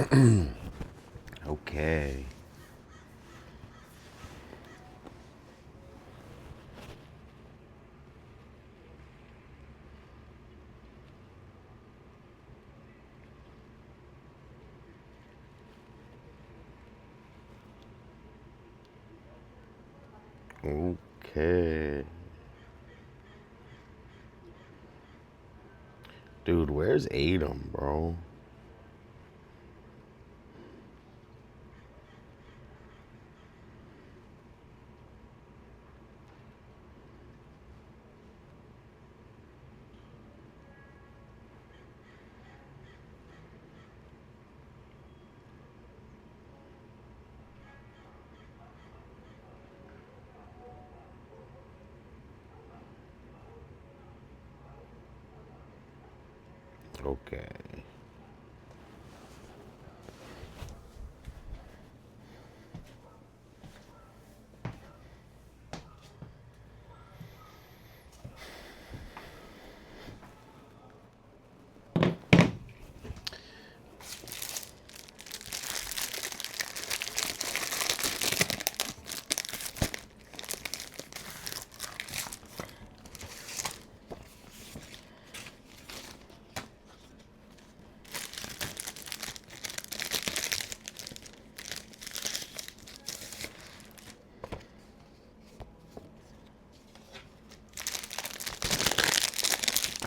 Okay. Okay. Dude, where's Adam, bro? Okay.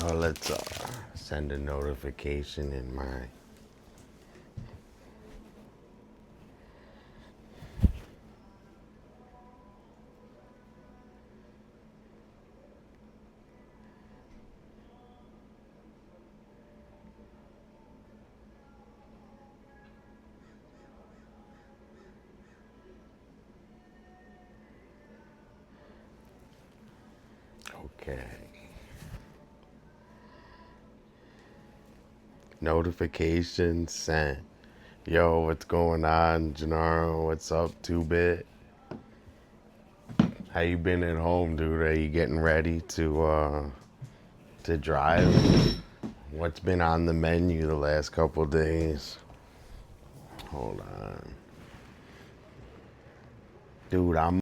Oh, let's send a notification in my. Okay. Notification sent. Yo, what's going on, Gennaro? What's up, 2-bit? How you been at home, dude? Are you getting ready to drive? What's been on the menu the last couple days? Hold on. Dude, I'm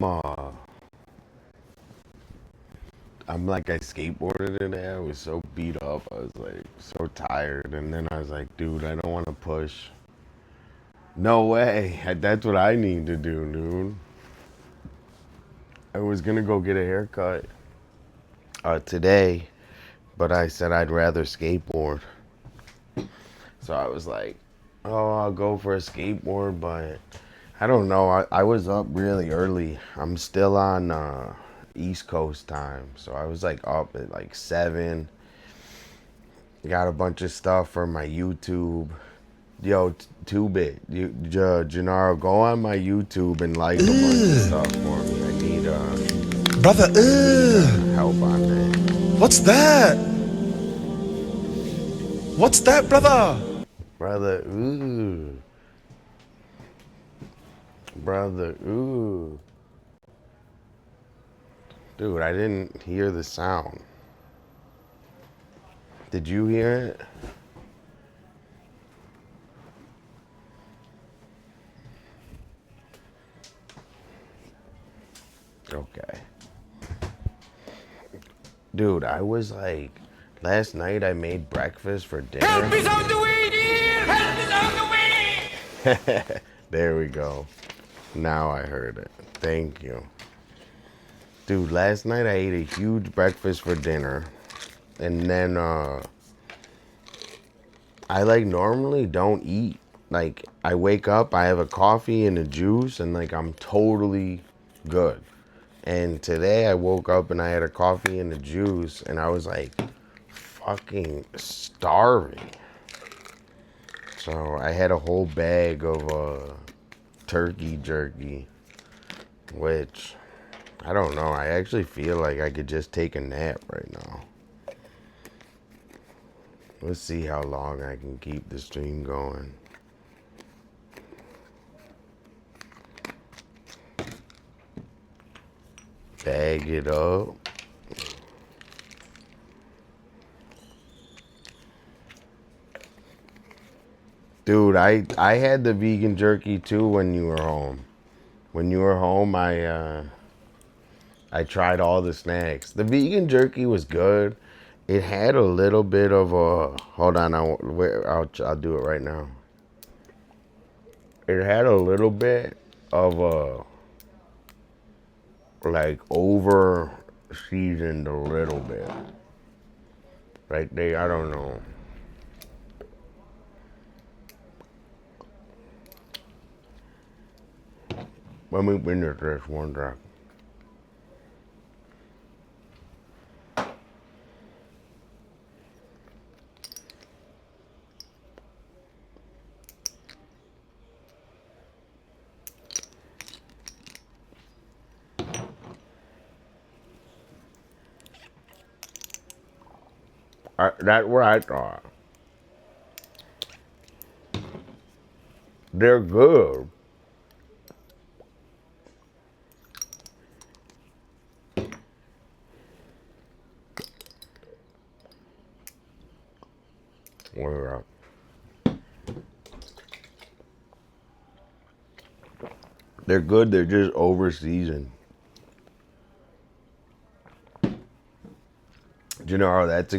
like I skateboarded today. I was so beat up. I was like so tired, and then I was like, dude, I don't want to push. No way. That's what I need to do, dude. I was gonna go get a haircut today, but I said I'd rather skateboard. So I was like, oh, I'll go for a skateboard, but I don't know. I was up really early. I'm still on East Coast time, so I was like up at like 7. Got a bunch of stuff for my YouTube. Yo, 2-bit, Gennaro, go on my YouTube and like a bunch of stuff for me. I need Brother, help on that. what's that? What's that, brother? Brother, ooh. Brother, ooh. Dude, I didn't hear the sound. Did you hear it? Okay. Dude, I was like, last night I made breakfast for dinner. Help is on the way, dear! Help is on the way! There we go. Now I heard it. Thank you. Dude, last night I ate a huge breakfast for dinner. And then I like normally don't eat. Like I wake up, I have a coffee and a juice and like I'm totally good. And today I woke up and I had a coffee and a juice and I was like fucking starving. So I had a whole bag of turkey jerky, which I don't know. I actually feel like I could just take a nap right now. Let's see how long I can keep the stream going. Bag it up. Dude, I had the vegan jerky too when you were home. When you were home, I tried all the snacks. The vegan jerky was good. It had a little bit of a hold on. I'll do it right now. It had a little bit of a like over seasoned a little bit. Like I don't know. Let me finish this one drink. That's what I thought. They're good. Where they're good. They're just over seasoned. You know, that's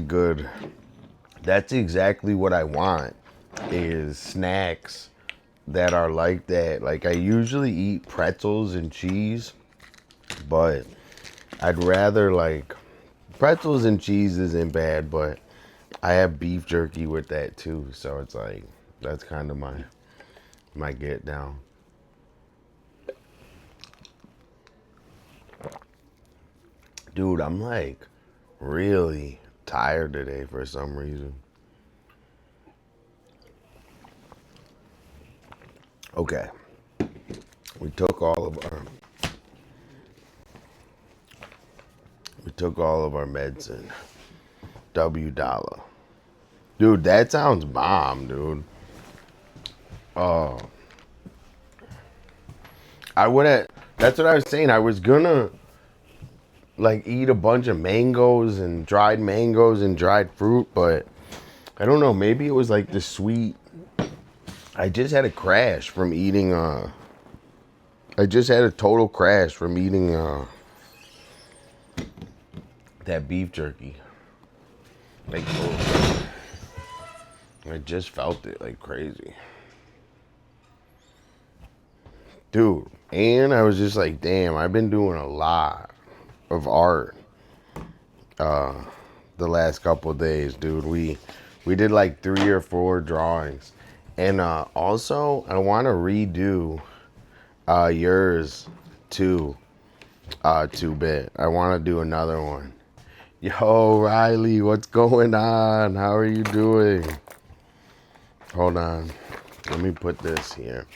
exactly what I want is snacks that are like that. Like I usually eat pretzels and cheese, but I'd rather like pretzels and cheese isn't bad, but I have beef jerky with that too. So it's like that's kind of my get down. Dude, I'm like really tired today for some reason. Okay. We took all of our medicine. Dolla. Dude, that sounds bomb, dude. I would have that's what I was saying. I was gonna like eat a bunch of mangoes and dried fruit, but I don't know, maybe it was like the sweet. I just had a crash from eating I just had a total crash from eating that beef jerky. Like I just felt it like crazy. Dude, and I was just like, damn, I've been doing a lot of art the last couple of days, dude. We did like 3 or 4 drawings. And also I want to redo yours too. 2-bit. I want to do another one. Yo, Riley, what's going on? How are you doing? Hold on. Let me put this here.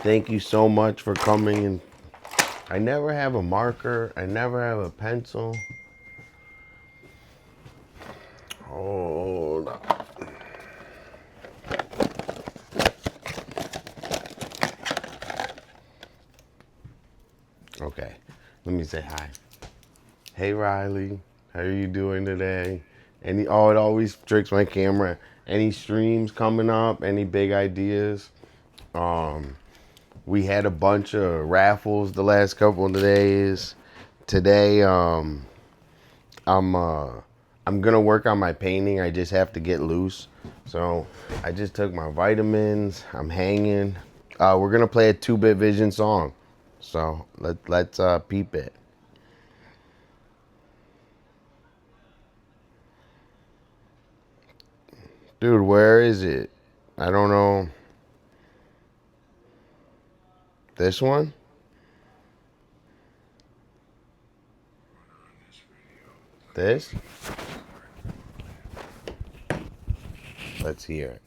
Thank you so much for coming. And I never have a marker. I never have a pencil. Hold on. Okay. Let me say hi. Hey, Riley. How are you doing today? It always tricks my camera. Any streams coming up? Any big ideas? We had a bunch of raffles the last couple of days. Today, I'm gonna work on my painting. I just have to get loose. So I just took my vitamins. I'm hanging. We're gonna play a 2-bit vision song. So let's peep it. Dude, where is it? I don't know. This one? This? Let's hear it.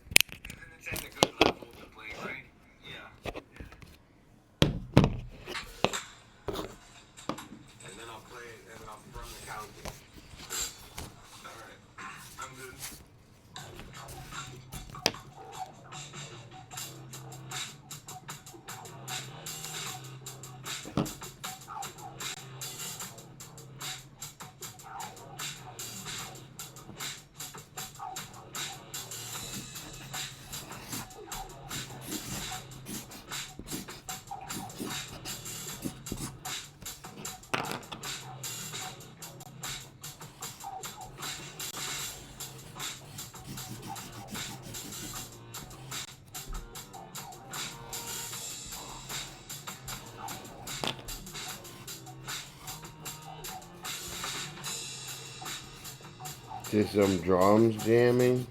to some drums jamming.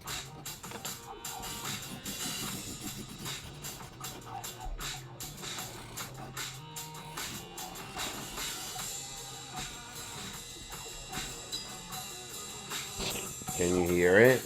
Can you hear it?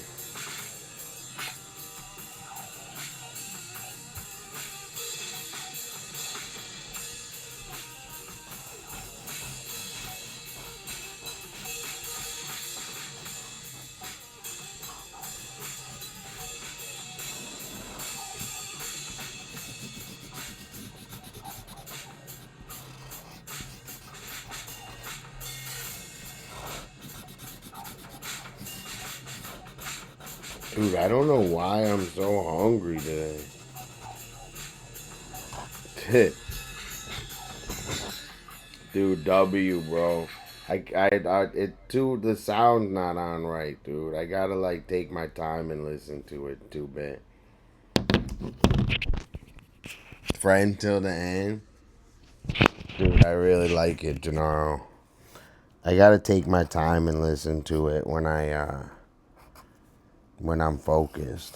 Dude, I don't know why I'm so hungry today. Dude, W, bro. The sound's not on right, dude. I gotta, like, take my time and listen to it too bit. Friend till the end. Dude, I really like it, Gennaro. I gotta take my time and listen to it when I'm focused.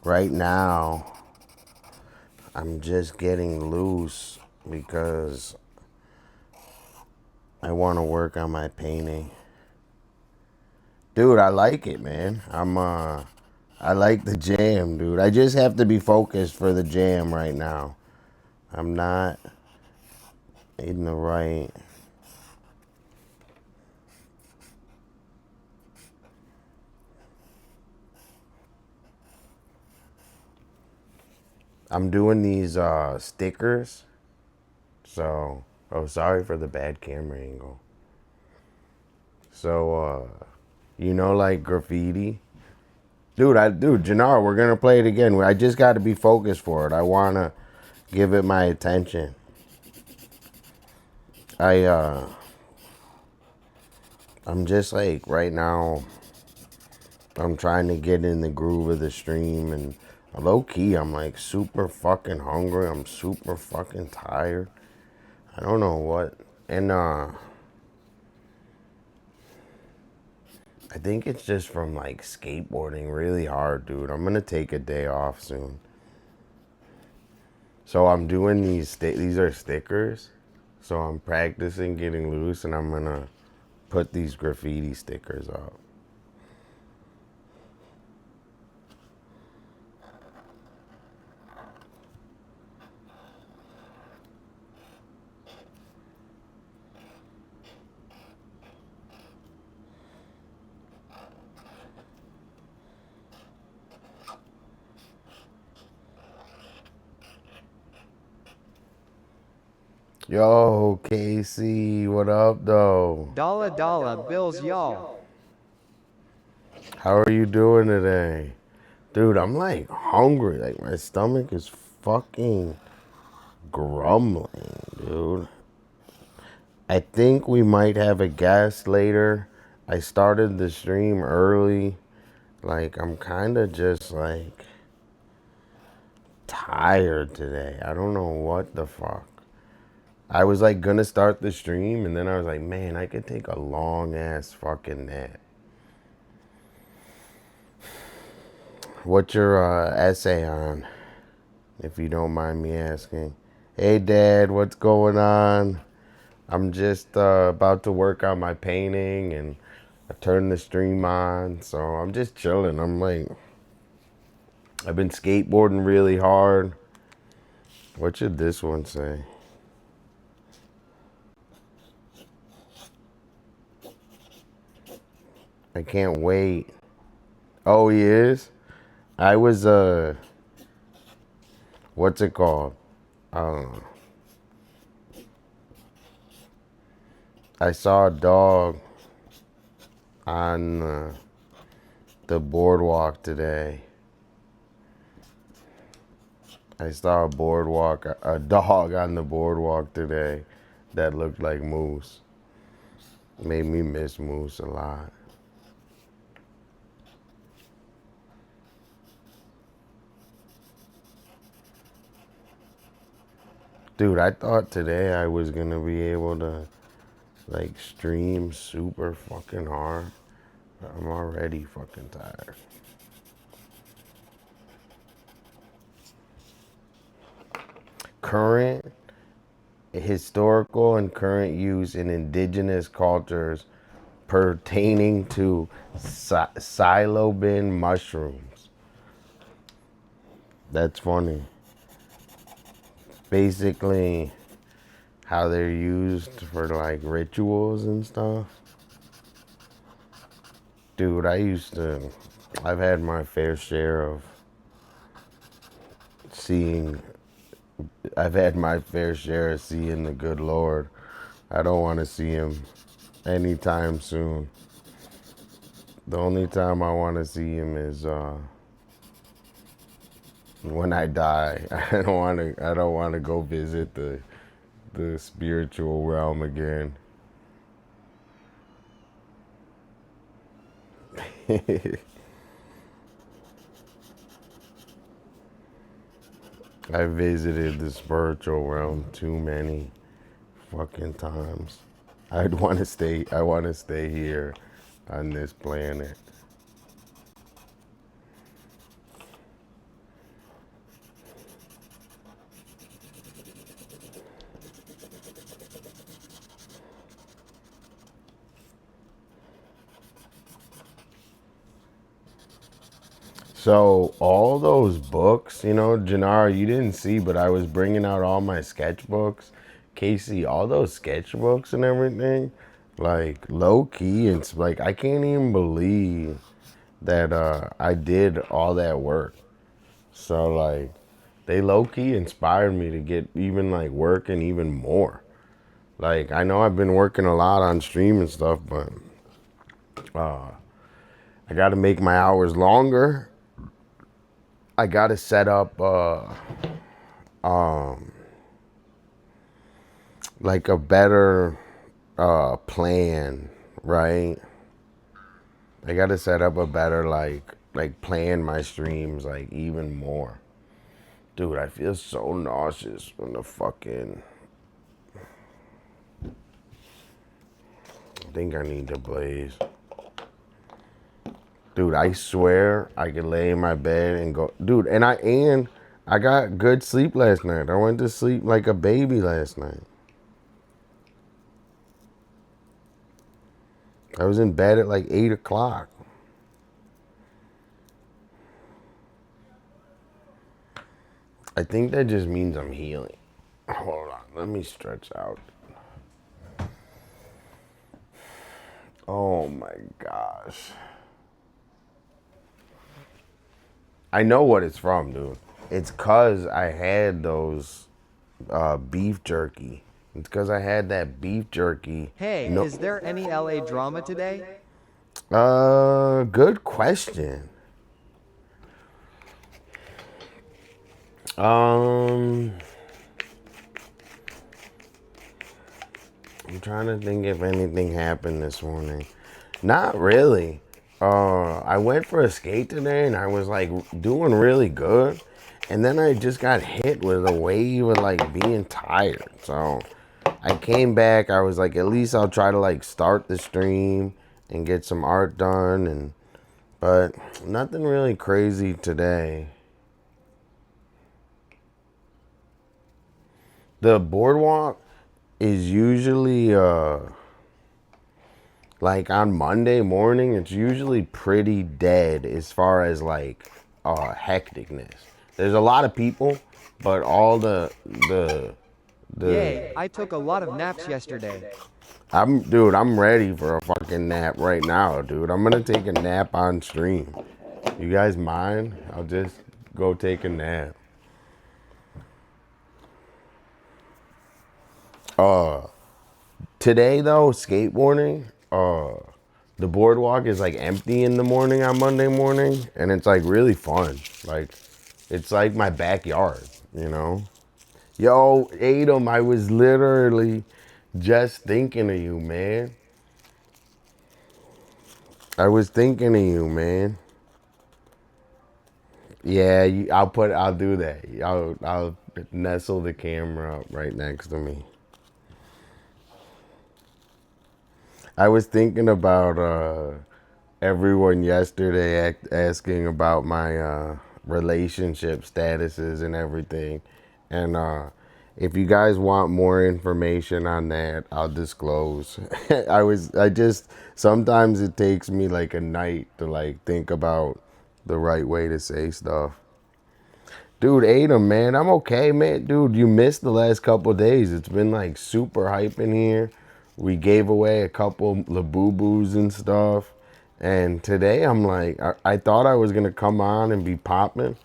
Right now, I'm just getting loose because I want to work on my painting. Dude, I like it, man. I like the jam, dude. I just have to be focused for the jam right now. I'm not in the right. I'm doing these stickers. So, oh, sorry for the bad camera angle. So, like graffiti. Dude, Jannar, we're gonna play it again. I just got to be focused for it. I wanna give it my attention. I'm just like right now. I'm trying to get in the groove of the stream, and low key, I'm like super fucking hungry. I'm super fucking tired. I don't know what, and I think it's just from like skateboarding really hard, dude. I'm gonna take a day off soon. So I'm doing these are stickers. So I'm practicing getting loose, and I'm gonna put these graffiti stickers up. Yo, Casey, what up, though? Dolla bills y'all. How are you doing today? Dude, I'm like hungry. Like my stomach is fucking grumbling, dude. I think we might have a guest later. I started the stream early. Like, I'm kind of just like tired today. I don't know what the fuck. I was like gonna start the stream, and then I was like, man, I could take a long ass fucking nap. What's your essay on, if you don't mind me asking? Hey, Dad, what's going on? I'm just about to work on my painting, and I turned the stream on, so I'm just chilling. I'm like, I've been skateboarding really hard. What should this one say? I can't wait. Oh, he is? I was, what's it called? I don't know. I saw a dog on the boardwalk today. I saw a dog on the boardwalk today that looked like Moose. Made me miss Moose a lot. Dude, I thought today I was gonna be able to like stream super fucking hard. I'm already fucking tired. Current, historical, and current use in indigenous cultures pertaining to psilocybin mushrooms. That's funny. Basically, how they're used for like rituals and stuff. Dude, I've had my fair share of seeing, I've had my fair share of seeing the good Lord. I don't want to see him anytime soon. The only time I want to see him is when I die. I don't want to go visit the spiritual realm again. I visited the spiritual realm too many fucking times. I want to stay here on this planet. So all those books, you know, Janara, you didn't see, but I was bringing out all my sketchbooks. Casey, all those sketchbooks and everything, like low key, it's like I can't even believe that I did all that work. So like, they low key inspired me to get even like working even more. Like I know I've been working a lot on stream and stuff, but I got to make my hours longer. I got to set up like a better plan, right? I got to set up a better like plan my streams like even more. Dude, I feel so nauseous when the fucking, I think I need to blaze. Dude, I swear I could lay in my bed and go, dude, and I got good sleep last night. I went to sleep like a baby last night. I was in bed at like 8 o'clock. I think that just means I'm healing. Hold on, let me stretch out. Oh my gosh. I know what it's from, dude. It's cause I had those beef jerky. It's cause I had that beef jerky. Hey, No, is there any LA drama today? good question. I'm trying to think if anything happened this morning. Not really. I went for a skate today and I was like doing really good. And then I just got hit with a wave of like being tired. So I came back. I was like, at least I'll try to like start the stream and get some art done. But nothing really crazy today. The boardwalk is usually like on Monday morning, it's usually pretty dead as far as like hecticness. There's a lot of people, but all the Yay, I took a lot of naps yesterday. I'm ready for a fucking nap right now, dude. I'm gonna take a nap on stream. You guys mind? I'll just go take a nap. Today though, skateboarding, the boardwalk is like empty in the morning on Monday morning, and it's like really fun. Like, it's like my backyard, you know? Yo, Adam, I was literally just thinking of you, man. I was thinking of you, man. Yeah, I'll do that. I'll nestle the camera up right next to me. I was thinking about everyone yesterday asking about my relationship statuses and everything. And if you guys want more information on that, I'll disclose. Sometimes it takes me like a night to like think about the right way to say stuff. Dude, Adam, man, I'm okay, man. Dude, you missed the last couple days. It's been like super hype in here. We gave away a couple Labubus and stuff. And today I'm like, I thought I was going to come on and be popping,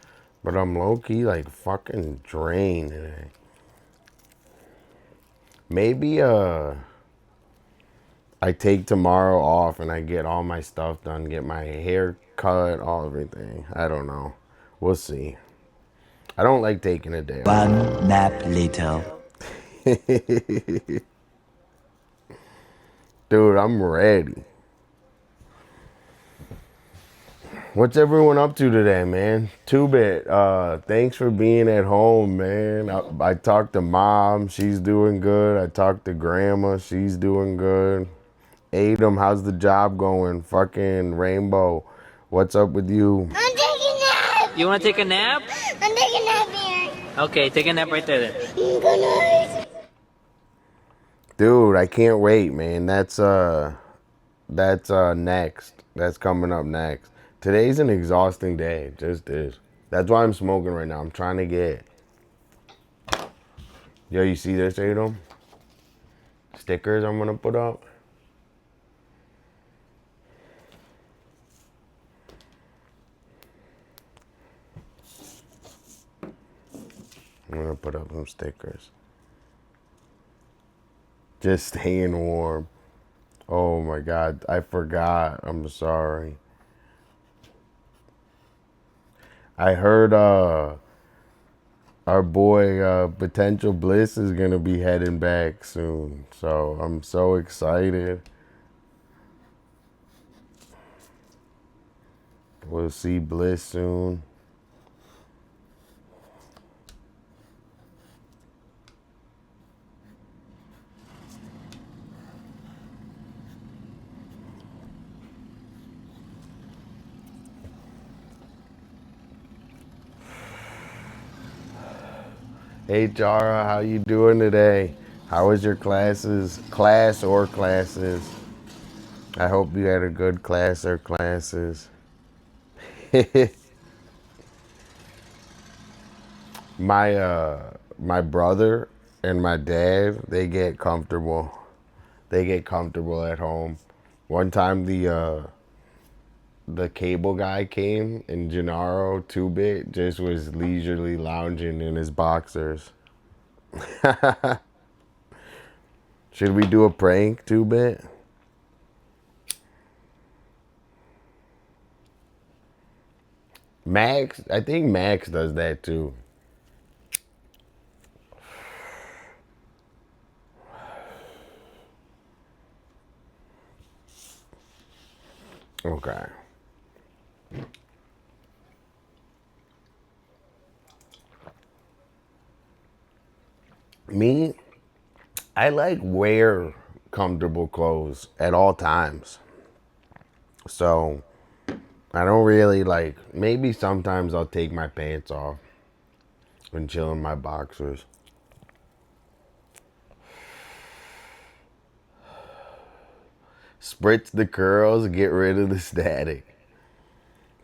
but I'm low key like fucking drained today. Maybe I take tomorrow off and I get all my stuff done, get my hair cut, all everything. I don't know. We'll see. I don't like taking a day off. One nap later. Dude, I'm ready. What's everyone up to today, man? 2-Bit, thanks for being at home, man. I talked to Mom, she's doing good. I talked to Grandma, she's doing good. Adam, how's the job going? Fucking Rainbow, what's up with you? I'm taking a nap. You want to take a nap? I'm taking a nap here. Okay, take a nap right there then. Good night. Dude, I can't wait, man. That's next. That's coming up next. Today's an exhausting day. It just is. That's why I'm smoking right now. I'm trying to get. Yo, you see this, Adam? Stickers I'm gonna put up. I'm gonna put up some stickers. Just staying warm. Oh my God, I forgot. I'm sorry. I heard our boy Potential Bliss is gonna be heading back soon. So I'm so excited. We'll see Bliss soon. Hey Jara, how you doing today? How was your class or classes? I hope you had a good class or classes. My brother and my dad, they get comfortable. They get comfortable at home. One time the cable guy came and Gennaro 2-Bit just was leisurely lounging in his boxers. Should we do a prank, 2-Bit? Max, I think Max does that too. Okay. Me, I like wear comfortable clothes at all times. So I don't really like, maybe sometimes I'll take my pants off and chill in my boxers. Spritz the curls, get rid of the static.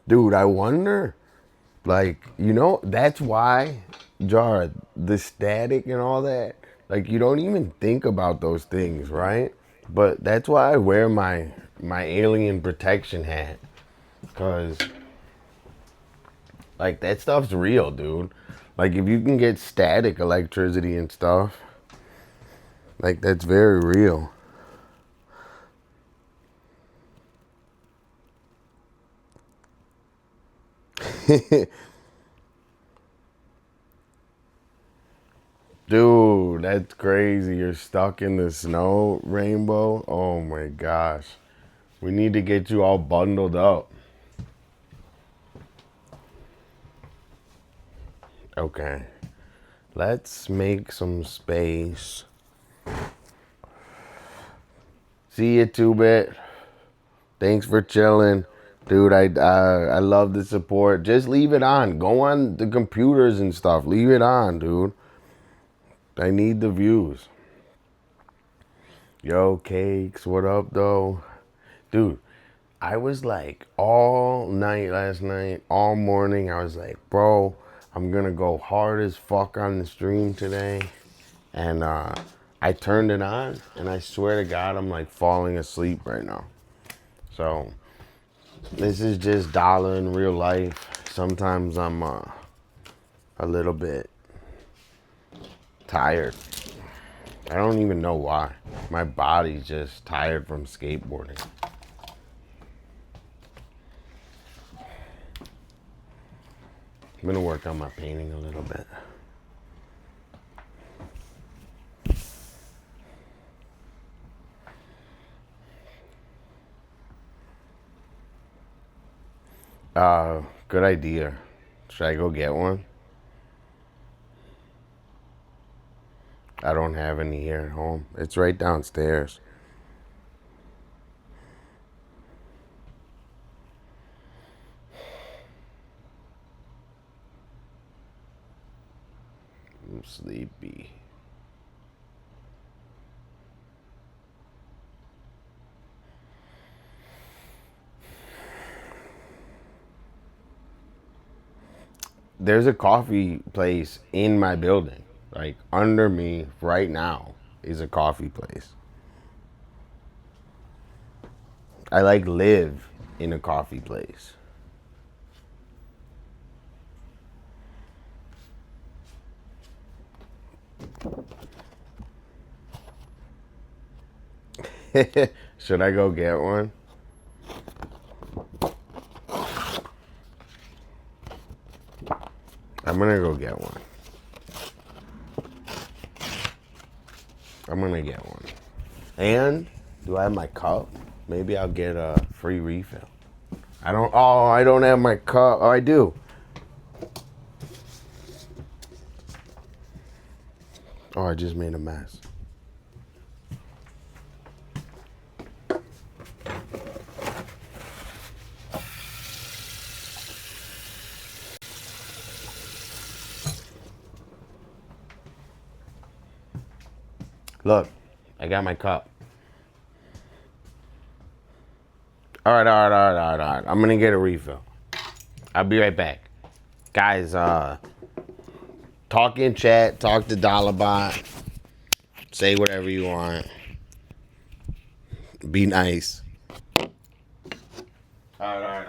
Dude, I wonder, like, that's why, Jar, the static and all that, like, you don't even think about those things, right? But that's why I wear my alien protection hat. Because, like, that stuff's real, dude. Like, if you can get static electricity and stuff, like, that's very real. Dude, that's crazy. You're stuck in the snow, Rainbow. Oh my gosh. We need to get you all bundled up. Okay. Let's make some space. See you, 2-Bit. Thanks for chilling. Dude, I love the support. Just leave it on. Go on the computers and stuff. Leave it on, dude. I need the views. Yo, Cakes, what up, though? Dude, I was like all night last night, all morning. I was like, bro, I'm going to go hard as fuck on the stream today. And I turned it on, and I swear to God, I'm like falling asleep right now. So this is just Dolla in real life. Sometimes I'm a little bit tired. I don't even know why. My body's just tired from skateboarding. I'm gonna work on my painting a little bit. Good idea. Should I go get one? I don't have any here at home. It's right downstairs. I'm sleepy. There's a coffee place in my building. Like under me right now is a coffee place. I like live in a coffee place. Should I go get one? I'm gonna go get one. I'm gonna get one. And do I have my cup? Maybe I'll get a free refill. I don't have my cup. Oh, I do. Oh, I just made a mess. Look, I got my cup. All right. I'm gonna get a refill. I'll be right back. Guys, talk in chat, talk to Dollabot. Say whatever you want. Be nice. All right.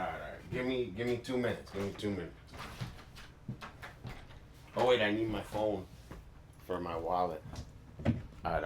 Give me 2 minutes. Give me 2 minutes. Oh wait, I need my phone for my wallet. All right.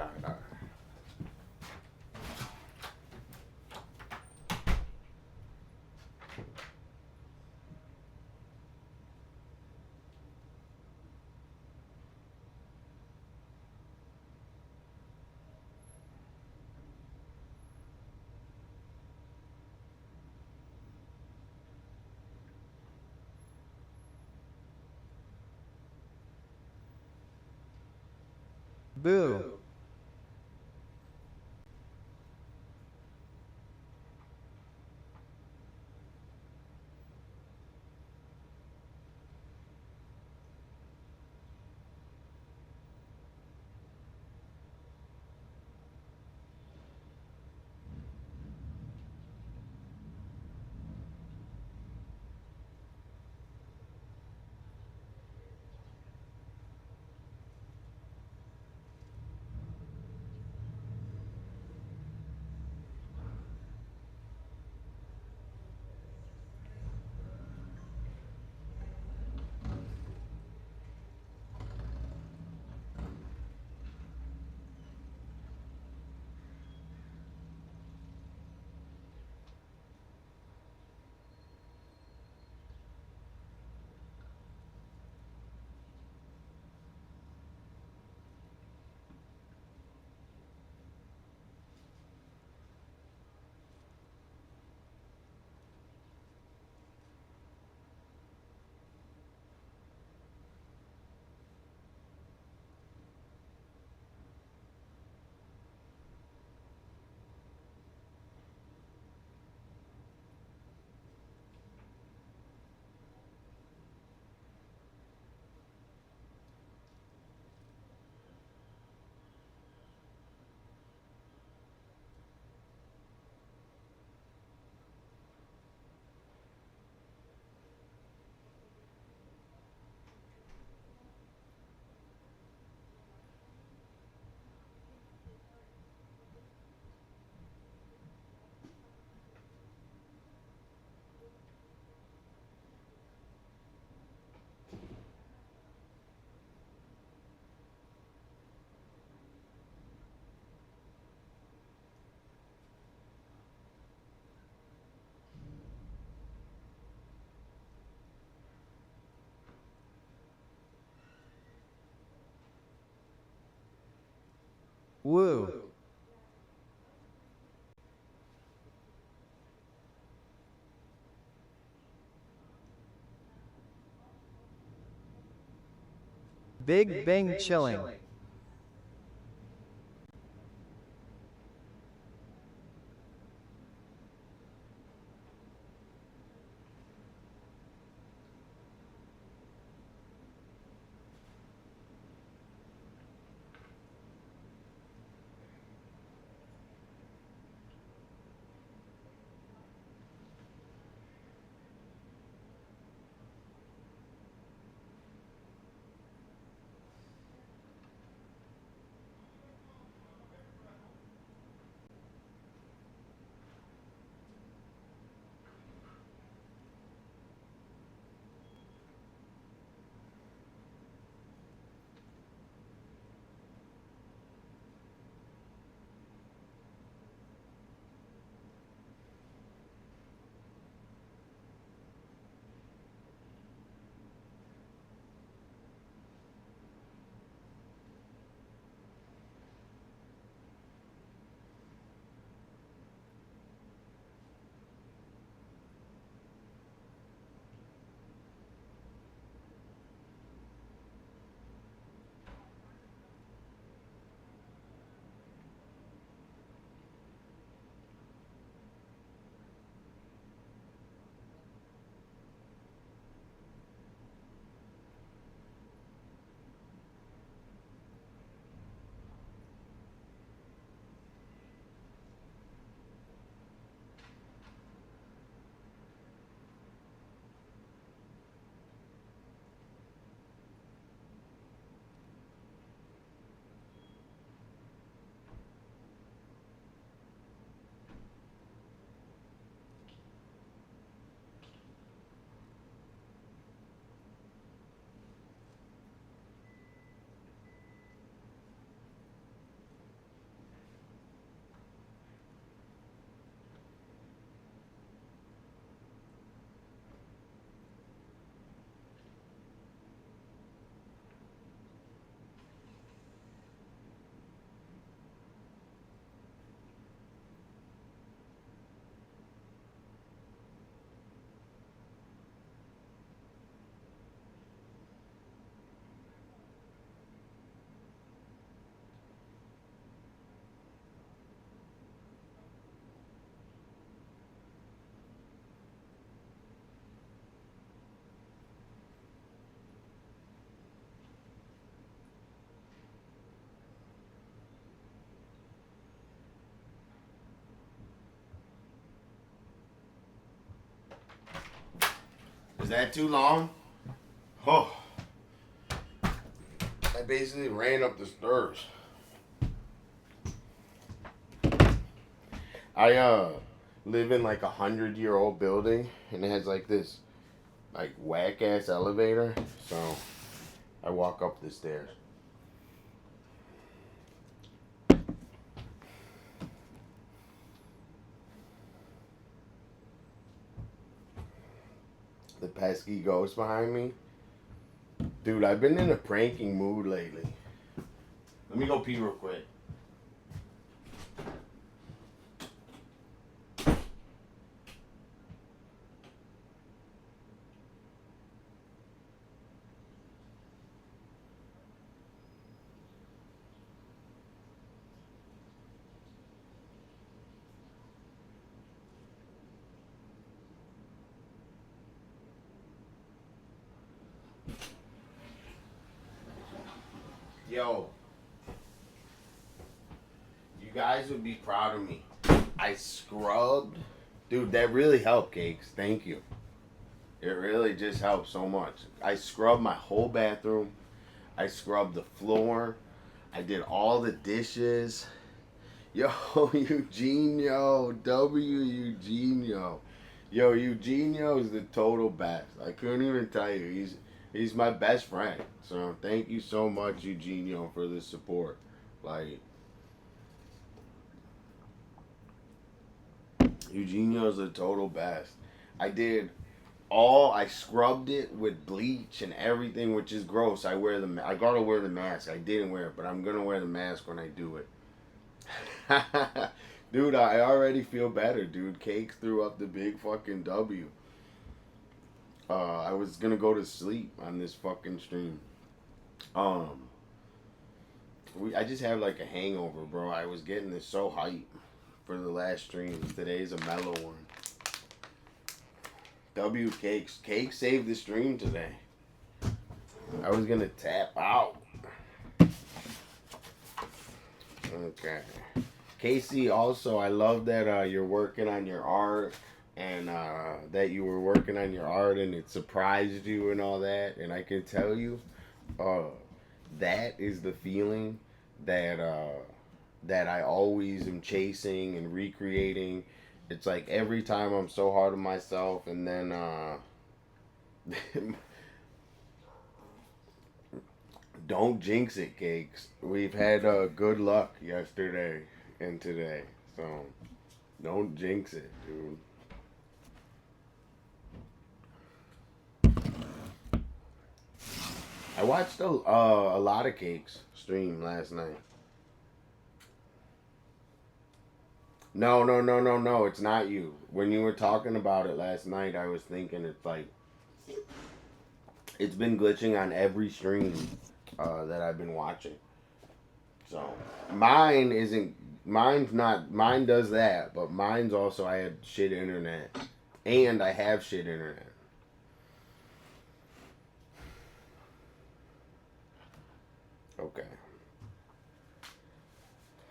Boo. Woo. Big Bang chilling. Is that too long? Oh. I basically ran up the stairs. I live in like 100-year-old building, and it has like this like whack ass elevator. So I walk up the stairs. The pesky ghost behind me. Dude, I've been in a pranking mood lately. Let me go pee real quick. Yo, you guys would be proud of me. I scrubbed. Dude, that really helped, Cakes. Thank you. It really just helped so much. I scrubbed my whole bathroom. I scrubbed the floor. I did all the dishes. Yo, Eugenio. Eugenio. Yo, Eugenio is the total best. I couldn't even tell you. He's my best friend. So thank you so much, Eugenio, for the support. Like, Eugenio's the total best. I scrubbed it with bleach and everything, which is gross. I gotta wear the mask. I didn't wear it, but I'm gonna wear the mask when I do it. Dude, I already feel better, dude. Cakes threw up the big fucking W. I was gonna go to sleep on this fucking stream. Um, I just have like a hangover, bro. I was getting this so hype for the last stream. Today's a mellow one. W Cakes. Cake saved the stream today. I was gonna tap out. Okay. Casey, also, I love that you're working on your art and that you were working on your art and it surprised you and all that. And I can tell you, that is the feeling that that I always am chasing and recreating. It's like every time I'm so hard on myself, and then don't jinx it, Cakes. We've had good luck yesterday and today, so don't jinx it, dude. I watched a lot of Cakes stream last night. No. It's not you. When you were talking about it last night, I was thinking it's like it's been glitching on every stream that I've been watching. So mine isn't. Mine's not. Mine does that, but mine's also I had shit internet, and I have shit internet. Okay.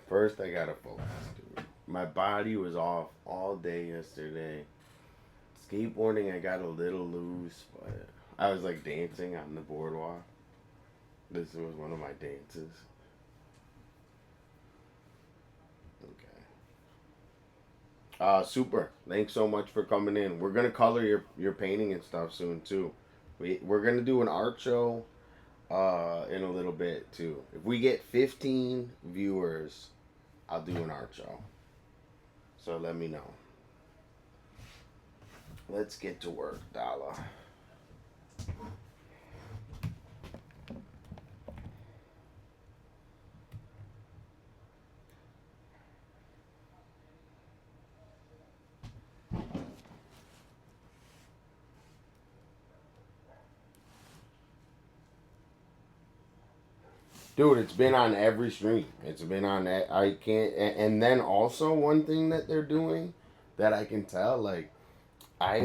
First, I gotta focus, dude. My body was off all day yesterday. Skateboarding, I got a little loose, but I was like dancing on the boardwalk. This was one of my dances. Okay. Super. Thanks so much for coming in. We're gonna color your painting and stuff soon too. We're gonna do an art show in a little bit too. If we get 15 viewers, I'll do an art show. So let me know. Let's get to work, Dolla. Dude, it's been on every stream. It's been on that. I can't. And then also one thing that they're doing that I can tell, like they,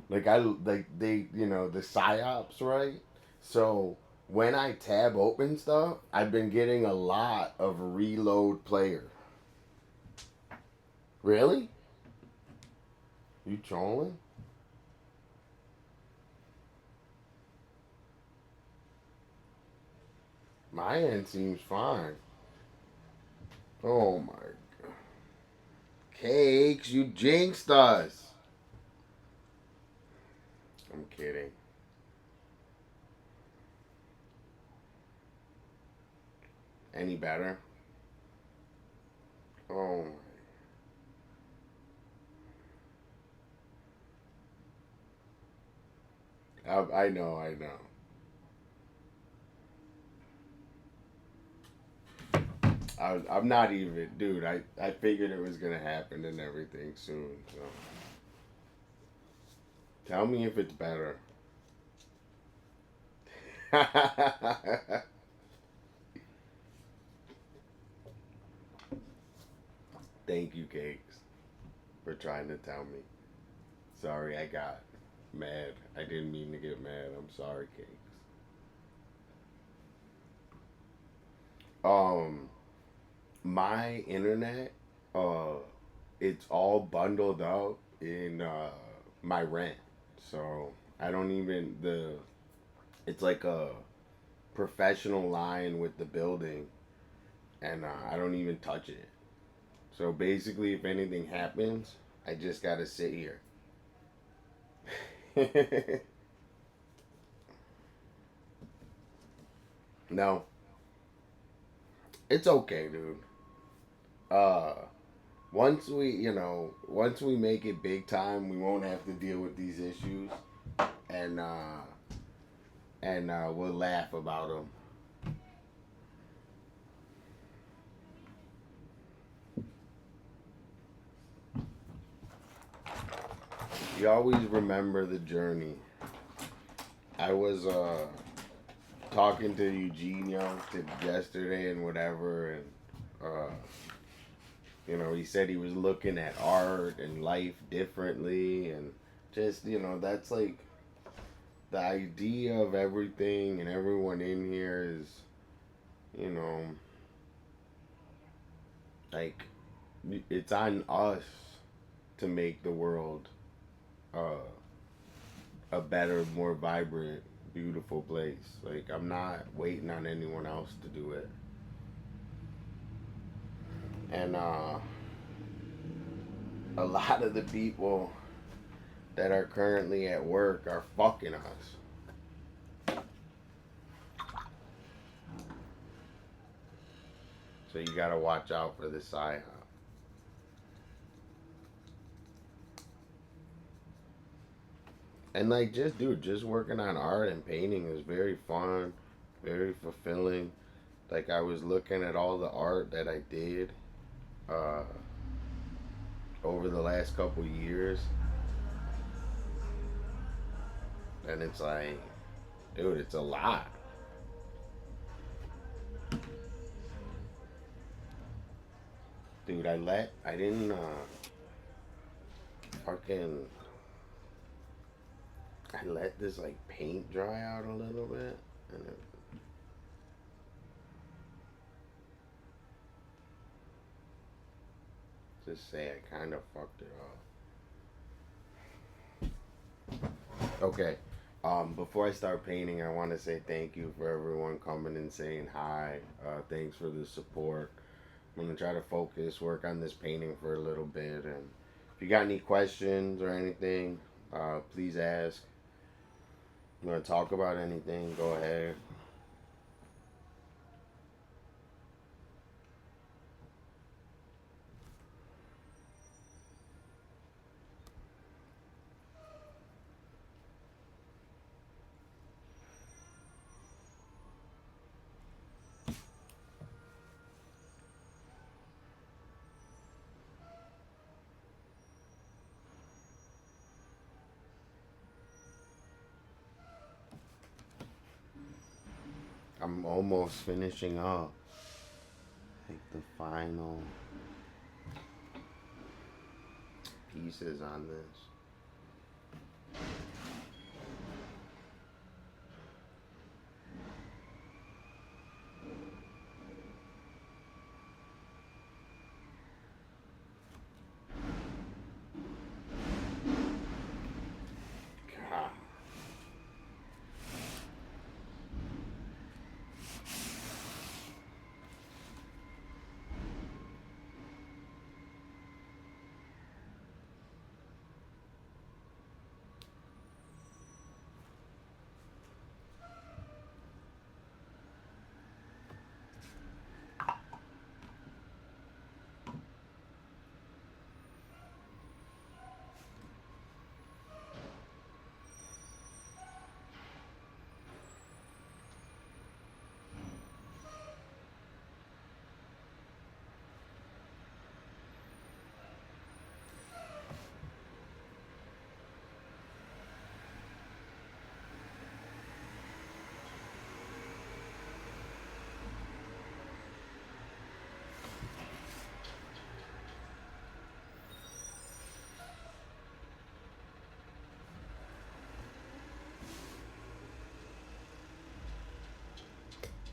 the Psyops, right? So when I tab open stuff, I've been getting a lot of reload player. Really? You trolling? My end seems fine. Oh my god. Cakes, you jinxed us. I'm kidding. Any better? Oh my. I know. I'm not even, dude. I figured it was gonna happen and everything soon. So tell me if it's better. Thank you, Cakes, for trying to tell me. Sorry, I got mad. I didn't mean to get mad. I'm sorry, Cakes. My internet, it's all bundled up in my rent. So I don't even it's like a professional line with the building, and I don't even touch it. So basically, if anything happens, I just gotta sit here. No, it's okay, dude. Uh, once we make it big time, we won't have to deal with these issues, and we'll laugh about them. You always remember the journey. I was talking to Eugenio yesterday and whatever, and he said he was looking at art and life differently, and just that's like the idea of everything and everyone in here is, like it's on us to make the world a better, more vibrant, beautiful place. Like, I'm not waiting on anyone else to do it. And a lot of the people that are currently at work are fucking us. So you gotta watch out for the Psyop. And like, just working on art and painting is very fun, very fulfilling. Like, I was looking at all the art that I did over the last couple years, and it's like, dude, it's a lot. Dude, I didn't fucking I let this like paint dry out a little bit, and just say I kind of fucked it up. Okay, before I start painting, I want to say thank you for everyone coming and saying hi. Thanks for the support. I'm gonna try to focus, work on this painting for a little bit, and if you got any questions or anything, please ask. You want to talk about anything, go ahead. I'm almost finishing up, like, the final pieces on this. God.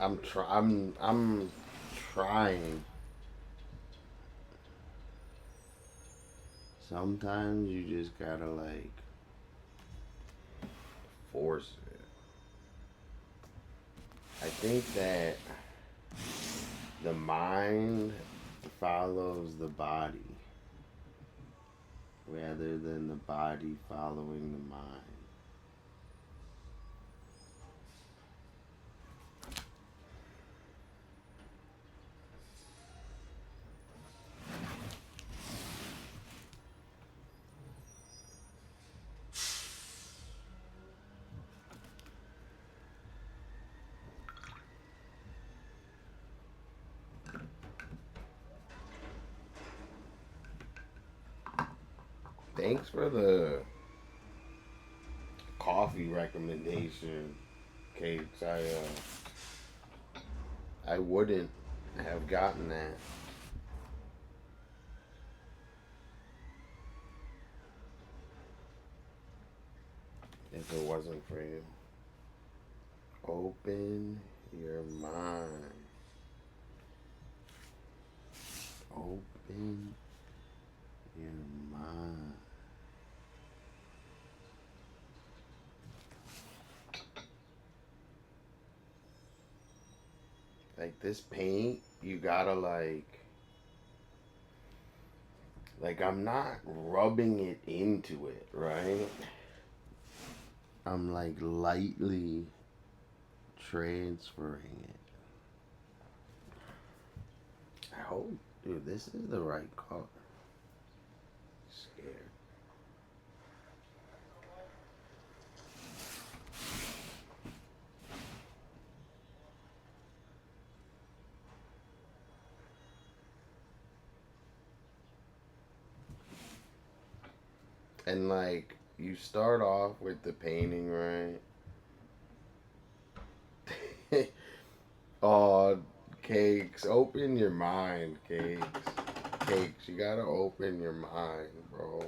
I'm trying. Sometimes you just gotta like force it. I think that the mind follows the body rather than the body following the mind. Thanks for the coffee recommendation, Cakes. I wouldn't have gotten that if it wasn't for you. Open your mind. Open your mind. Like this paint, you gotta like I'm not rubbing it into it, right? I'm like lightly transferring it. I hope, dude, this is the right color. Scared. And like you start off with the painting, right? Oh, Cakes, open your mind, Cakes. Cakes, you gotta open your mind, bro.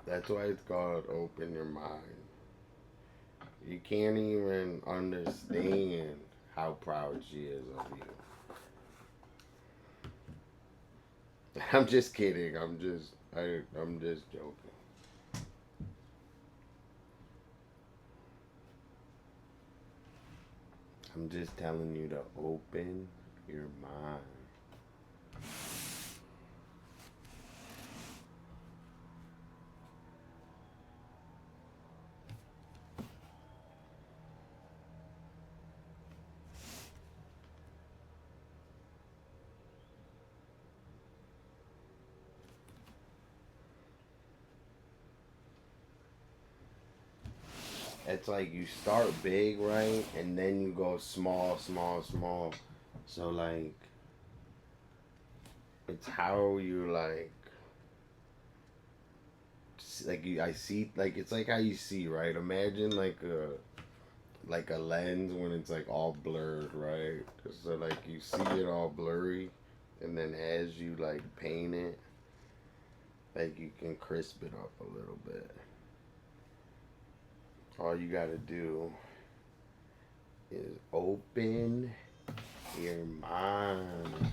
That's why it's called open your mind. You can't even understand how proud she is of you. I'm just kidding. I'm just joking. I'm just telling you to open your mind. It's like you start big, right? And then you go small, small, small. So like it's how you I see, like it's like how you see, right? Imagine like a lens when it's like all blurred, right? So like you see it all blurry, and then as you like paint it, like you can crisp it up a little bit. All you gotta do is open your mind.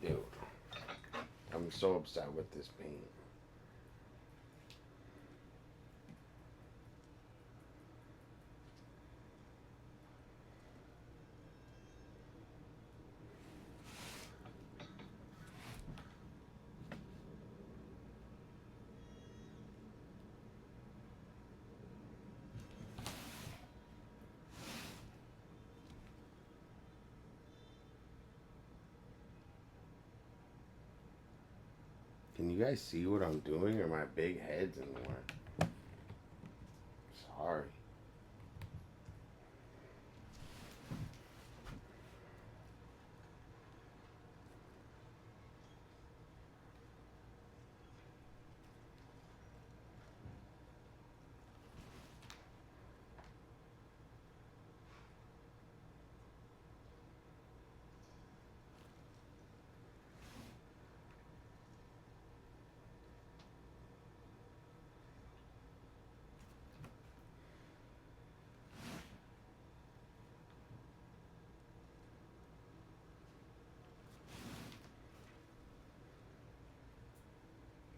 Dude, I'm so upset with this paint. Can you guys see what I'm doing, or my big head's in the way? Sorry.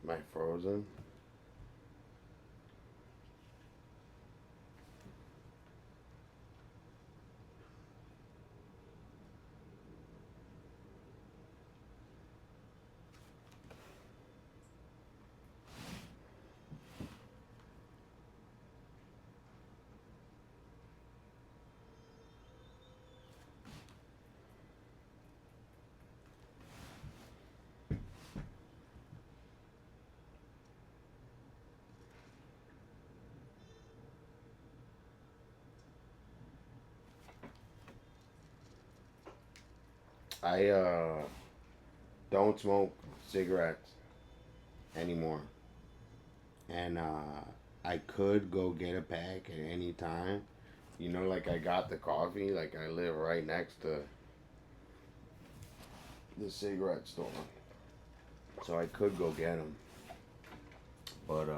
Am I frozen? I don't smoke cigarettes anymore. And I could go get a pack at any time. You know, like I got the coffee, like I live right next to the cigarette store. So I could go get them. But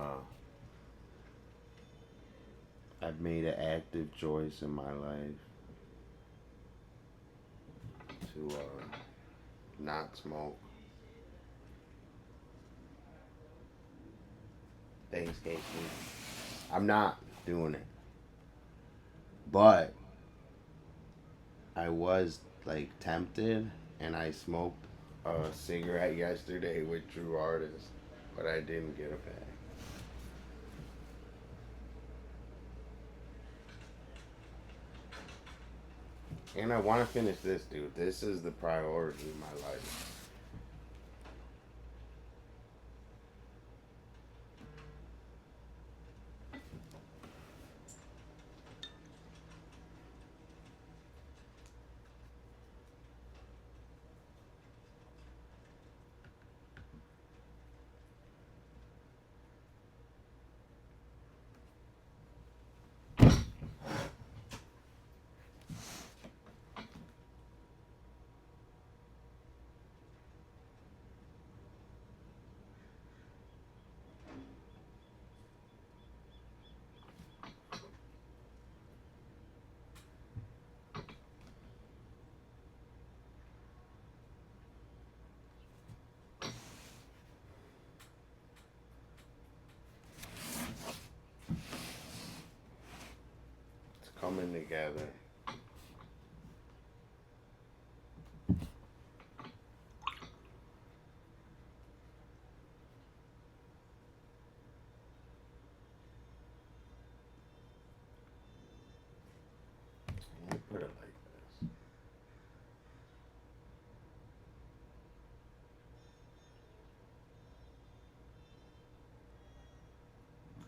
I've made an active choice in my life to not smoke. Thanks, Casey. I'm not doing it. But I was like tempted, and I smoked a cigarette yesterday with True Artist, but I didn't get a pack. And I want to finish this, dude. This is the priority in my life. It's coming together. Let me put it like this.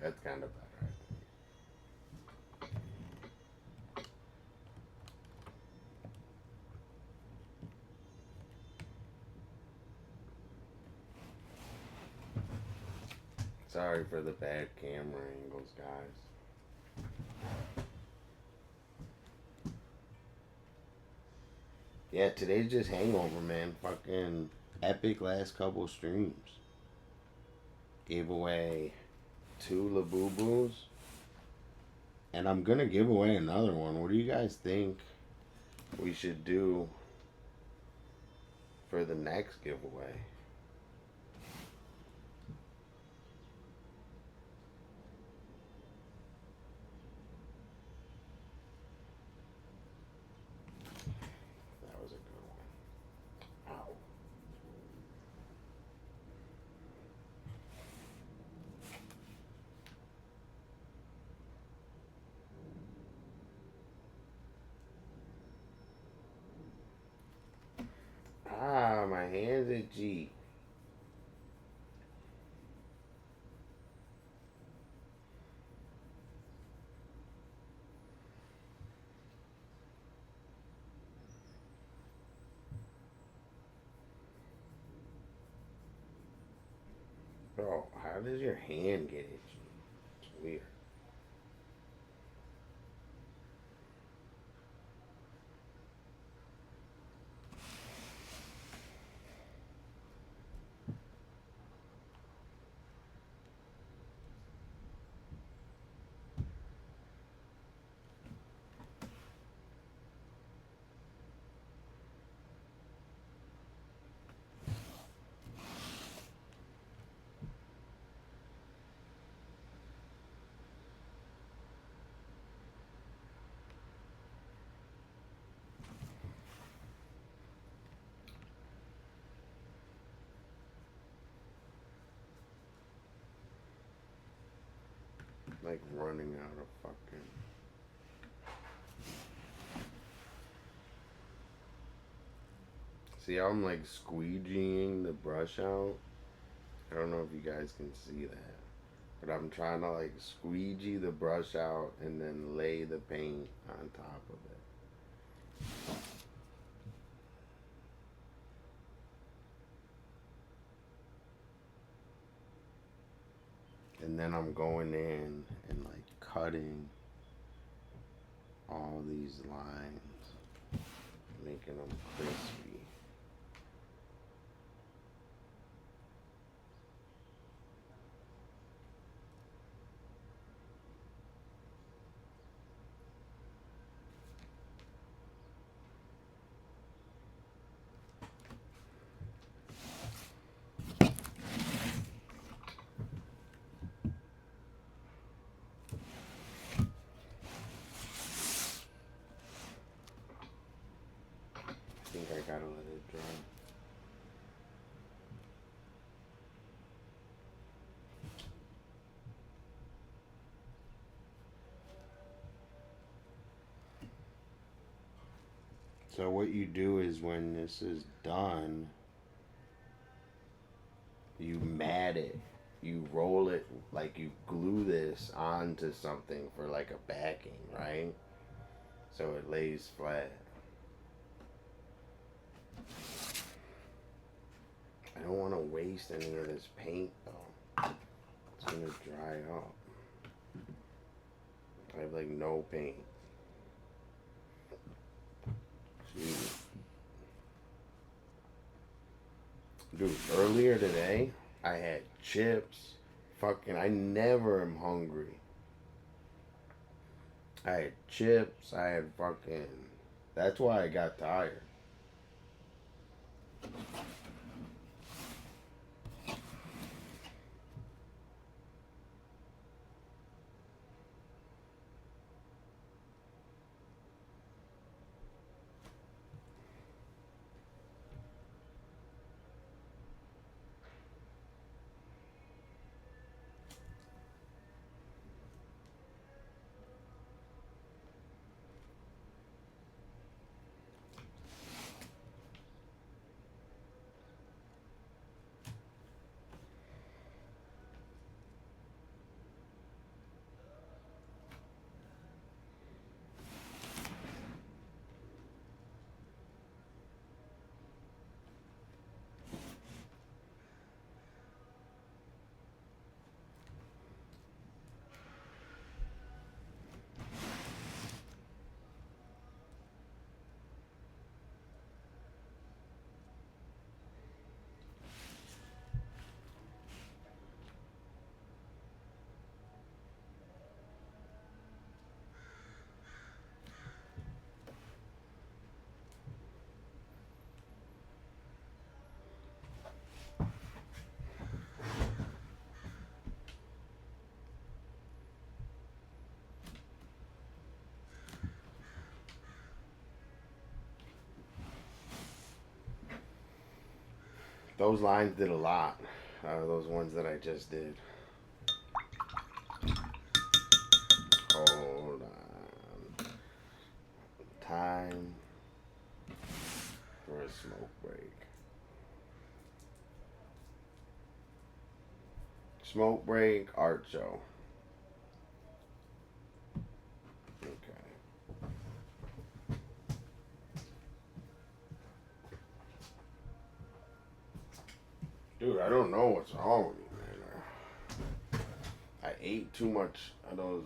That's kind of better, I think. Sorry for the bad camera angles, guys. Yeah, today's just hangover, man. Fucking epic last couple streams. Gave away 2 Labubus. And I'm gonna give away another one. What do you guys think we should do for the next giveaway? That was a good one. Ow. Ah, my hand's itchy. Bro, how does your hand get itchy? It's weird. Like running out of fucking. See how I'm like squeegeeing the brush out? I don't know if you guys can see that. But I'm trying to like squeegee the brush out and then lay the paint on top of it. then I'm going in and like cutting all these lines, making them crispy. I think I gotta let it dry. So what you do is when this is done, you mat it. You roll it like you glue this onto something for like a backing, right? So it lays flat. I don't want to waste any of this paint though. It's gonna dry up. I have like no paint. Jeez. Dude, earlier today, I had chips. Fucking, I never am hungry. I had chips. I had fucking. That's why I got tired. Those lines did a lot out of those ones that I just did. Hold on. Time for a smoke break. Smoke break, art show. Dude, I don't know what's wrong with me, man. I ate too much of those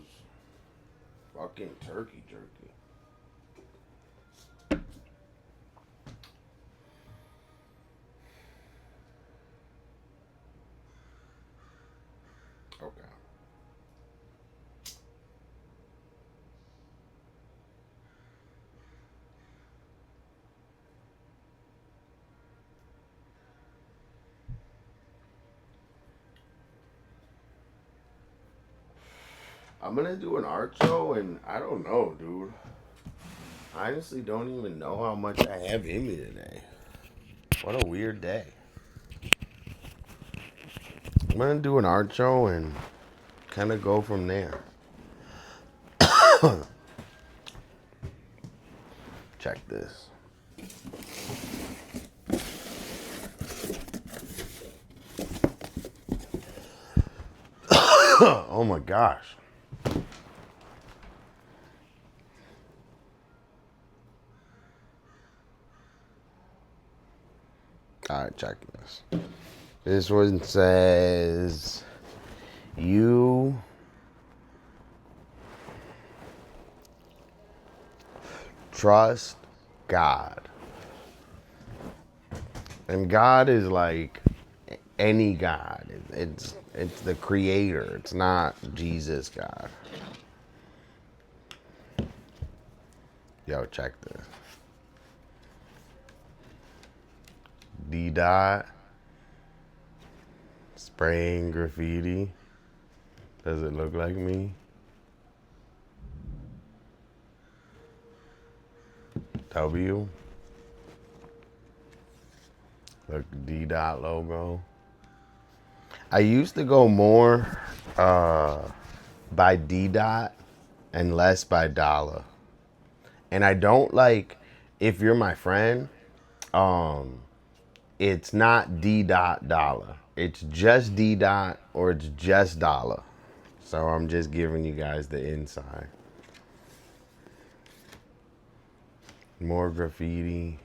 fucking turkey jerky. Okay. I'm gonna do an art show, and I don't know, dude. I honestly don't even know how much I have in me today. What a weird day. I'm gonna do an art show and kind of go from there. Check this. Oh my gosh. Alright, check this. This one says You trust God. And God is like any God. It's the creator. It's not Jesus God. Yo, check this. D dot spraying graffiti. Does it look like me? W. Look, D dot logo. I used to go more by D dot and less by Dolla. And I don't like, if you're my friend, it's not D dot Dolla. It's just D dot or it's just Dolla. So I'm just giving you guys the inside. More graffiti.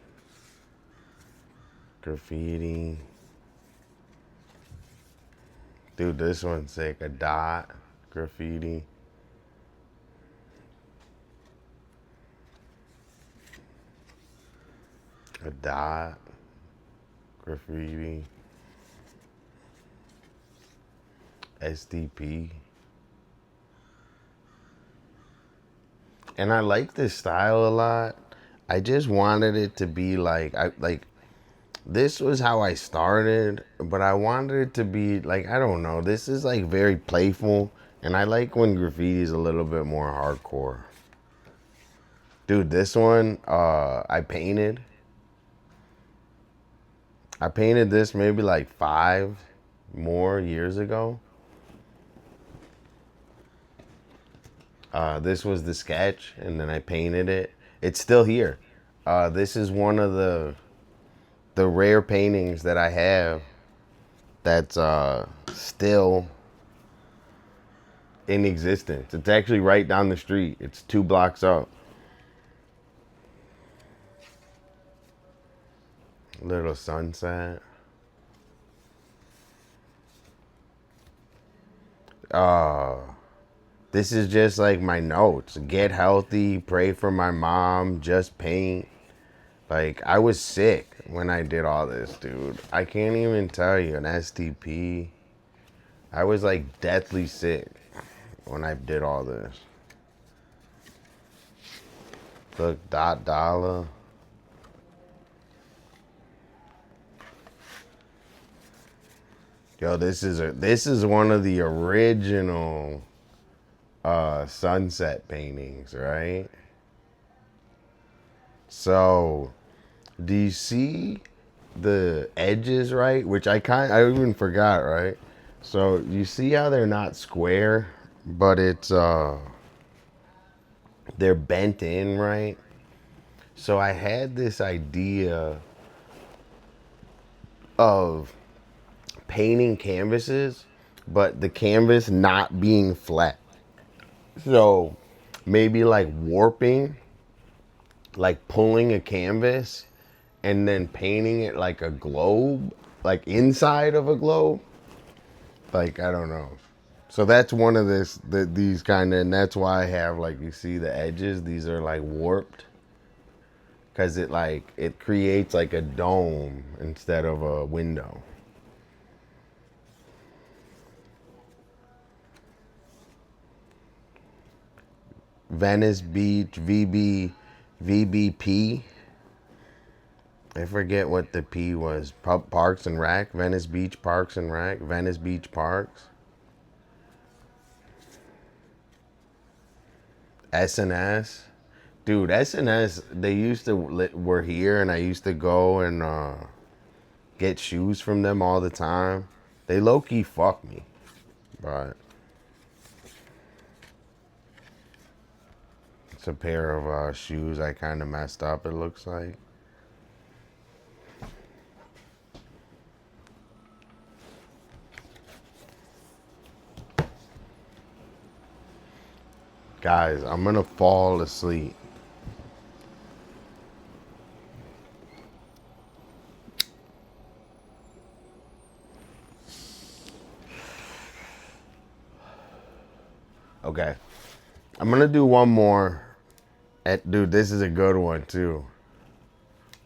Graffiti. Dude, this one's sick. A dot. Graffiti. A dot. Graffiti. SDP. And I like this style a lot. I just wanted it to be like, this was how I started, but I wanted it to be like, I don't know, this is like very playful, and I like when graffiti is a little bit more hardcore. Dude, this one, I painted this maybe like 5 more years ago. This was the sketch, and then I painted it. It's still here. This is one of the rare paintings that I have that's still in existence. It's actually right down the street. It's 2 blocks up. Little sunset. This is just like my notes. Get healthy, pray for my mom, just paint. Like, I was sick when I did all this, dude. I can't even tell you, an STP. I was like deathly sick when I did all this. Look, Dolla. Yo, this is one of the original sunset paintings, right? So, do you see the edges, right? Which I even forgot, right? So you see how they're not square, but it's they're bent in, right? So I had this idea of painting canvases, but the canvas not being flat. So maybe like warping, like pulling a canvas and then painting it like a globe, like inside of a globe. Like, I don't know. So that's one of these kind of, and that's why I have, like, you see the edges, these are like warped. Cause it creates like a dome instead of a window. Venice Beach, VBP. I forget what the P was. Parks and Rec. Venice Beach Parks and Rec. Venice Beach Parks. SNS. Dude, SNS, they used to, were here, and I used to go and get shoes from them all the time. They low-key fuck me. But it's a pair of shoes I kind of messed up, it looks like. Guys, I'm gonna fall asleep. Okay. I'm gonna do one more. Dude, this is a good one too.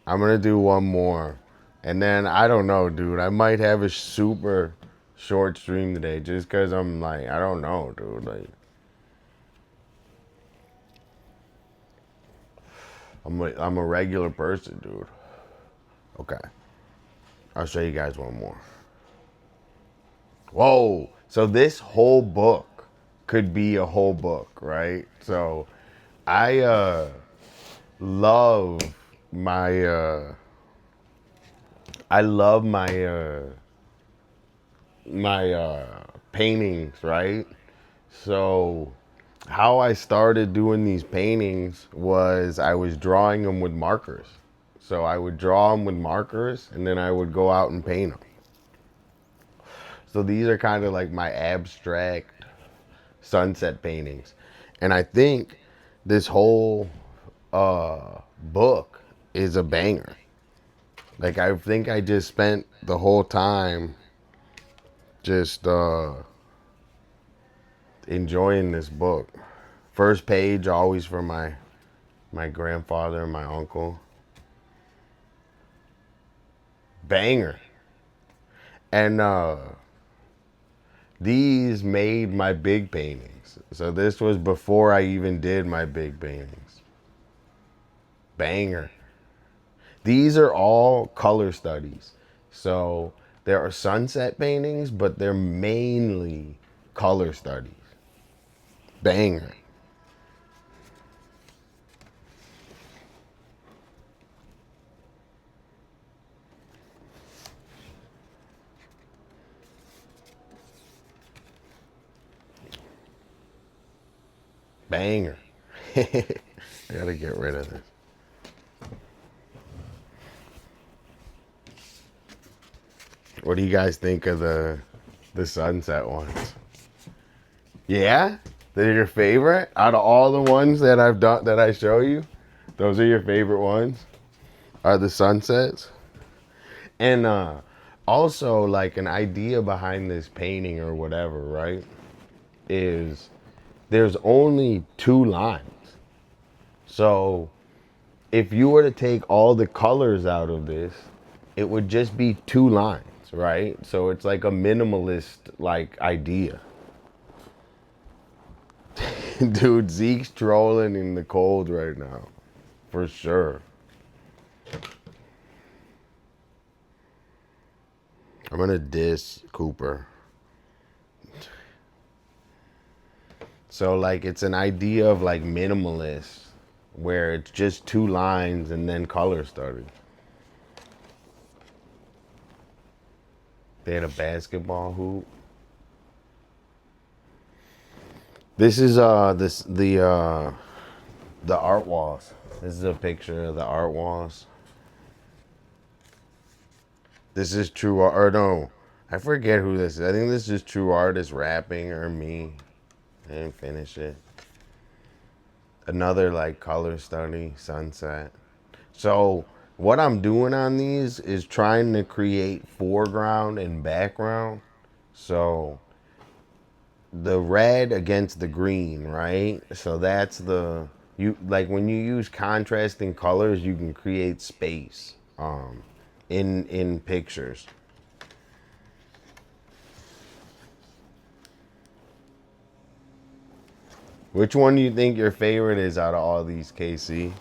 I'm gonna do one more. And then I don't know, dude. I might have a super short stream today just because I'm like, I don't know, dude. Like, I'm a regular person, dude. Okay. I'll show you guys one more. Whoa. So this whole book could be a whole book, right? So I love my I love my paintings, right? So how I started doing these paintings was I was drawing them with markers. So I would draw them with markers and then I would go out and paint them. So these are kind of like my abstract sunset paintings. And I think this whole book is a banger. Like, I think I just spent the whole time just enjoying this book. First page always for my grandfather and my uncle. Banger. And these made my big paintings. So this was before I even did my big paintings. Banger. These are all color studies. So there are sunset paintings, but they're mainly color studies. Banger. Banger. I gotta get rid of this. What do you guys think of the sunset ones? Yeah? They're your favorite? Out of all the ones that I've done that I show you, those are your favorite ones? Are the sunsets? And also, like, an idea behind this painting or whatever, right? Is there's only 2 lines. So if you were to take all the colors out of this, it would just be 2 lines, right? So it's like a minimalist like idea. Dude, Zeke's trolling in the cold right now. For sure. I'm gonna diss Cooper. So like it's an idea of like minimalist where it's just 2 lines and then color started. They had a basketball hoop. This is the art walls. This is a picture of the art walls. This is True Art, or no, I forget who this is. I think this is True Artist rapping or me. I didn't finish it. Another like color study, sunset. So what I'm doing on these is trying to create foreground and background. So the red against the green, right? So that's like when you use contrasting colors, you can create space in pictures. Which one do you think your favorite is out of all these, KC?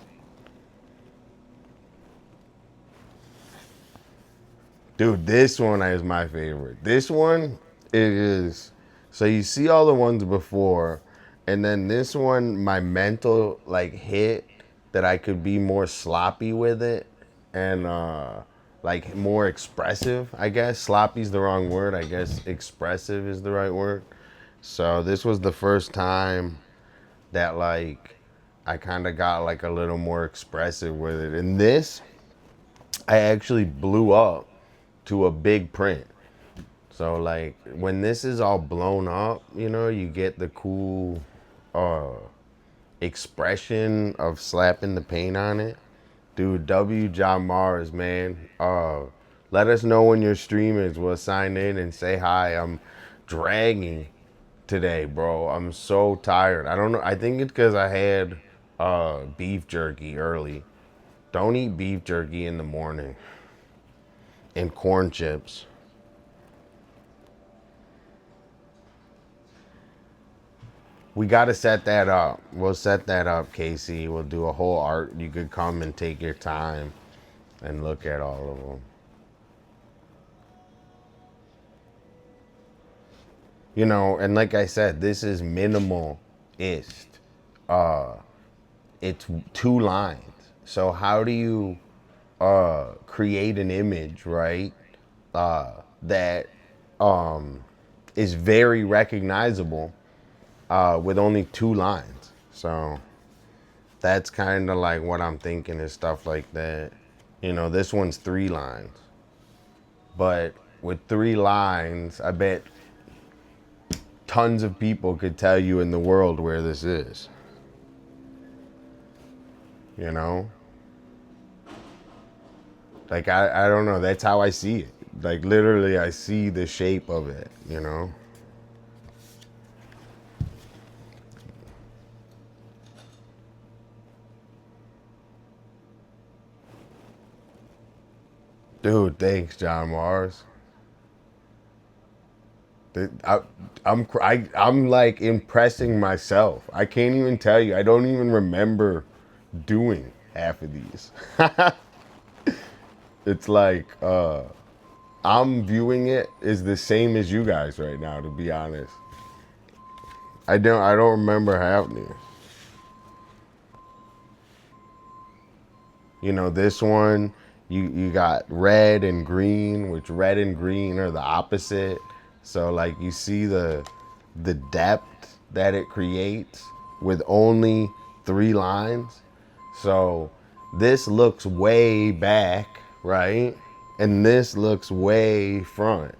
Dude, this one is my favorite. This one is, so you see all the ones before, and then this one, my mental like hit that I could be more sloppy with it and like more expressive, I guess. Sloppy's the wrong word. I guess expressive is the right word. So this was the first time that like I kind of got like a little more expressive with it. And this, I actually blew up to a big print. So like when this is all blown up, you know, you get the cool expression of slapping the paint on it. Dude, W. John Mars, man. Let us know when your stream is. We'll sign in and say hi. I'm dragging today, bro. I'm so tired. I don't know. I think it's because I had beef jerky early. Don't eat beef jerky in the morning. And corn chips. We got to set that up. We'll set that up, Casey. We'll do a whole art. You could come and take your time and look at all of them. You know, and like I said, this is minimalist. It's 2 lines. So how do you create an image, right? That is very recognizable with only 2 lines. So that's kind of like what I'm thinking is stuff like that. You know, this one's 3 lines. But with 3 lines, I bet tons of people could tell you in the world where this is. You know? Like, I don't know. That's how I see it. Like, literally, I see the shape of it, you know? Dude, thanks, John Mars. I'm like impressing myself. I can't even tell you. I don't even remember doing half of these. It's like I'm viewing it as the same as you guys right now, to be honest. I don't remember half these. You know, this one, you got red and green, which red and green are the opposite. So like you see the depth that it creates with only 3 lines. So this looks way back, right? And this looks way front.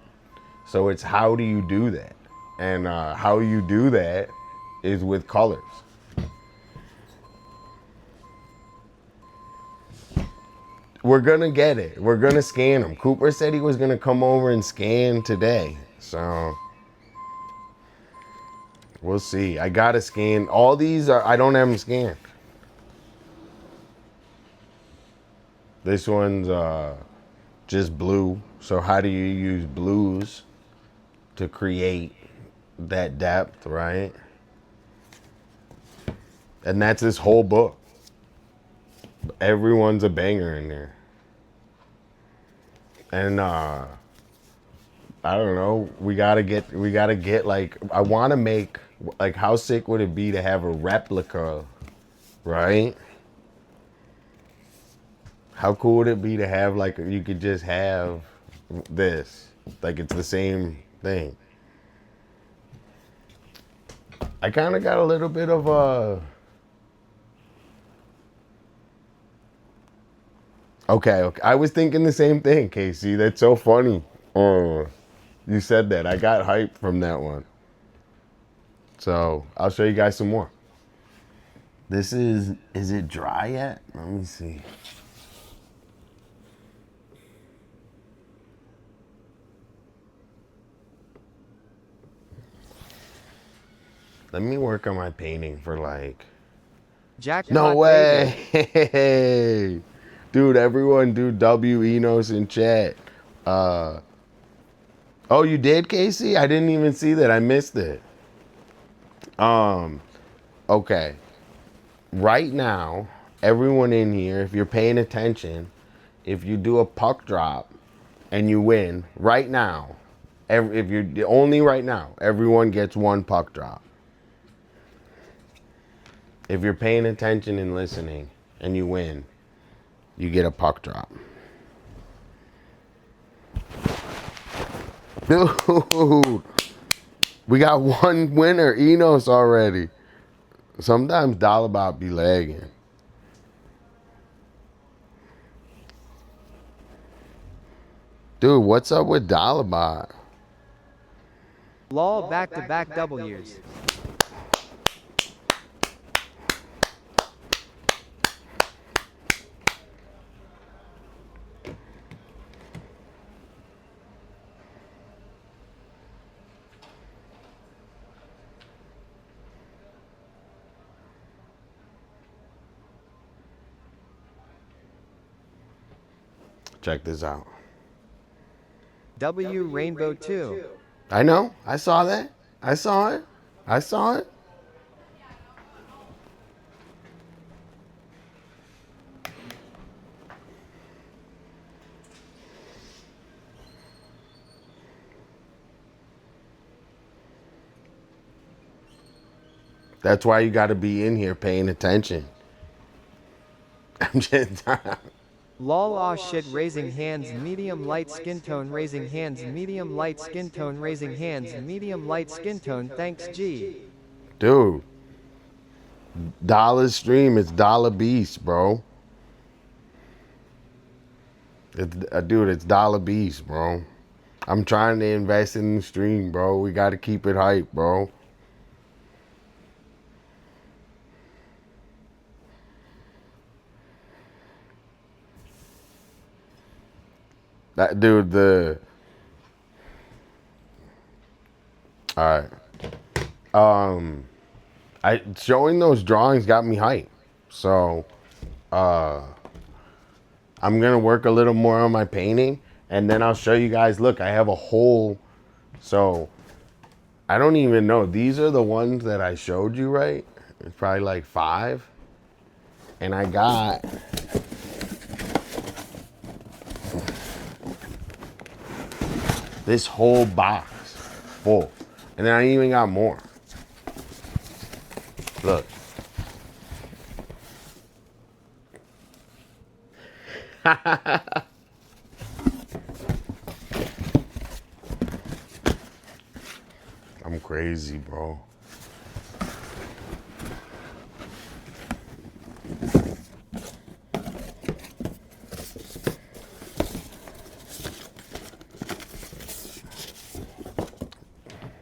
So it's how do you do that? And how you do that is with colors. We're gonna get it. We're gonna scan them. Cooper said he was gonna come over and scan today. So we'll see. I gotta scan. All these I don't have them scanned. This one's just blue. So how do you use blues to create that depth, right? And that's this whole book. Everyone's a banger in there. And I don't know, we gotta get like, I wanna make, like, how sick would it be to have a replica, right? How cool would it be to have, like, you could just have this, like it's the same thing. I kind of got a little bit of a, okay, I was thinking the same thing, Casey. That's so funny. Oh, you said that. I got hyped from that one. So I'll show you guys some more. This is it dry yet? Let me see. Let me work on my painting for like, Jackpot no baby. way. Dude, everyone do W Enos in chat. Oh, you did, Casey? I didn't even see that. I missed it. Okay. Right now, everyone in here, if you're paying attention, if you do a puck drop and you win, right now, if you're only right now, everyone gets 1 puck drop. If you're paying attention and listening and you win, you get a puck drop. Dude, we got 1 winner, Enos already. Sometimes Dolla be lagging. Dude, what's up with Dolla? Lol back-to-back W's. Check this out. W Rainbow 2. I know. I saw that. I saw it. I saw it. That's why you got to be in here paying attention. I'm just Lol ah shit raising hands medium light skin tone raising hands medium light skin tone raising hands medium light skin tone thanks G. dude. Dolla's stream is Dolla Beast, bro. Dude, it's Dolla Beast, bro. I'm trying to invest in the stream, bro. We got to keep it hype, bro. That dude, all right. Showing those drawings got me hyped. So, I'm gonna work a little more on my painting, and then I'll show you guys. Look, I have a whole. So, I don't even know. These are the ones that I showed you, right? It's probably like 5, and I got. This whole box full. And then I even got more. Look. I'm crazy, bro.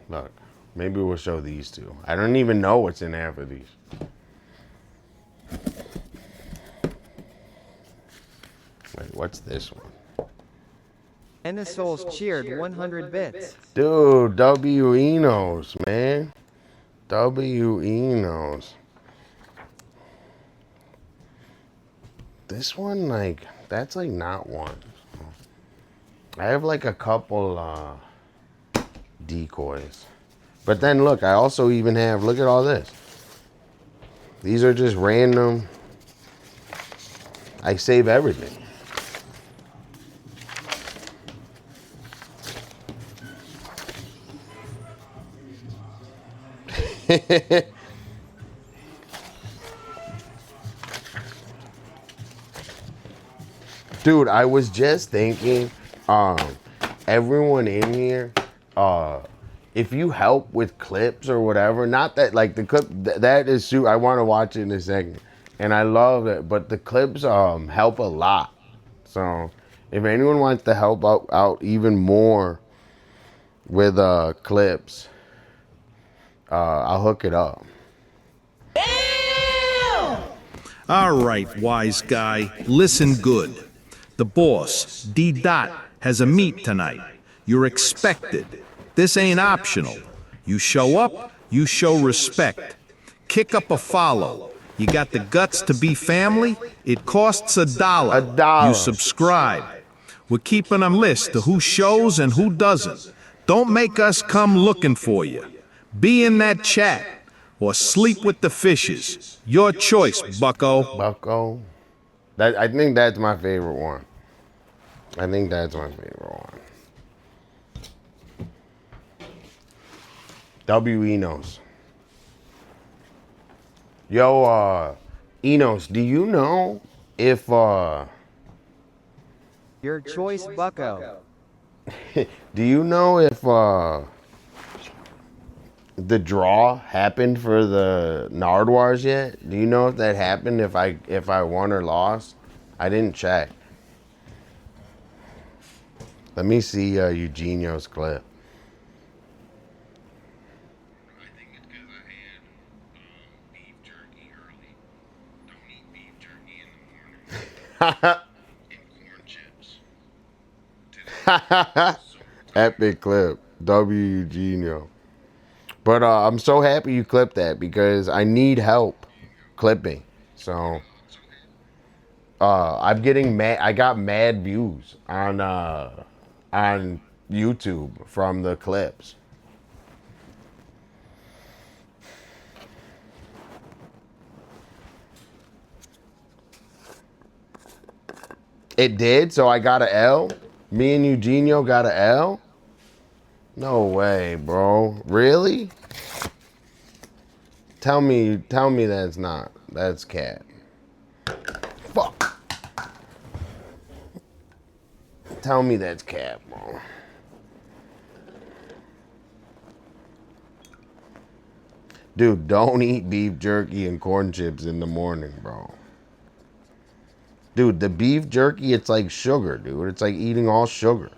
Look, maybe we'll show these two. I don't even know what's in half of these. Wait, what's this one? Ennisouls cheered 100 bits. Dude, W Enos, man. W Enos. This one, like, that's like not one. I have like a couple decoys. But then look, I also even have, look at all this. These are just random. I save everything. Dude, I was just thinking, everyone in here, if you help with clips or whatever, not that like the clip that is I want to watch it in a second, and I love it, but the clips help a lot. So if anyone wants to help out even more with clips, I'll hook it up. All right, wise guy, listen good. The boss, D. Dot, has a meet tonight. You're expected. This ain't optional. You show up, you show respect. Kick up a follow. You got the guts to be family? It costs $1. $1. You subscribe. We're keeping a list of who shows and who doesn't. Don't make us come looking for you. Be in that chat or sleep with the fishes. Your choice, bucko. Bucko. I think that's my favorite one. I think that's my favorite one. W Enos. Yo, Enos, do you know if Your choice bucko. do you know if the draw happened for the Nardwars yet? Do you know if that happened, if I won or lost? I didn't check. Let me see Eugenio's clip. I think it's because I had beef jerky early. Don't eat beef jerky in the morning. And corn chips. Epic clip. W Eugenio. But I'm so happy you clipped that because I need help clipping. So I'm getting mad. I got mad views on YouTube from the clips. It did, so I got a L. Me and Eugenio got a L. No way, bro. Really? Tell me that's not. That's cat. Fuck. Tell me that's cat, bro. Dude, don't eat beef jerky and corn chips in the morning, bro. Dude, the beef jerky, it's like sugar, dude. It's like eating all sugar.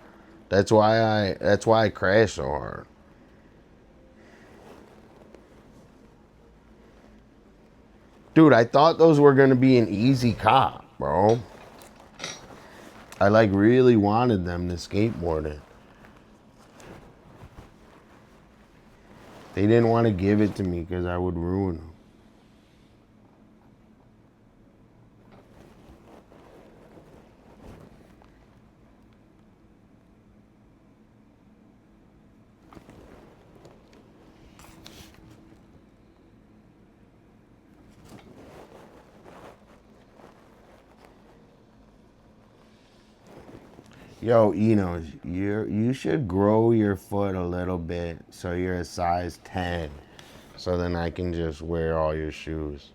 That's why I crash so hard. Dude, I thought those were gonna be an easy cop, bro. I like really wanted them to skateboard it. They didn't want to give it to me because I would ruin them. Yo, Enos, you should grow your foot a little bit so you're a size 10. So then I can just wear all your shoes.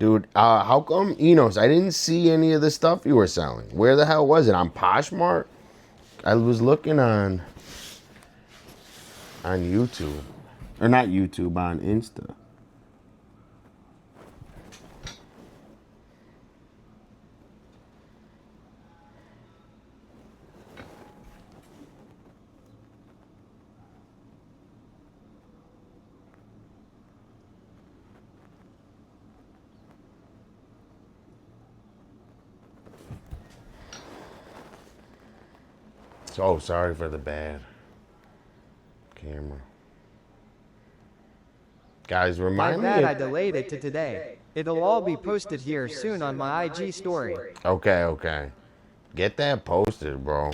Dude, how come, Enos, I didn't see any of the stuff you were selling? Where the hell was it? On Poshmark? I was looking on YouTube. Or not YouTube, on Insta. So sorry for the bad camera. Guys, My remind me. bad, I delayed it to today. It'll all be posted here soon on my IG story. Okay. Get that posted, bro.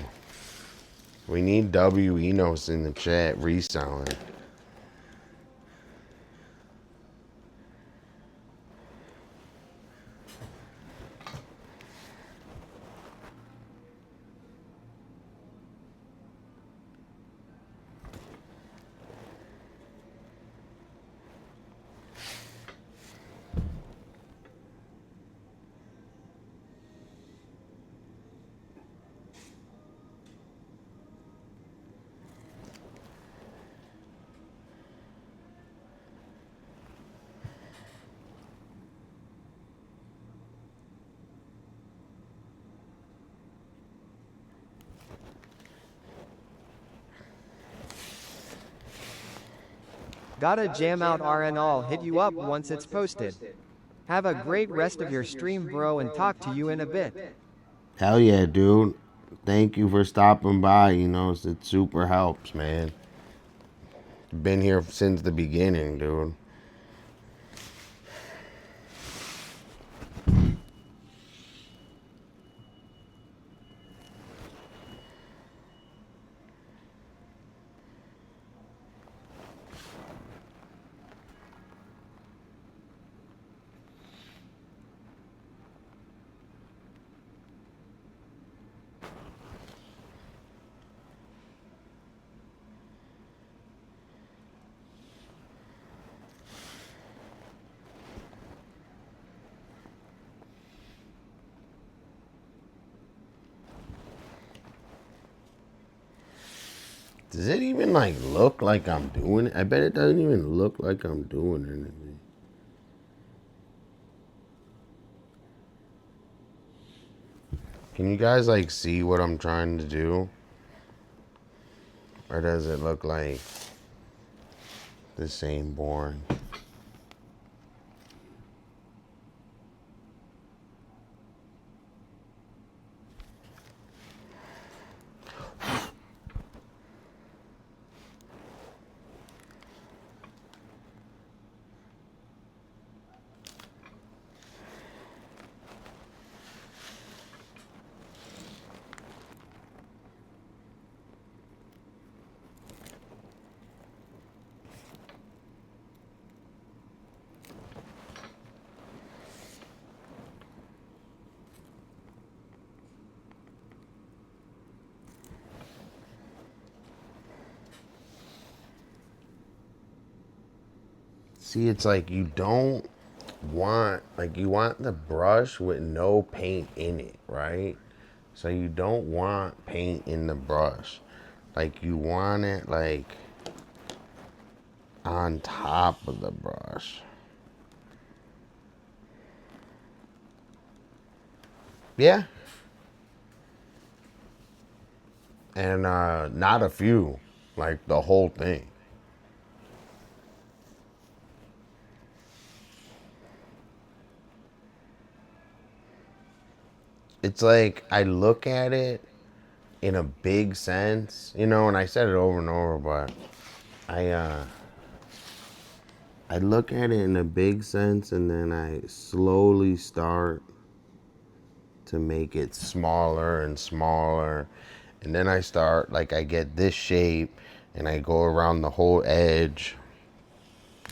We need W Enos in the chat reselling. Gotta jam out RN. I'll hit you up once it's posted. Have a great rest of your stream, bro, and talk to you in a bit. Hell yeah, dude. Thank you for stopping by. It super helps, man. Been here since the beginning, dude. Does it even look like I'm doing it? I bet it doesn't even look like I'm doing anything. Can you guys see what I'm trying to do? Or does it look like the same boring? See, it's like you don't want, like, you want the brush with no paint in it, right? So you don't want paint in the brush. Like, you want it, like, on top of the brush. Yeah. And not a few, like the whole thing. It's like I look at it in a big sense, you know, and I said it over and over, but I look at it in a big sense and then I slowly start to make it smaller and smaller. And then I start, like, I get this shape and I go around the whole edge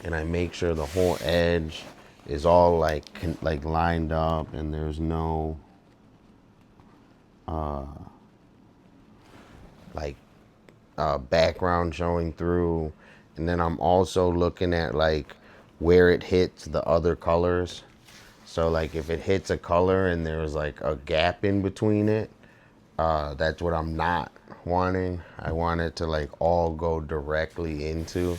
and I make sure the whole edge is all like lined up and there's no background showing through. And then I'm also looking at like where it hits the other colors. So like if it hits a color and there's like a gap in between it, that's what I'm not wanting. I want it to like all go directly into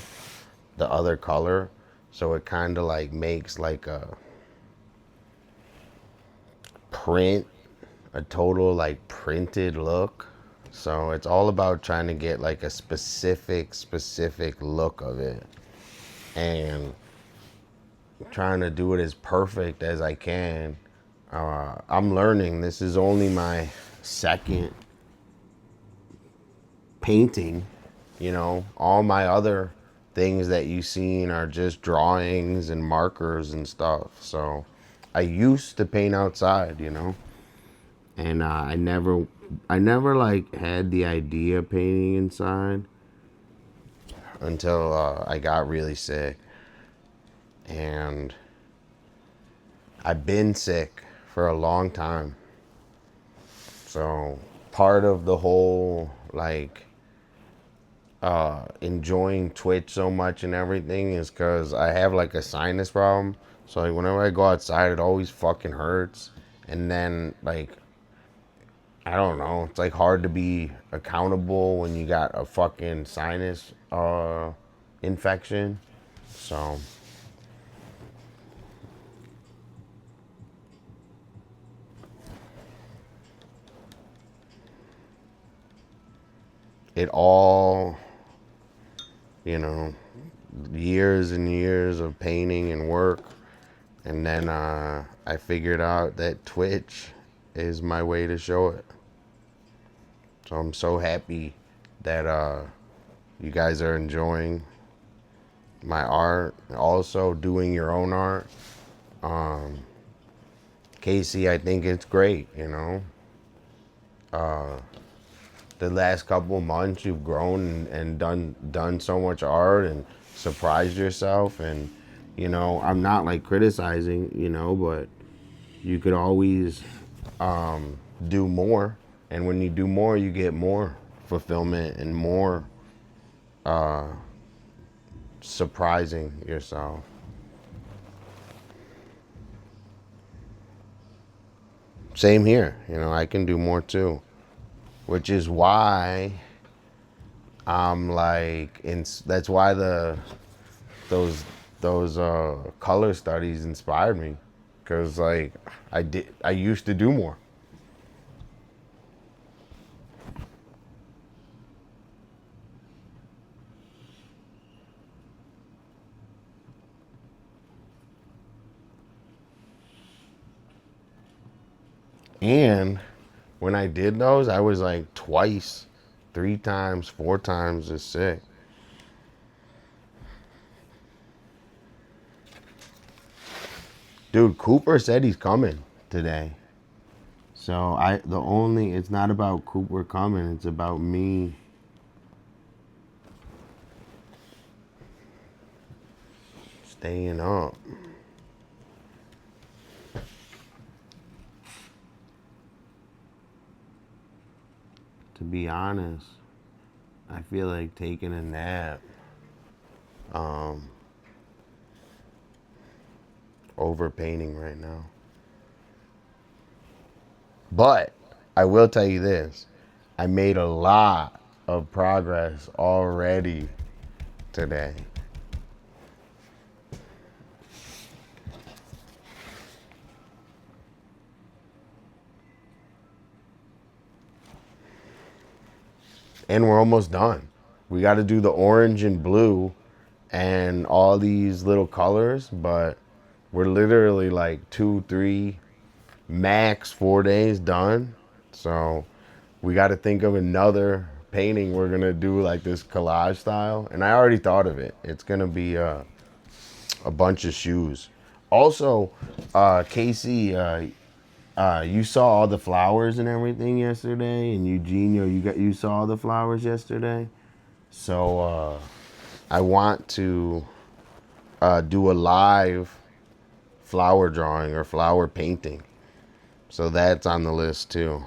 the other color. So it kind of like makes like a print, a total like printed look. So it's all about trying to get like a specific look of it and trying to do it as perfect as I can. I'm learning. This is only my second painting, you know. All my other things that you've seen are just drawings and markers and stuff. So I used to paint outside, you know, and I never like had the idea of painting inside until I got really sick. And I've been sick for a long time. So part of the whole like enjoying Twitch so much and everything is because I have like a sinus problem. So like whenever I go outside, it always fucking hurts. And then like I don't know, it's like hard to be accountable when you got a fucking sinus infection. So it all, you know, years and years of painting and work. And then I figured out that Twitch is my way to show it. So I'm so happy that you guys are enjoying my art. Also doing your own art. Casey, I think it's great, you know. The last couple of months you've grown and done so much art and surprised yourself. And you know, I'm not like criticizing, you know, but you could always do more. And when you do more, you get more fulfillment and more surprising yourself. Same here, you know, I can do more too, which is why I'm like, that's why those color studies inspired me, because like I used to do more. And when I did those, I was like twice, 3 times, 4 times as sick. Dude, Cooper said he's coming today. So it's not about Cooper coming, it's about me staying up. To be honest, I feel like taking a nap over painting right now. But I will tell you this. I made a lot of progress already today. And we're almost done. We got to do the orange and blue and all these little colors, but we're literally like 2, 3, max 4 days done. So we got to think of another painting we're going to do like this collage style. And I already thought of it. It's going to be a bunch of shoes. Also, Casey, you saw all the flowers and everything yesterday, and Eugenio, you saw the flowers yesterday. So I want to do a live flower drawing or flower painting. So that's on the list too.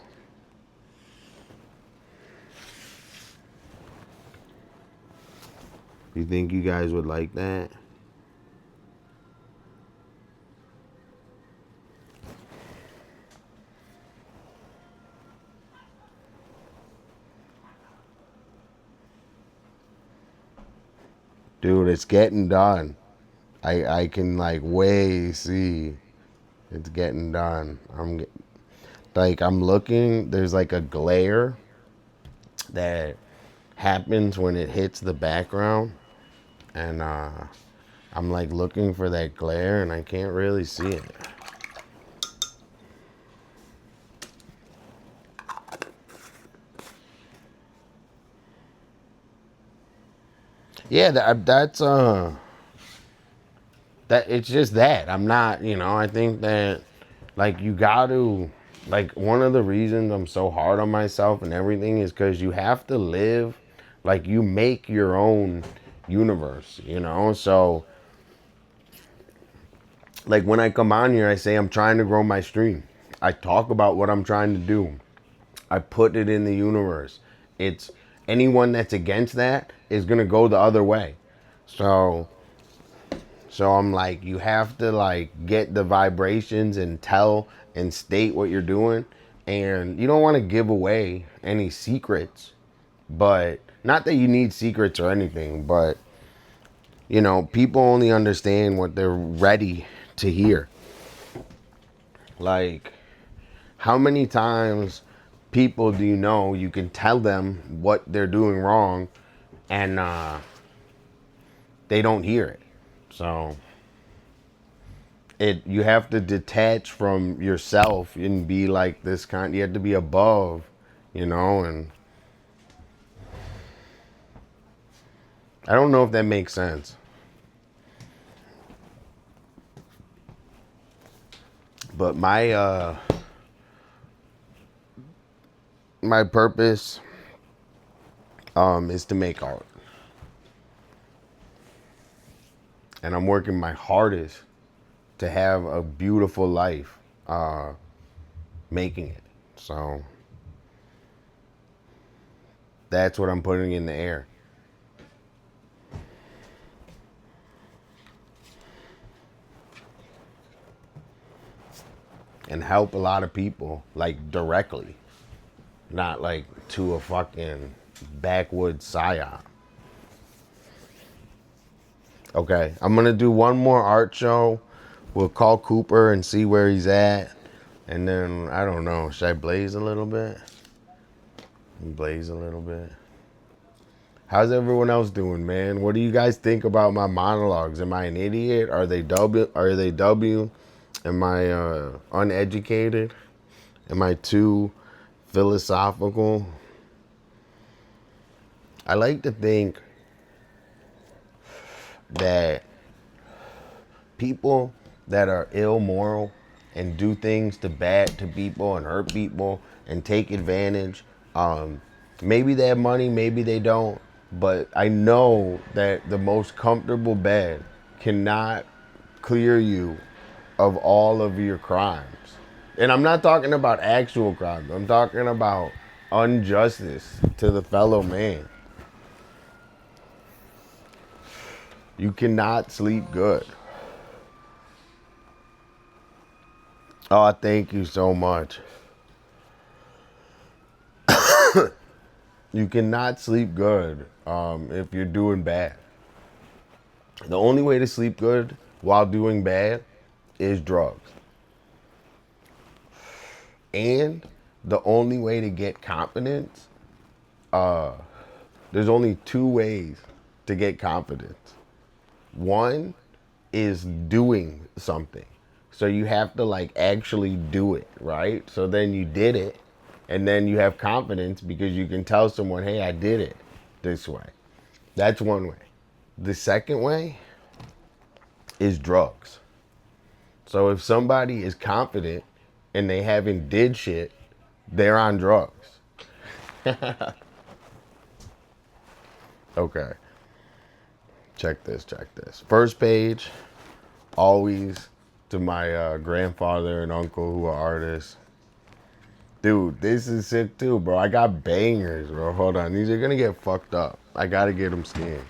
You think you guys would like that? Dude, it's getting done. I can like way see it's getting done. I'm looking, there's like a glare that happens when it hits the background, and I'm like looking for that glare and I can't really see it. Yeah, that's that it's just that I'm not, I think that like you got to, like, one of the reasons I'm so hard on myself and everything is because you have to live like you make your own universe, so like when I come on here, I say I'm trying to grow my stream. I talk about what I'm trying to do. I put it in the universe. It's anyone that's against that is gonna go the other way. So I'm like, you have to like get the vibrations and tell and state what you're doing. And you don't want to give away any secrets, but not that you need secrets or anything, but people only understand what they're ready to hear. Like, how many times people do you can tell them what they're doing wrong and they don't hear it? So you have to detach from yourself and be like this kind. You have to be above, and I don't know if that makes sense. But my purpose is to make art. And I'm working my hardest to have a beautiful life making it. So that's what I'm putting in the air. And help a lot of people, like, directly. Not like to a fucking backwoods psyop. Okay, I'm gonna do one more art show. We'll call Cooper and see where he's at. And then, I don't know, should I blaze a little bit? Blaze a little bit. How's everyone else doing, man? What do you guys think about my monologues? Am I an idiot? Are they W? Am I uneducated? Am I too philosophical? I like to think that people that are immoral and do things to people and hurt people and take advantage, maybe they have money, maybe they don't, but I know that the most comfortable bed cannot clear you of all of your crimes. And I'm not talking about actual crimes. I'm talking about injustice to the fellow man. You cannot sleep good. Oh, thank you so much. You cannot sleep good if you're doing bad. The only way to sleep good while doing bad is drugs. And the only way to get confidence, there's only two ways to get confidence. One is doing something. So you have to like actually do it, right? So then you did it, and then you have confidence because you can tell someone, hey, I did it this way. That's one way. The second way is drugs. So if somebody is confident and they haven't did shit, they're on drugs. Okay. Check this, check this. First page, always to my grandfather and uncle who are artists. Dude, this is sick too, bro. I got bangers, bro. Hold on. These are going to get fucked up. I got to get them scanned.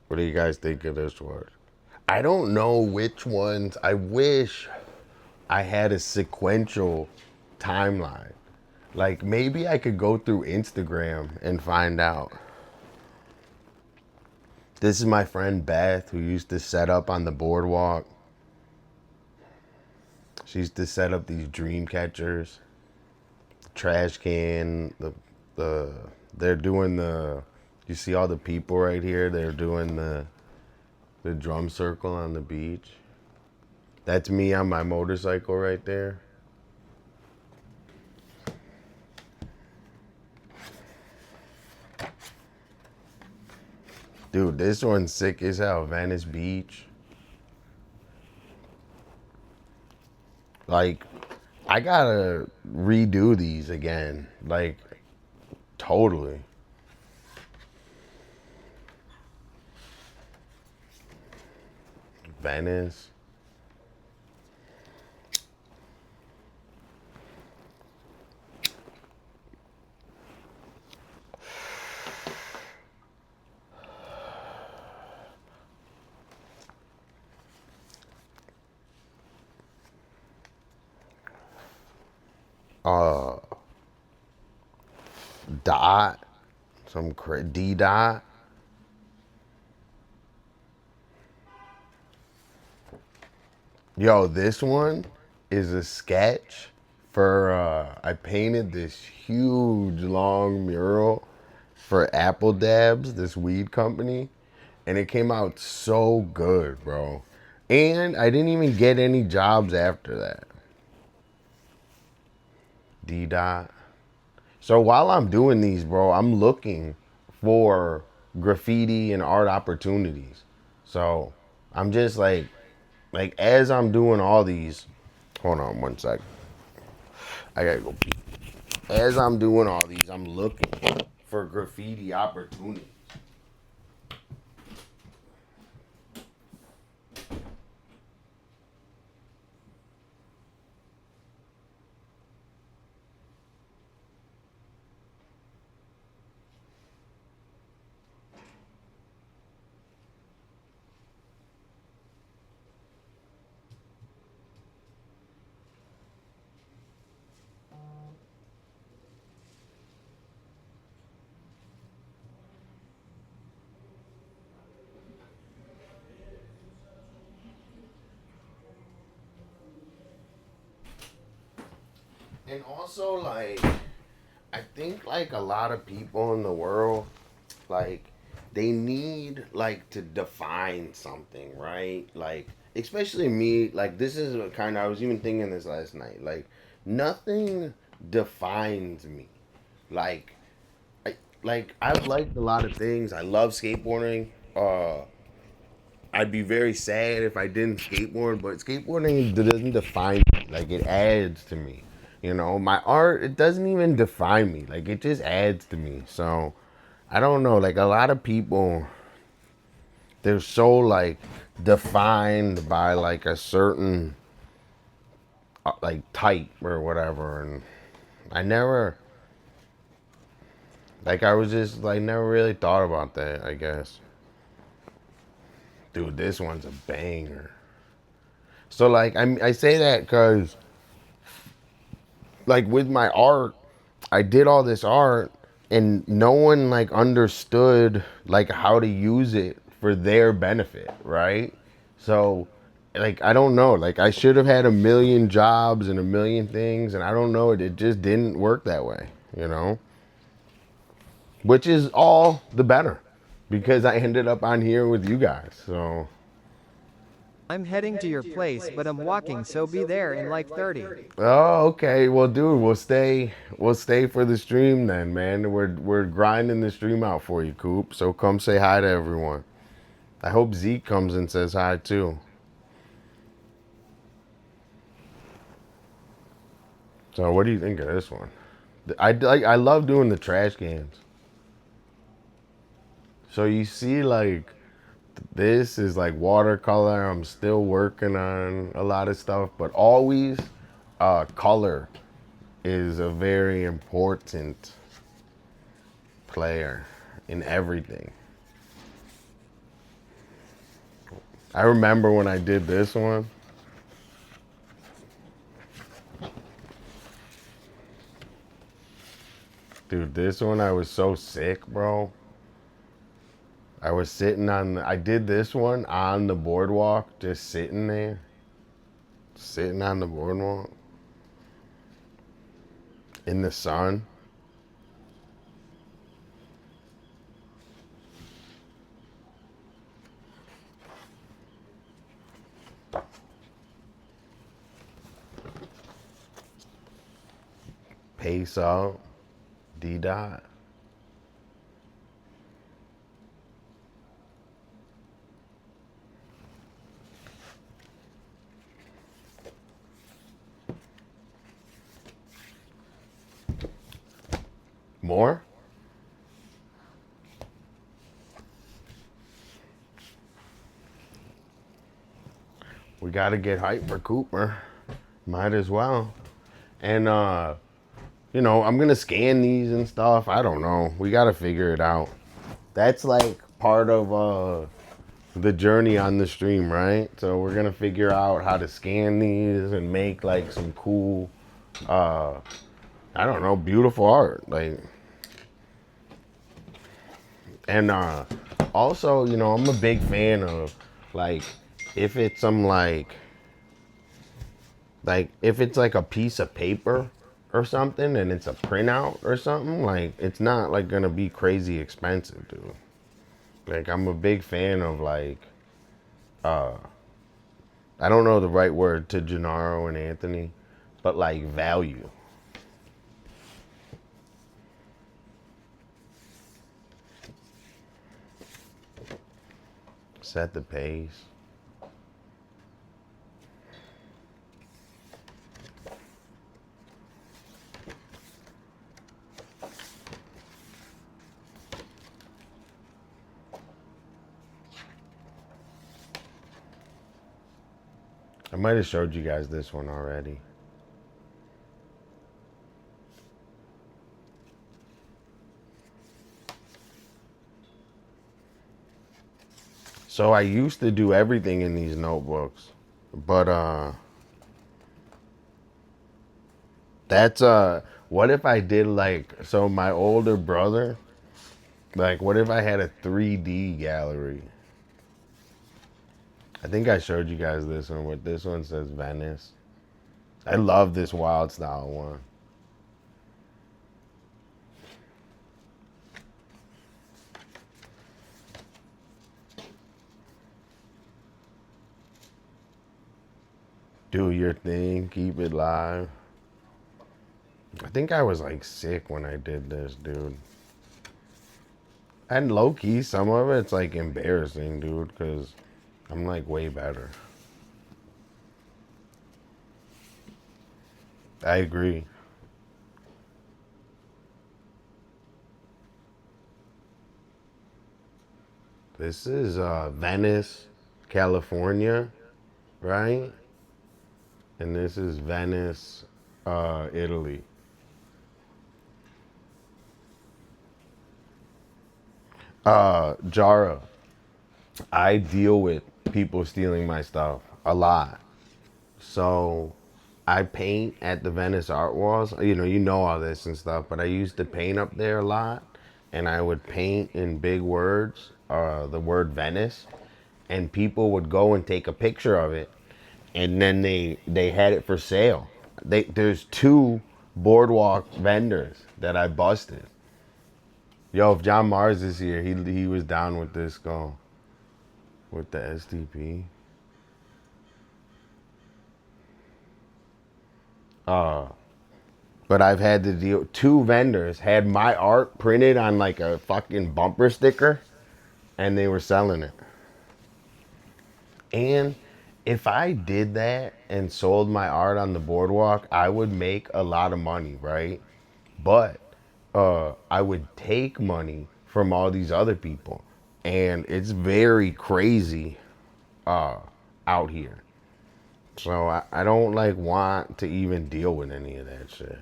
What do you guys think of this one? I don't know which ones. I wish I had a sequential timeline. Like maybe I could go through Instagram and find out. This is my friend Beth who used to set up on the boardwalk. She used to set up these dream catchers, trash can, they're doing the, you see all the people right here, they're doing the drum circle on the beach. That's me on my motorcycle right there. Dude, this one's sick as hell. Venice Beach. Like, I gotta redo these again. Like, totally. Venice. Dot. D dot. Yo, this one is a sketch for, I painted this huge long mural for Apple Dabs, this weed company, and it came out so good, bro. And I didn't even get any jobs after that. D dot. So while I'm doing these, bro, I'm looking for graffiti and art opportunities. So I'm just like as I'm doing all these, hold on one sec. I gotta go pee. As I'm doing all these, I'm looking for graffiti opportunities. And also, like, I think, like, a lot of people in the world, like, they need, like, to define something, right? Like, especially me, like, this is a kind of, I was even thinking this last night. Like, nothing defines me. Like, I've liked a lot of things. I love skateboarding. I'd be very sad if I didn't skateboard, but skateboarding doesn't define me. Like, it adds to me. You know, my art, it doesn't even define me. Like, it just adds to me. So, I don't know. Like, a lot of people, they're so, like, defined by, like, a certain, like, type or whatever. And I never, like, I was just, like, never really thought about that, I guess. Dude, this one's a banger. So like I say that because like with my art, I did all this art and no one like understood like how to use it for their benefit, right? So like I don't know, like I should have had a million jobs and a million things and I don't know, it just didn't work that way, you know? Which is all the better because I ended up on here with you guys. So I'm heading to your place, but I'm walking, so be there in like 30. oh, okay. Well, dude, we'll stay for the stream then, man. We're grinding the stream out for you, Coop. So come say hi to everyone. I hope Zeke comes and says hi too. So what do you think of this one? I love doing the trash cans. So you see like this is like watercolor. I'm still working on a lot of stuff, but always color is a very important player in everything. I remember when I did this one. Dude, this one I was so sick, bro. I did this one on the boardwalk, just sitting there. Sitting on the boardwalk. In the sun. Pace out. D dot. More? We gotta get hype for Cooper. Might as well. And you know, I'm gonna scan these and stuff. I don't know. We gotta figure it out. That's like part of the journey on the stream, right? So we're gonna figure out how to scan these and make like some cool I don't know, beautiful art. Like and also, you know, I'm a big fan of like if it's some like if it's like a piece of paper or something and it's a printout or something, like it's not like gonna be crazy expensive, dude. Like I'm a big fan of like I don't know the right word to Gennaro and Anthony, but like value. Set the pace. I might have showed you guys this one already. So I used to do everything in these notebooks, but that's what if I did like so my older brother, like what if I had a 3D gallery? I think I showed you guys this one, but this one says Venice. I love this wild style one. Do your thing, keep it live. I think I was like sick when I did this, dude. And low key, some of it's like embarrassing, dude, because I'm like way better. I agree. This is Venice, California, right? And this is Venice, Italy. Jara. I deal with people stealing my stuff a lot. So I paint at the Venice art walls. You know all this and stuff, but I used to paint up there a lot, and I would paint in big words, the word Venice, and people would go and take a picture of it, and then they had it for sale. There's two boardwalk vendors that I busted. Yo, if John Mars is here, he was down with this go with the STP. But I've had to deal. Two vendors had my art printed on like a fucking bumper sticker, and they were selling it. And if I did that and sold my art on the boardwalk, I would make a lot of money, right? But I would take money from all these other people, and it's very crazy out here. So I don't like want to even deal with any of that shit.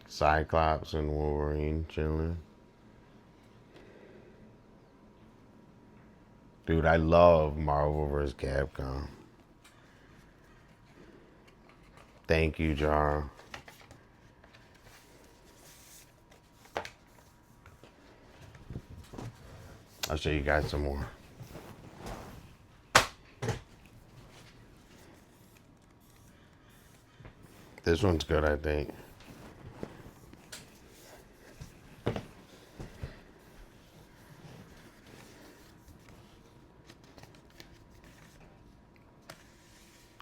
Cyclops and Wolverine chilling. Dude, I love Marvel vs. Capcom. Thank you, Jar. I'll show you guys some more. This one's good, I think.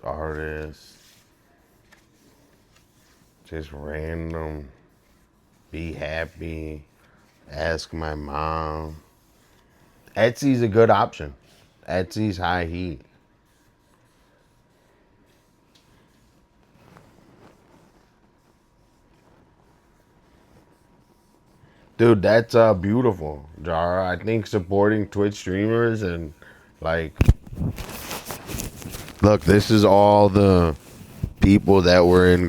Artist. Just random. Be happy. Ask my mom. Etsy's a good option. Etsy's high heat. Dude, that's beautiful, Jara. I think supporting Twitch streamers and like, look, this is all the people that were in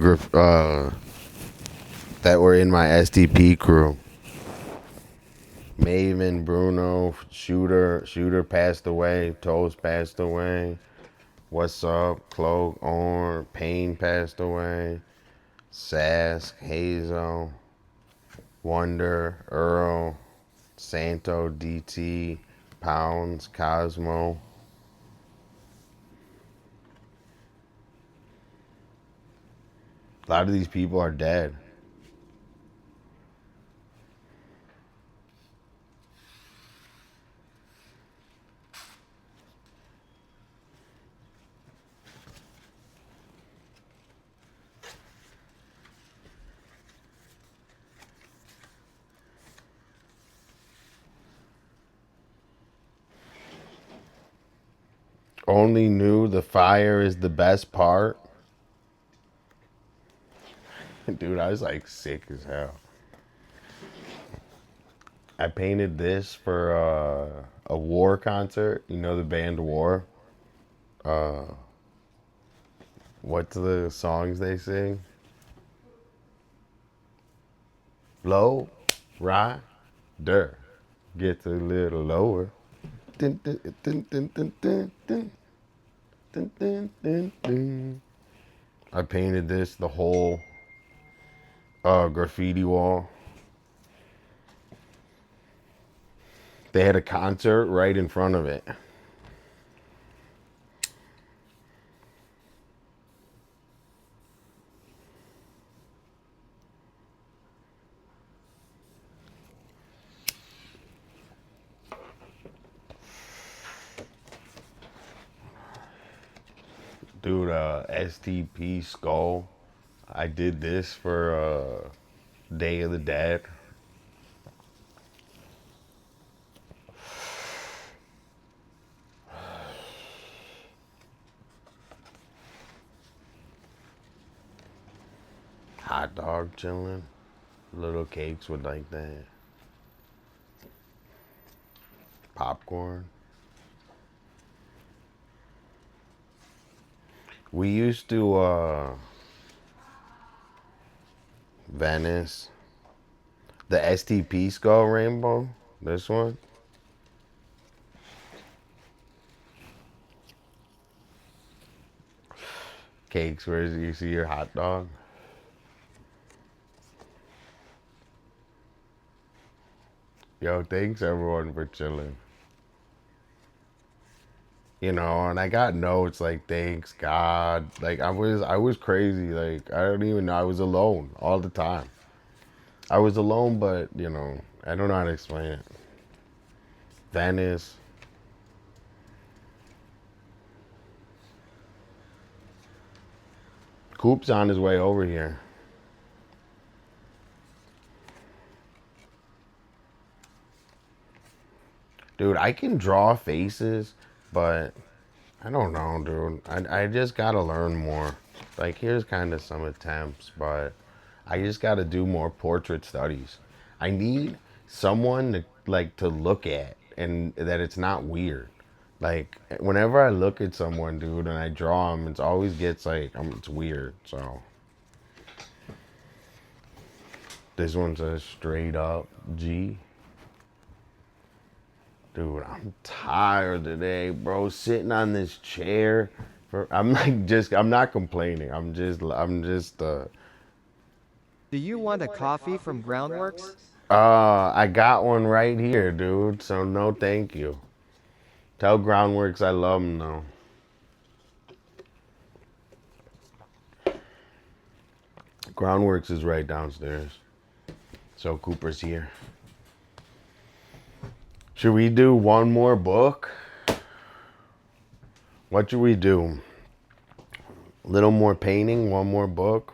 my STP crew. Maven, Bruno, Shooter passed away, Toast passed away. What's up? Cloak, Orn, Payne passed away. Sask, Hazel, Wonder, Earl, Santo, DT, Pounds, Cosmo. A lot of these people are dead. Only knew the fire is the best part. Dude, I was like sick as hell. I painted this for a War concert. You know the band War? What's the songs they sing? Low, rider, gets a little lower. Dun, dun, dun, dun, dun, dun, dun. Dun, dun, dun, dun. I painted this, the whole graffiti wall. They had a concert right in front of it. Dude, STP Skull. I did this for Day of the Dead. Hot dog chilling. Little cakes would like that. Popcorn. We used to Venice. The STP skull rainbow. This one. Cakes, where you see your hot dog? Yo, thanks everyone for chilling. You know, and I got notes like thanks God. Like I was crazy. Like I don't even know. I was alone all the time. I was alone, but you know, I don't know how to explain it. Venice. Coop's on his way over here. Dude, I can draw faces, but I don't know, dude. I just gotta learn more. Like, here's kind of some attempts, but I just gotta do more portrait studies. I need someone to, like, to look at and that it's not weird. Like, whenever I look at someone, dude, and I draw them, it always gets, like, it's weird, so. This one's a straight up G. Dude, I'm tired today, bro. Sitting on this chair. I'm not complaining. Do you want a coffee from Groundworks? I got one right here, dude. So no thank you. Tell Groundworks I love them, though. Groundworks is right downstairs. So Cooper's here. Should we do one more book? What should we do? A little more painting, one more book?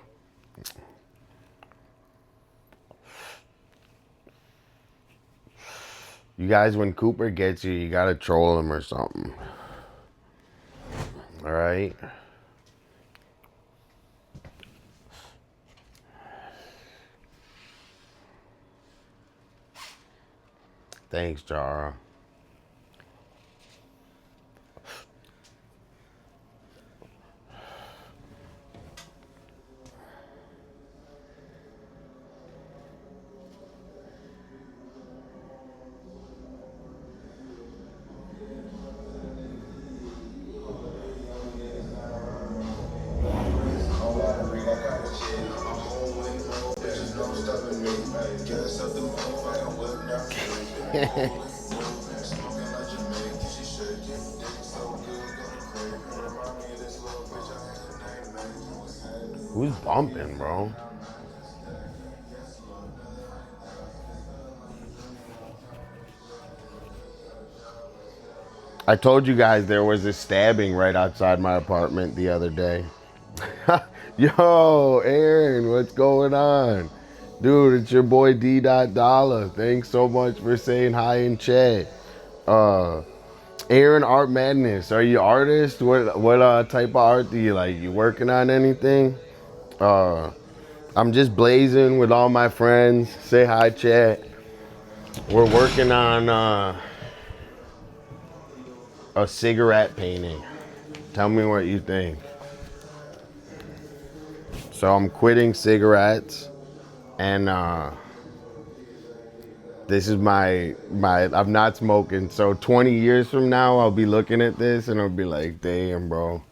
You guys, when Cooper gets you gotta troll him or something. All right? Thanks, Jara. Who's bumping, bro? I told you guys there was a stabbing right outside my apartment the other day. Yo, Aaron, what's going on? Dude, it's your boy D.Dolla. Thanks so much for saying hi in chat. Aaron Art Madness, are you artist? What type of art do you like? You working on anything? I'm just blazing with all my friends. Say hi, chat. We're working on a cigarette painting. Tell me what you think. So I'm quitting cigarettes, and this is my I'm not smoking. So 20 years from now, I'll be looking at this and I'll be like, damn, bro.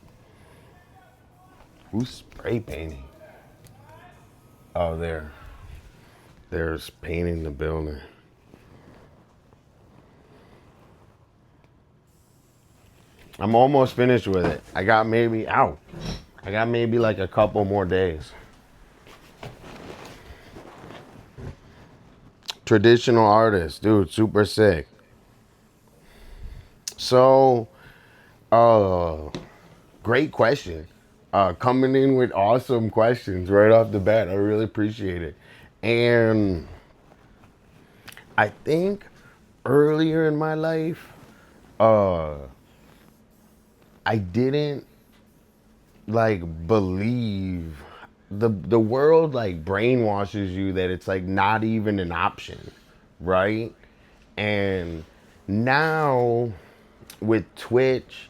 Who's spray painting? Oh, there's painting the building. I'm almost finished with it. I got maybe like a couple more days. Traditional artist, dude, super sick. So, great question. Coming in with awesome questions right off the bat. I really appreciate it. And I think earlier in my life, I didn't like believe the world like brainwashes you that it's like not even an option, right? And now with Twitch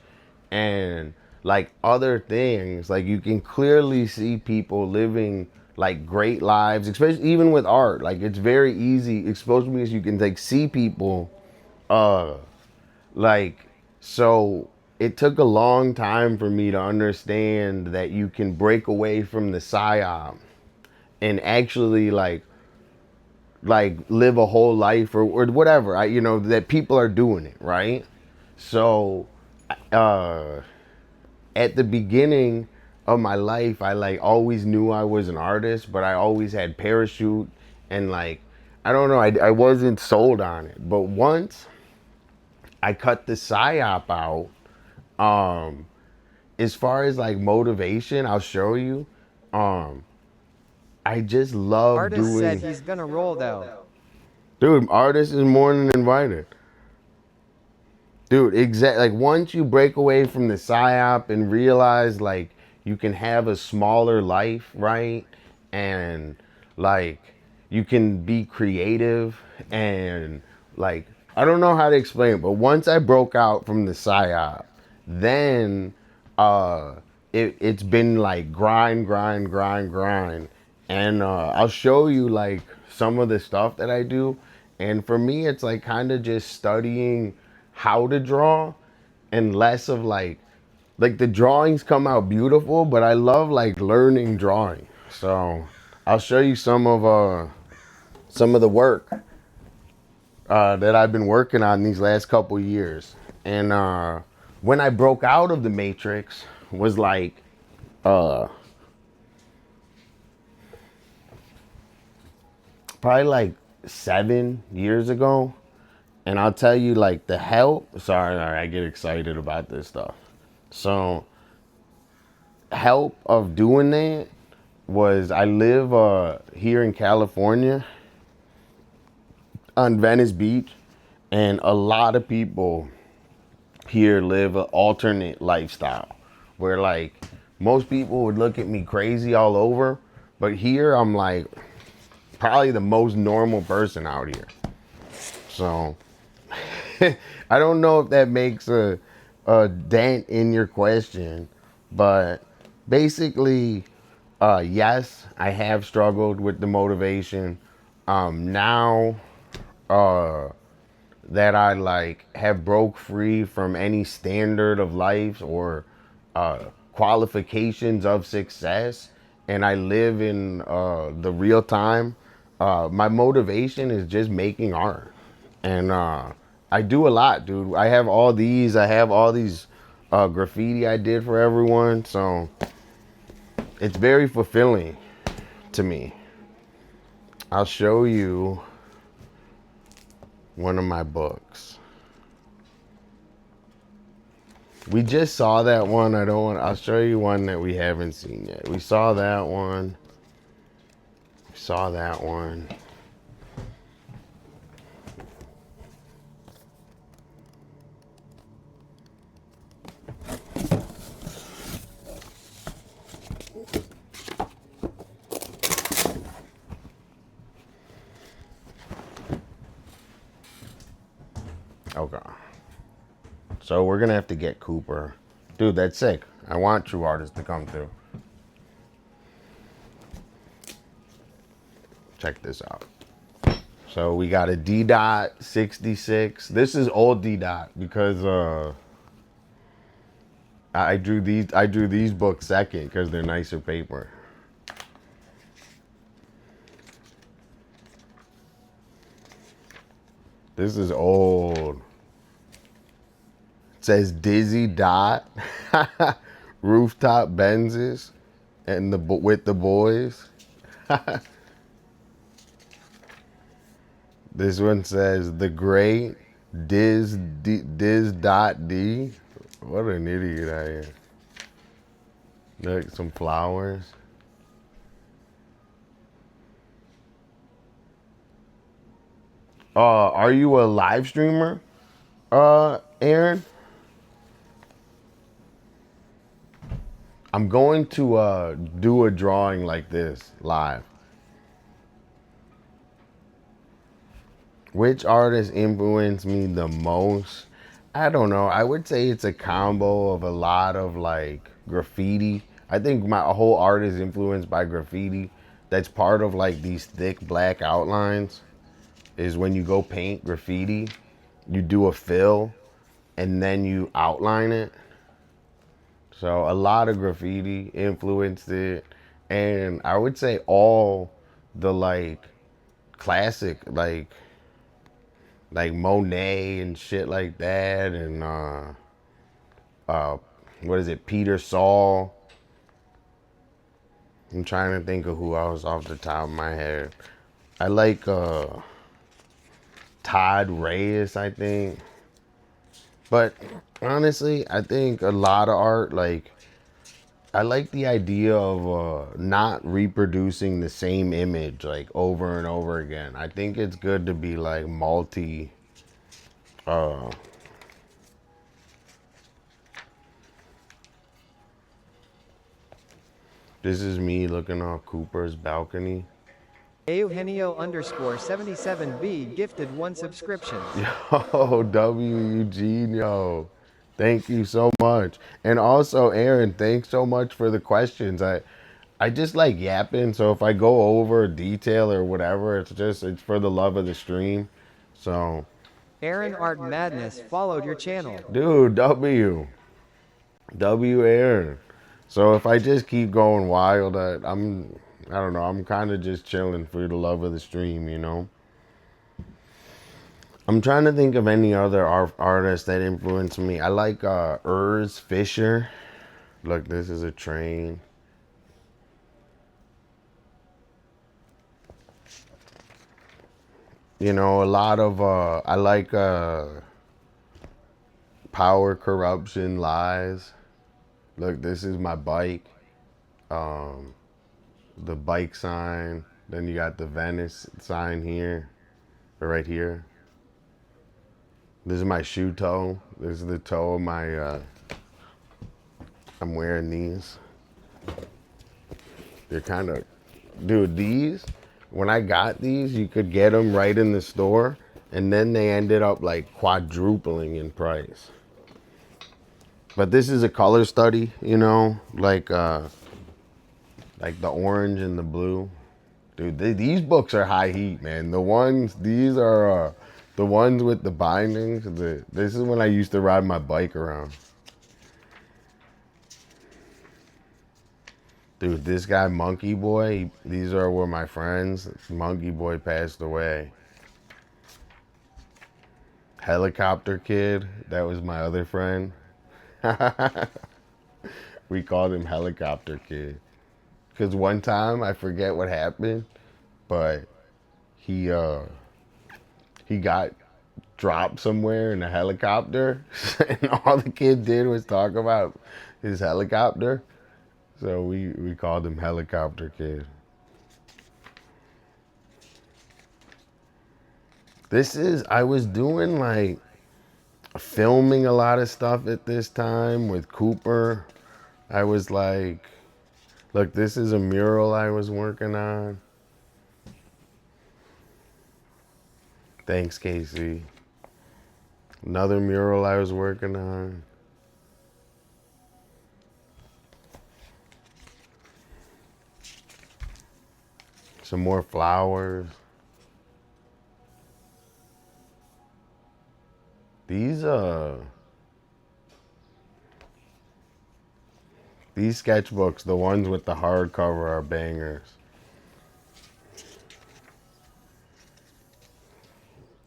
and like other things, like you can clearly see people living like great lives, especially even with art. Like it's very easy, especially because you can like see people, uh, like so. It took a long time for me to understand that you can break away from the psyop and actually like live a whole life or whatever. You know that people are doing it right. So uh at the beginning of my life, I like always knew I was an artist, but I always had parachute and like I don't know, I wasn't sold on it. But once I cut the psyop out, um, as far as like motivation, I'll show you. Um, I just love Artist said doing. he's gonna roll though. Dude, artist is more than invited. Dude, like once you break away from the psyop and realize like you can have a smaller life, right? And like you can be creative and like I don't know how to explain it, but once I broke out from the psyop, then uh it's been like grind. And I'll show you like some of the stuff that I do. And for me it's like kind of just studying how to draw and less of like the drawings come out beautiful, but I love like learning drawing. So I'll show you some of the work that I've been working on these last couple years. And when I broke out of the matrix was like probably like 7 years ago. And I'll tell you, like, the help. Sorry, I get excited about this stuff. So, help of doing that was I live here in California on Venice Beach, and a lot of people here live an alternate lifestyle where, like, most people would look at me crazy all over, but here I'm like probably the most normal person out here. So. I don't know if that makes a dent in your question, but basically, yes, I have struggled with the motivation. Now that I like have broke free from any standard of life or qualifications of success, and I live in the real time, my motivation is just making art. And I do a lot, dude. I have all these graffiti I did for everyone. So it's very fulfilling to me. I'll show you one of my books. We just saw that one. I'll show you one that we haven't seen yet. We saw that one. We saw that one. Okay. So we're gonna have to get Cooper. Dude, that's sick. I want true artists to come through. Check this out. So we got a D dot 66. This is old D dot because I drew these books second because they're nicer paper. This is old. It says Dizzy Dot, Rooftop Benzes, and with the boys. This one says The Great Diz Dot D. What an idiot I am. Look, some flowers. Are you a live streamer, Aaron? I'm going to do a drawing like this live. Which artist influenced me the most? I don't know. I would say it's a combo of a lot of like graffiti. I think my whole art is influenced by graffiti. that's part of like these thick black outlines is when you go paint graffiti, you do a fill and then you outline it. So a lot of graffiti influenced it, and I would say all the like classic like Monet and shit like that, and what is it, Peter Saul. I'm trying to think of who else off the top of my head. I like Todd Reyes, I think. But honestly, I think a lot of art, like, I like the idea of not reproducing the same image like over and over again. I think it's good to be like multi. This is me looking off Cooper's balcony. Eugenio underscore 77B gifted 1 subscription. Yo, W Eugene, yo. Thank you so much. And also, Aaron, thanks so much for the questions. I just like yapping, so if I go over detail or whatever, it's for the love of the stream. So, Aaron Art Madness followed your channel. dude, W Aaron. So if I just keep going wild, I don't know, I'm kind of just chilling for the love of the stream, you know? I'm trying to think of any other artists that influenced me. I like Urs Fisher. Look, this is a train. You know, a lot of, I like Power, Corruption, Lies. Look, this is my bike. The bike sign. Then you got the Venice sign here, or right here. This is my shoe toe. This is the toe of my, I'm wearing these. They're kind of, dude, these, when I got these, you could get them right in the store, and then they ended up like quadrupling in price. But this is a color study, you know, like the orange and the blue. Dude, these books are high heat, man. These are the ones with the bindings. This is when I used to ride my bike around. Dude, this guy, Monkey Boy, these were my friends. Monkey Boy passed away. Helicopter Kid, that was my other friend. We called him Helicopter Kid. Because one time, I forget what happened, but he got dropped somewhere in a helicopter, and all the kid did was talk about his helicopter. So we called him Helicopter Kid. I was doing like filming a lot of stuff at this time with Cooper. I was like, look, this is a mural I was working on. Thanks, Casey. Another mural I was working on. Some more flowers. These sketchbooks, the ones with the hardcover, are bangers.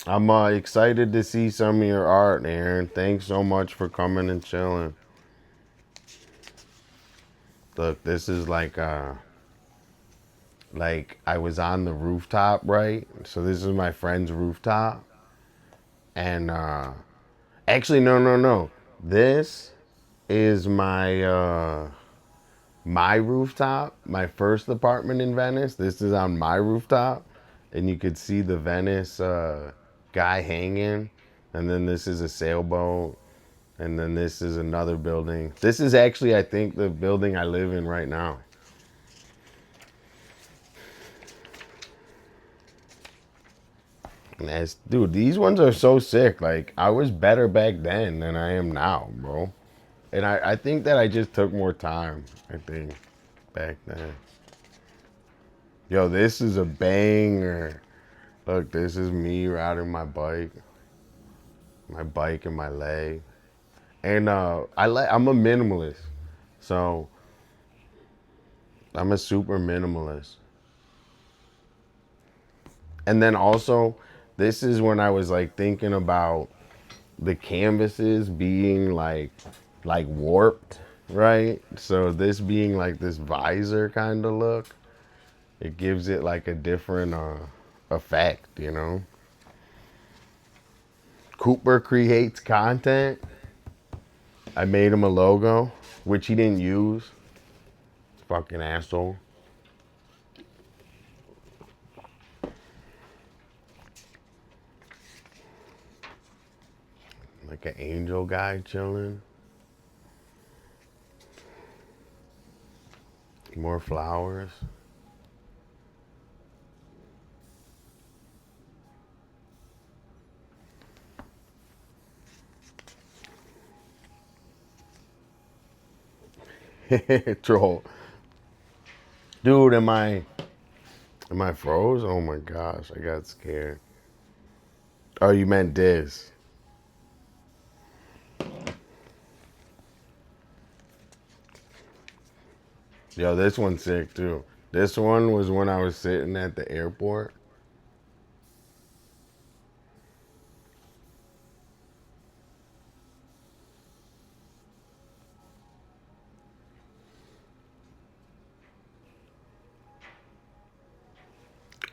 I'm excited to see some of your art, Aaron. Thanks so much for coming and chilling. Look, this is like I was on the rooftop, right? So this is my friend's rooftop. And actually, no. This is my my rooftop, my first apartment in Venice. This is on my rooftop, and you could see the Venice guy hanging. And then this is a sailboat, and then this is another building. This is actually, I think, the building I live in right now. Dude, these ones are so sick. Like, I was better back then than I am now, bro. And I think that I just took more time, I think, back then. Yo, this is a banger. Look, this is me riding my bike and my leg. And I'm a minimalist. So I'm a super minimalist. And then also, this is when I was like thinking about the canvases being like warped, right? So this being like this visor kind of look, it gives it like a different effect, you know? Cooper creates content. I made him a logo, which he didn't use. Fucking asshole. Like an angel guy chilling. More flowers. Troll. Dude, am I froze? Oh my gosh, I got scared. Oh, you meant this. Yo, this one's sick too. This one was when I was sitting at the airport.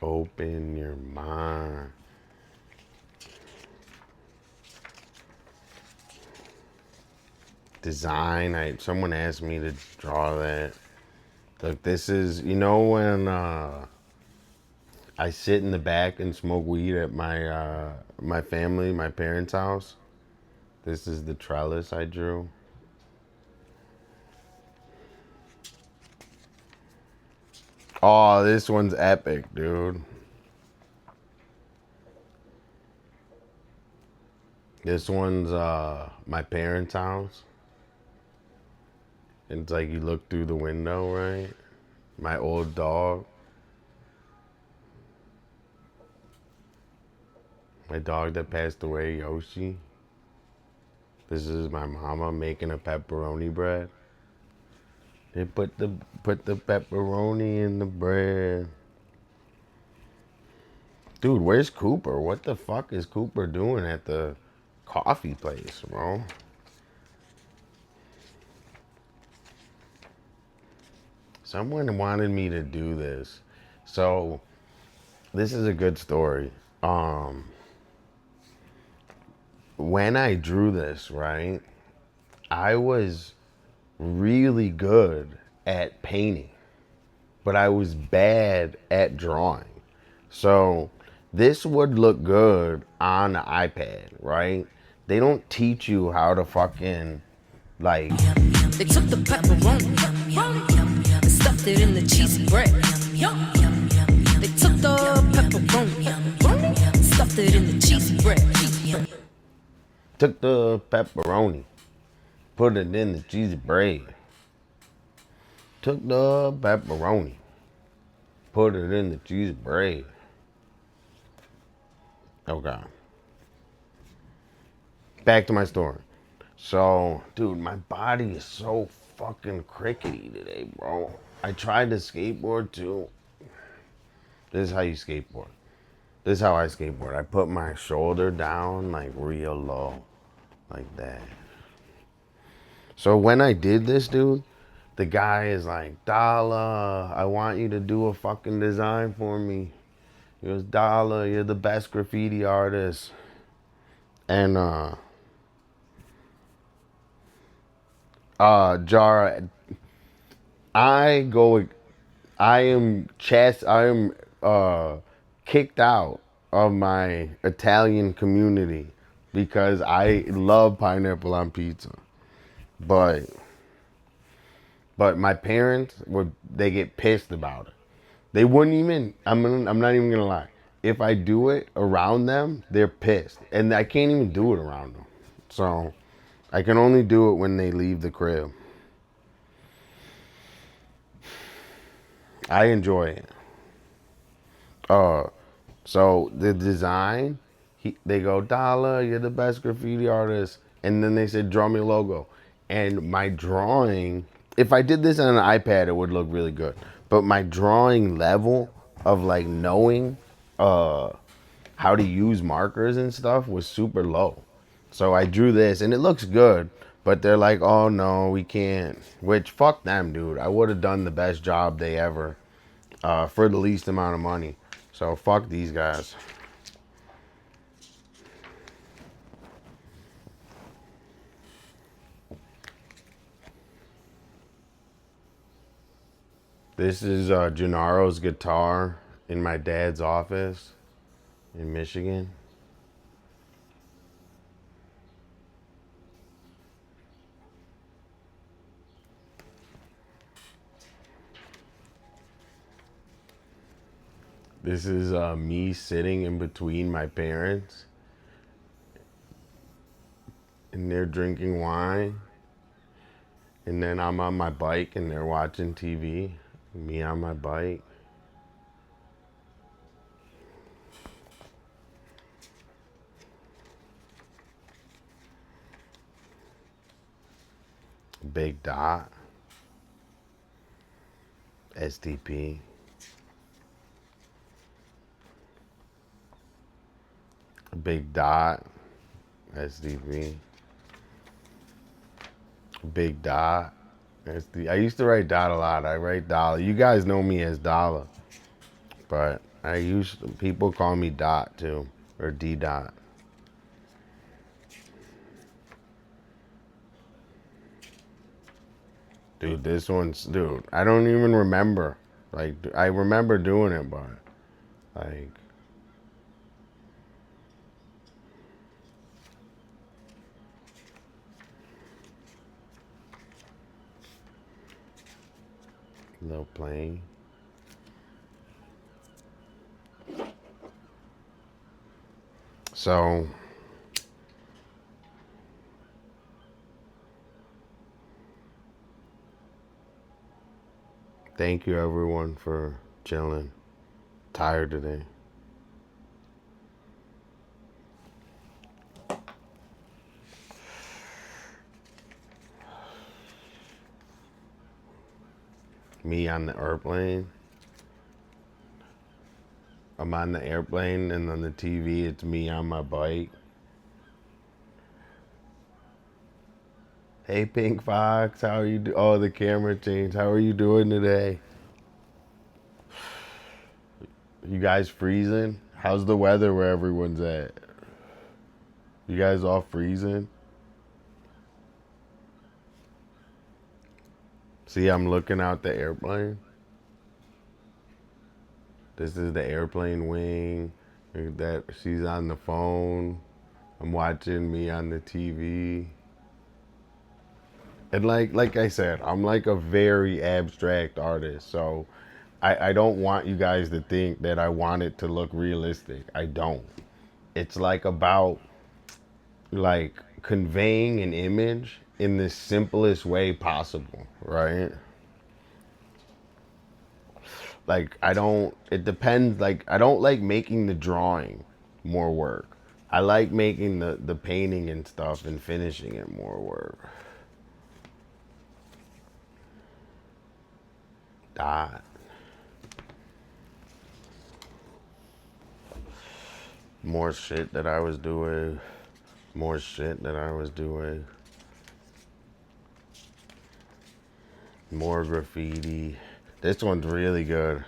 Open your mind. Design. Someone asked me to draw that. Look, this is, you know, when I sit in the back and smoke weed at my parents' house. This is the trellis I drew. Oh, this one's epic, dude. This one's my parents' house. It's like you look through the window, right? My old dog. My dog that passed away, Yoshi. This is my mama making a pepperoni bread. They put the pepperoni in the bread. Dude, where's Cooper? What the fuck is Cooper doing at the coffee place, bro? Someone wanted me to do this. So, this is a good story. When I drew this, right, I was really good at painting, but I was bad at drawing. So, this would look good on the iPad, right? They don't teach you how to fucking, like, They took the pepperoni and stuffed it in the cheesy bread. They took the pepperoni and stuffed it in the cheesy bread. took the pepperoni, put it in the cheesy bread. Took the pepperoni, put it in the cheesy bread. Okay. Back to my story. So, dude, my body is so fucking crickety today, bro. I tried to skateboard too. This is how you skateboard. This is how I skateboard. I put my shoulder down like real low, like that. So when I did this, dude, the guy is like, Dolla, I want you to do a fucking design for me. He goes, Dolla, you're the best graffiti artist. And Jara, I am kicked out of my Italian community because I love pineapple on pizza. But my parents they get pissed about it. They wouldn't even, I'm not even gonna lie. If I do it around them, they're pissed. And I can't even do it around them. So I can only do it when they leave the crib. I enjoy it. So the design, they go, Dolla, you're the best graffiti artist. And then they said, draw me a logo. And my drawing, if I did this on an iPad, it would look really good. But my drawing level of like knowing how to use markers and stuff was super low. So I drew this and it looks good. But they're like, oh no, we can't. Which, fuck them, dude. I would have done the best job they ever for the least amount of money. So fuck these guys. This is Gennaro's guitar in my dad's office in Michigan. This is me sitting in between my parents, and they're drinking wine. And then I'm on my bike and they're watching TV. Me on my bike. Big Dot. SDP. Big Dot. SDP. Big Dot. I used to write Dot a lot. I write Dolla. You guys know me as Dolla. But people call me Dot too. Or D Dot. Dude, this one's, dude, I don't even remember. Like, I remember doing it, but, like, little plane. So, thank you everyone for chilling. Tired today. Me on the airplane. I'm on the airplane and on the TV it's me on my bike. Hey Pink Fox, how are you doing? Oh, the camera changed. How are you doing today? You guys freezing? How's the weather where everyone's at? You guys all freezing? See, I'm looking out the airplane. This is the airplane wing. That she's on the phone. I'm watching me on the TV. And like I said, I'm like a very abstract artist. So I don't want you guys to think that I want it to look realistic. I don't. It's like about like conveying an image in the simplest way possible, right? Like it depends, like I don't like making the drawing more work. I like making the painting and stuff and finishing it more work. Dot. More shit that I was doing. More shit that I was doing. More graffiti. This one's really good.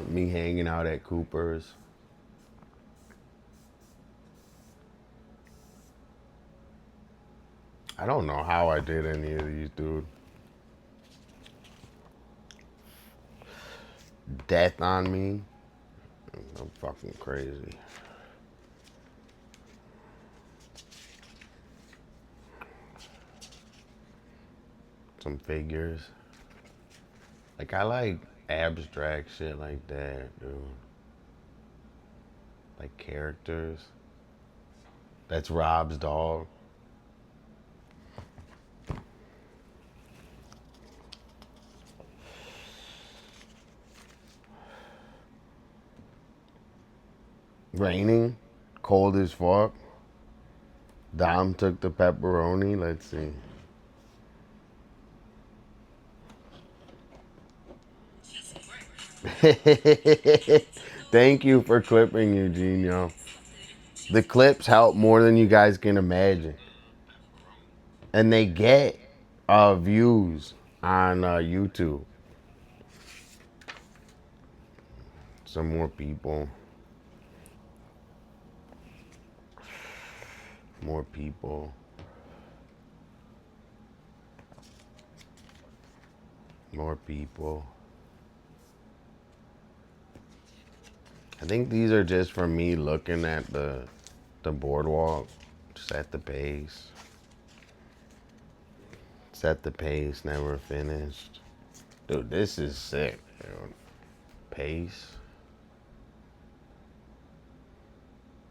Me hanging out at Cooper's. I don't know how I did any of these, dude. Death on me. I'm fucking crazy. Some figures. Like, I like abstract shit like that, dude. Like characters. That's Rob's dog. Raining, cold as fuck. Dom took the pepperoni. Let's see. Thank you for clipping, Eugenio. The clips help more than you guys can imagine. And they get views on YouTube. Some more people. More people. More people. I think these are just for me looking at the boardwalk. Set the pace. Set the pace, never finished. Dude, this is sick, dude. Pace.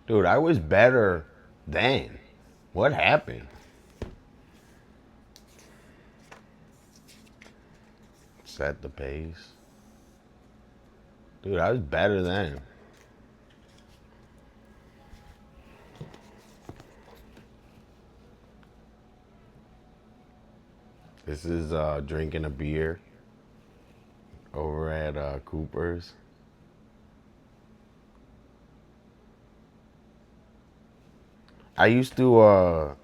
Dude, I was better then. What happened? Set the pace. Dude, I was better then. This is drinking a beer over at Cooper's. I used to,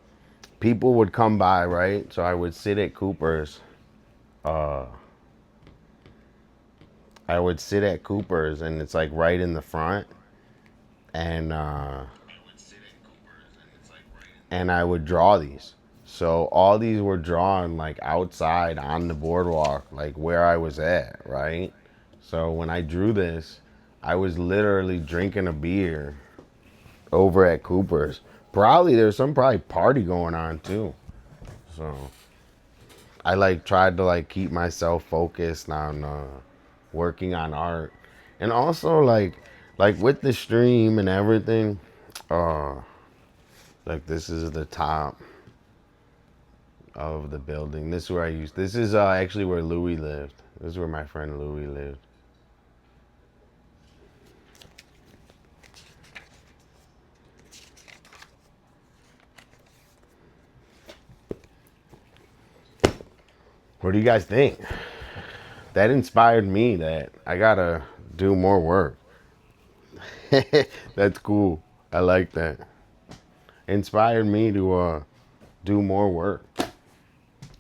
people would come by, right? So I would sit at Cooper's. I would sit at Cooper's, and it's like right in the front. And I would draw these. So all these were drawn like outside on the boardwalk, like where I was at, right? So when I drew this, I was literally drinking a beer over at Cooper's. There's some party going on too. So I like tried to like keep myself focused on working on art. And also like with the stream and everything, like this is the top of the building. This is where this is actually where Louis lived. This is where my friend Louis lived. What do you guys think? That inspired me that I gotta do more work. That's cool. I like that. Inspired me to do more work.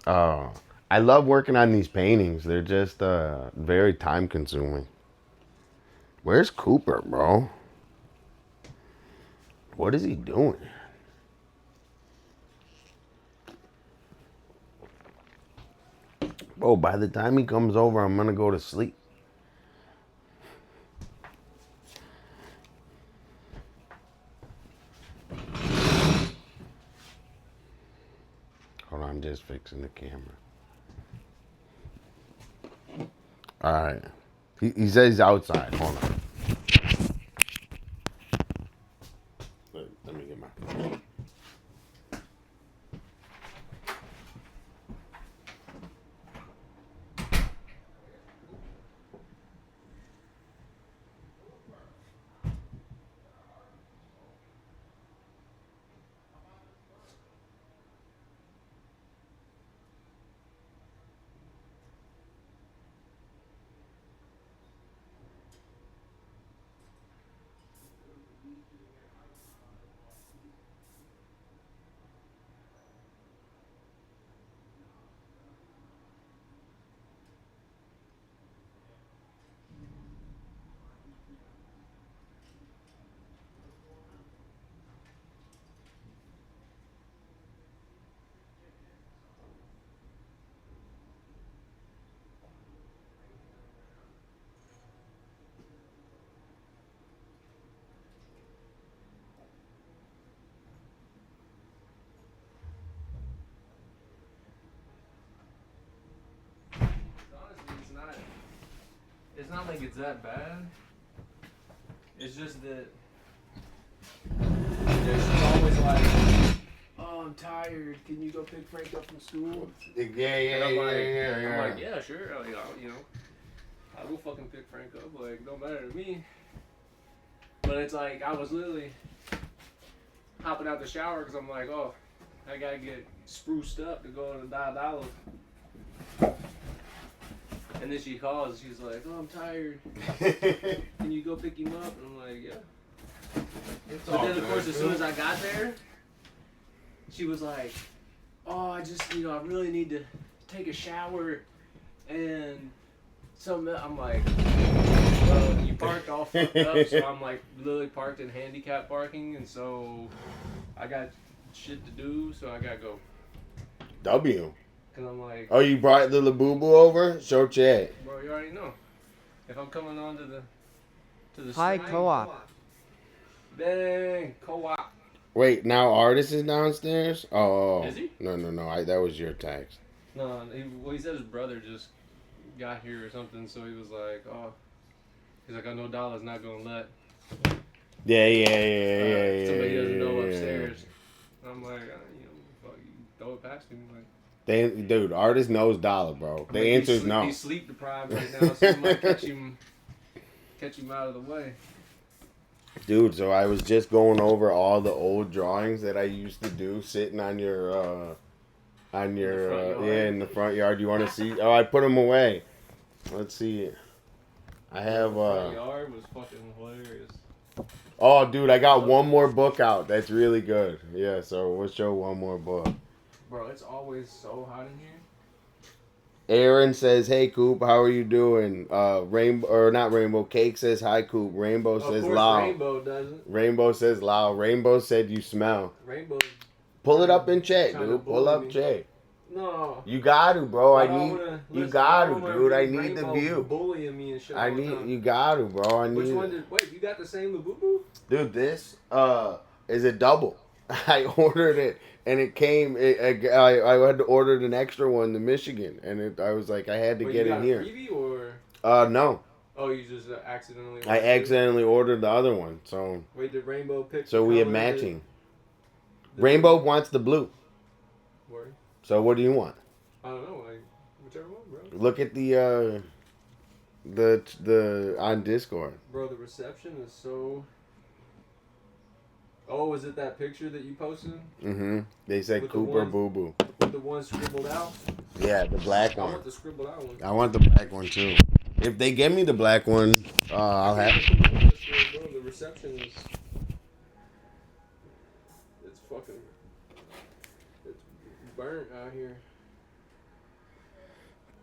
I love working on these paintings. They're just very time consuming. Where's Cooper, bro? What is he doing? Bro, by the time he comes over, I'm gonna go to sleep. Hold on, I'm just fixing the camera. Alright. He says he's outside. Hold on. Let me get my... It's not like it's that bad. It's just that she's always like, "Oh, I'm tired. Can you go pick Frank up from school?" Yeah. I'm like, yeah, sure. You know, I will fucking pick Frank up. Like, don't matter to me. But it's like, I was literally hopping out the shower because I'm like, oh, I gotta get spruced up to go to Dolla. And then she calls, she's like, oh, I'm tired. Can you go pick him up? And I'm like, yeah. But then, of course, as soon as I got there, she was like, oh, I just, I really need to take a shower and something. I'm like, well, you parked all fucked up, so I'm like literally parked in handicap parking, and so I got shit to do, so I gotta go. W. Cause I'm like, Oh, you brought little boo boo over? Show chat. bro, you already know. If I'm coming on to the Hi, stream, co-op. Dang, co-op. Wait, now Artist is downstairs? Oh. Is he? No. That was your text. No, he said his brother just got here or something, so he was like, oh, he's like, I know Dolla's not gonna let Yeah. somebody he doesn't know upstairs. And I'm like, fuck, you throw it past him. Like, Dude, Artist knows Dolla, bro. The answer is no. He's sleep deprived right now, so you might catch him out of the way. Dude, so I was just going over all the old drawings that I used to do, sitting on your, in the front yard. You want to see? Oh, I put them away. Let's see. I have, The front yard was fucking hilarious. Oh, dude, I got one more book out. That's really good. Yeah, so we'll show one more book. Bro, it's always so hot in here. Aaron says, "Hey Coop, how are you doing?" Rainbow Cake says, "Hi Coop." Rainbow says, "Lao." Rainbow doesn't. Rainbow says, "Lao." Rainbow said, "You smell." Rainbow. Pull it up in chat, Trying to dude. Pull bully up me. chat. No. You got to, bro. I I don't need. wanna- You listen, got I to, don't wanna dude. I read need the Rainbow view. bullying me and shit. I all the need. time. You got to, bro. I need. Which one did? Wait, you got the same Labubu? Dude, this is a double. I ordered it and it came. I had to order an extra one to Michigan, and I was like, I had to Wait, get you it got here. A freebie or? No. Oh, you just accidentally. I accidentally ordered the other one, so. Wait, did Rainbow pick? So the we have color matching. that- Rainbow wants the blue. Word? So what do you want? I don't know, like whichever one, bro. Look at the on Discord. Bro, the reception is so. Oh, is it that picture that you posted Mm-hmm. They said With the Cooper one- Boo Boo. with the one scribbled out? Yeah, the black I one. want the scribbled out one. I want the black one too. If they give me the black one, I'll have. Bro, the reception is. It's fucking. It's burnt out here.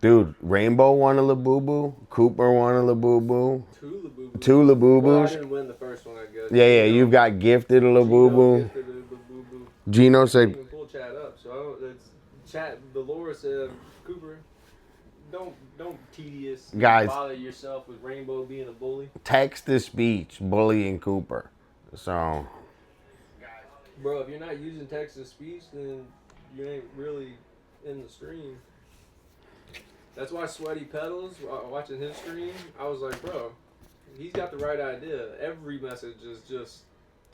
Dude, Rainbow won a Labubu. Cooper won a Labubu. Two Labubu. Two Well, I Labubus. didn't win the first one, I guess. Yeah, you've got gifted a Labubu. Gino I didn't said, even pull chat up, so I don't. It's chat. The Laura said, Cooper, don't tedious Guys. bother yourself with Rainbow being a bully. text to speech bullying Cooper. So, Bro, if you're not using text to speech, then you ain't really in the stream. That's why Sweaty Pedals, watching his stream, I was like, bro, he's got the right idea. Every message is just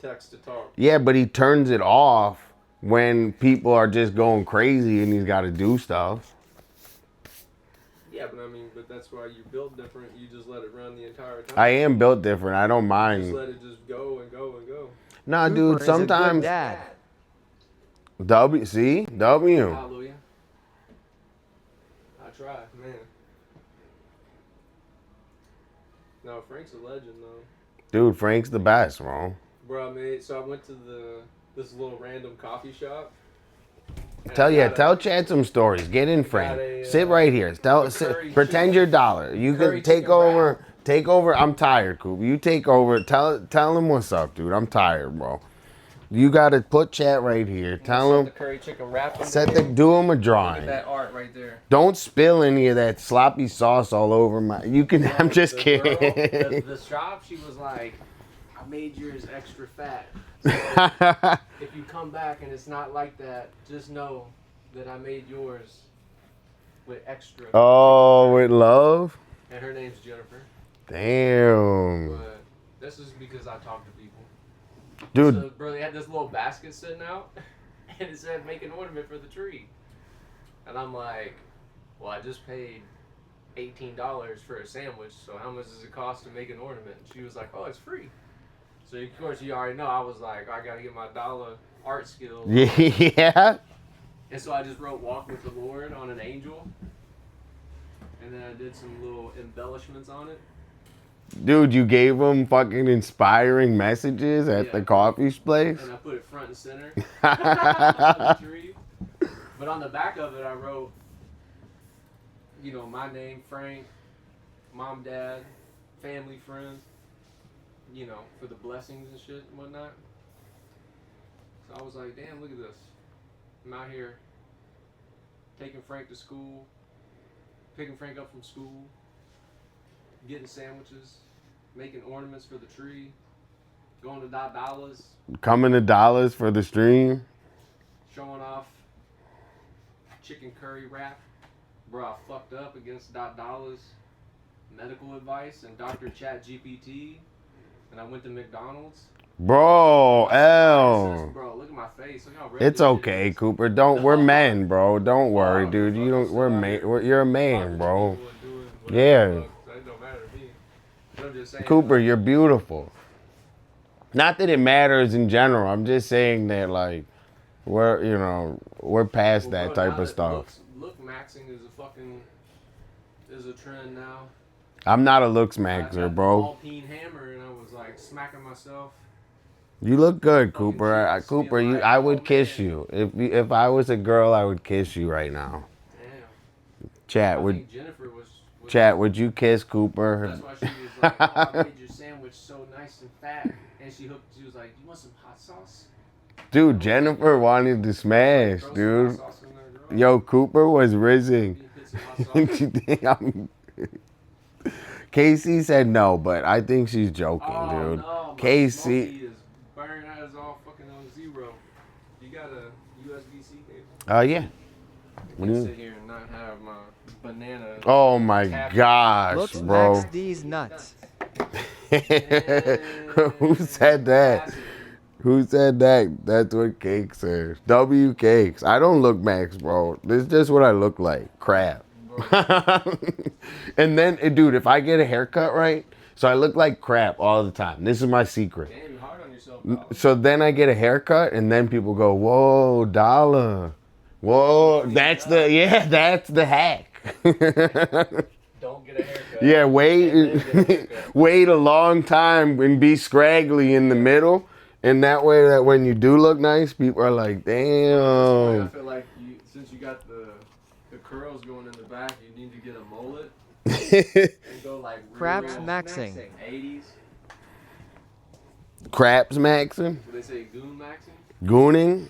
text to talk. yeah, but he turns it off when people are just going crazy and he's got to do stuff. Yeah, but that's why you're built different. You just let it run the entire time. I am built different. I don't Just mind. let it just go and go and go. Nah, Cooper dude, is a good sometimes. dad. W. Hallelujah. I try, man. No, Frank's a legend, though. Dude, Frank's the best, bro. Bro, I went to this little random coffee shop. and Tell I got a- Chad some stories. Get in, Frank. got a, Sit right here. curry Pretend chicken- you're Dollar. You curry can take chicken over. wrap. Take over. I'm tired, Coop. You take over. Tell him what's up, dude. I'm tired, bro. You gotta put chat right here. Tell Set him. the curry chicken wrap. Do him a Look at drawing. that art right there. Don't spill any of that sloppy sauce all over my. You can. I'm just The kidding. girl, the shop, she was like, I made yours extra fat. So if you come back and it's not like that, just know that I made yours with extra. Oh, with love. And her name's Jennifer. Damn, But this is because I talk to people. dude. So, bro, they had this little basket sitting out, and it said, make an ornament for the tree. And I'm like, well, I just paid $18 for a sandwich, so how much does it cost to make an ornament? And she was like, oh, it's free. So of course you already know I was like, I gotta get my Dolla art skills. Yeah. And so I just wrote "Walk with the Lord" on an angel, and then I did some little embellishments on it. Dude, you gave him fucking inspiring messages at the coffee place? And I put it front and center on the tree. But on the back of it, I wrote, you know, my name, Frank, mom, dad, family, friends, you know, for the blessings and shit and whatnot. So I was like, damn, look at this. I'm out here taking Frank to school, picking Frank up from school, getting sandwiches, making ornaments for the tree, going to Dolla's, Coming to Dollars for the stream? showing off chicken curry wrap. Bro, I fucked up against Dolla's medical advice and Dr. Chat GPT, and I went to McDonald's. Bro, L. Bro, look at my face. Look how red It's this shit okay, is. Cooper. We're men, bro. Don't worry, dude. You don't. You're a man, bro. Yeah. That don't matter to me. But I'm just saying, Cooper, you're beautiful. Not that it matters in general. I'm just saying that, like, we're past that type of stuff. Look maxing is a trend now. I'm not a looks I maxer, got bro. the ball-peen hammer and I was like smacking myself. You look good, Cooper. Cooper, I would kiss you. If I was a girl, I would kiss you right now. Damn. Chat, I would think Jennifer was would you kiss Cooper? That's why she was like, oh, I made your sandwich so nice and fat. And she was like, you want some hot sauce? Dude, Jennifer wanted to smash, Throw some dude. hot sauce in there, girl. Yo, Cooper was rizzing. You put some hot sauce in there? Casey said no, but I think she's joking, Oh, dude. no, my Casey. smoky is burning out. It's all fucking on zero. You got a USB-C cable? Yeah. I can sit here and not have my banana. Oh my gosh, Looks bro. Max D's nuts. Who said that? Who said that? That's what Cake says. W Cakes. I don't look Max, bro. This is just what I look like. Crap. And then, dude, if I get a haircut right, so I look like crap all the time. This is my secret. Damn, you're hard on yourself, dog. So then I get a haircut, and then people go, "Whoa, Dolla, whoa." That's the hack. Don't get a haircut. Yeah, And then get a haircut. wait a long time and be scraggly in the middle, and that way that when you do look nice, people are like, I "Damn." feel like since you got the curls going in the back, you need to get a mullet and go like Craps real maxing. 80s. Craps maxing, What they say, goon maxing? gooning.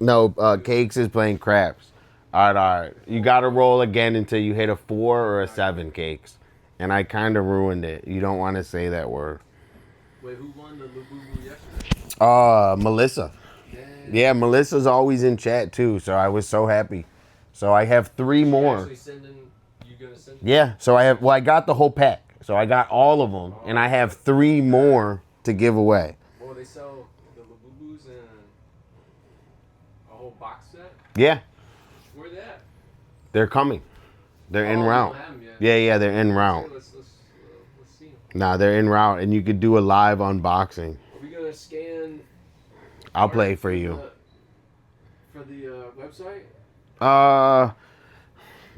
No, Cakes is playing craps. All right. You got to roll again until you hit a 4 or a 7, Cakes. And I kind of ruined it. You don't want to say that word. Wait, who won the Labubu yesterday? Melissa. Dang. Yeah, Melissa's always in chat too, so I was so happy. So I have 3 more. Actually you gonna send Yeah, so I got the whole pack. So I got all of them, and I have 3 more to give away. Well, they sell the Labubus in a whole box set. Yeah, Where they at? they're coming. They're en Oh, you route. don't have 'em yet. Yeah, they're en Okay, route. let's see 'em. Nah, they're en route, and you could do a live unboxing. Are we gonna scan? I'll play art for you. For the website?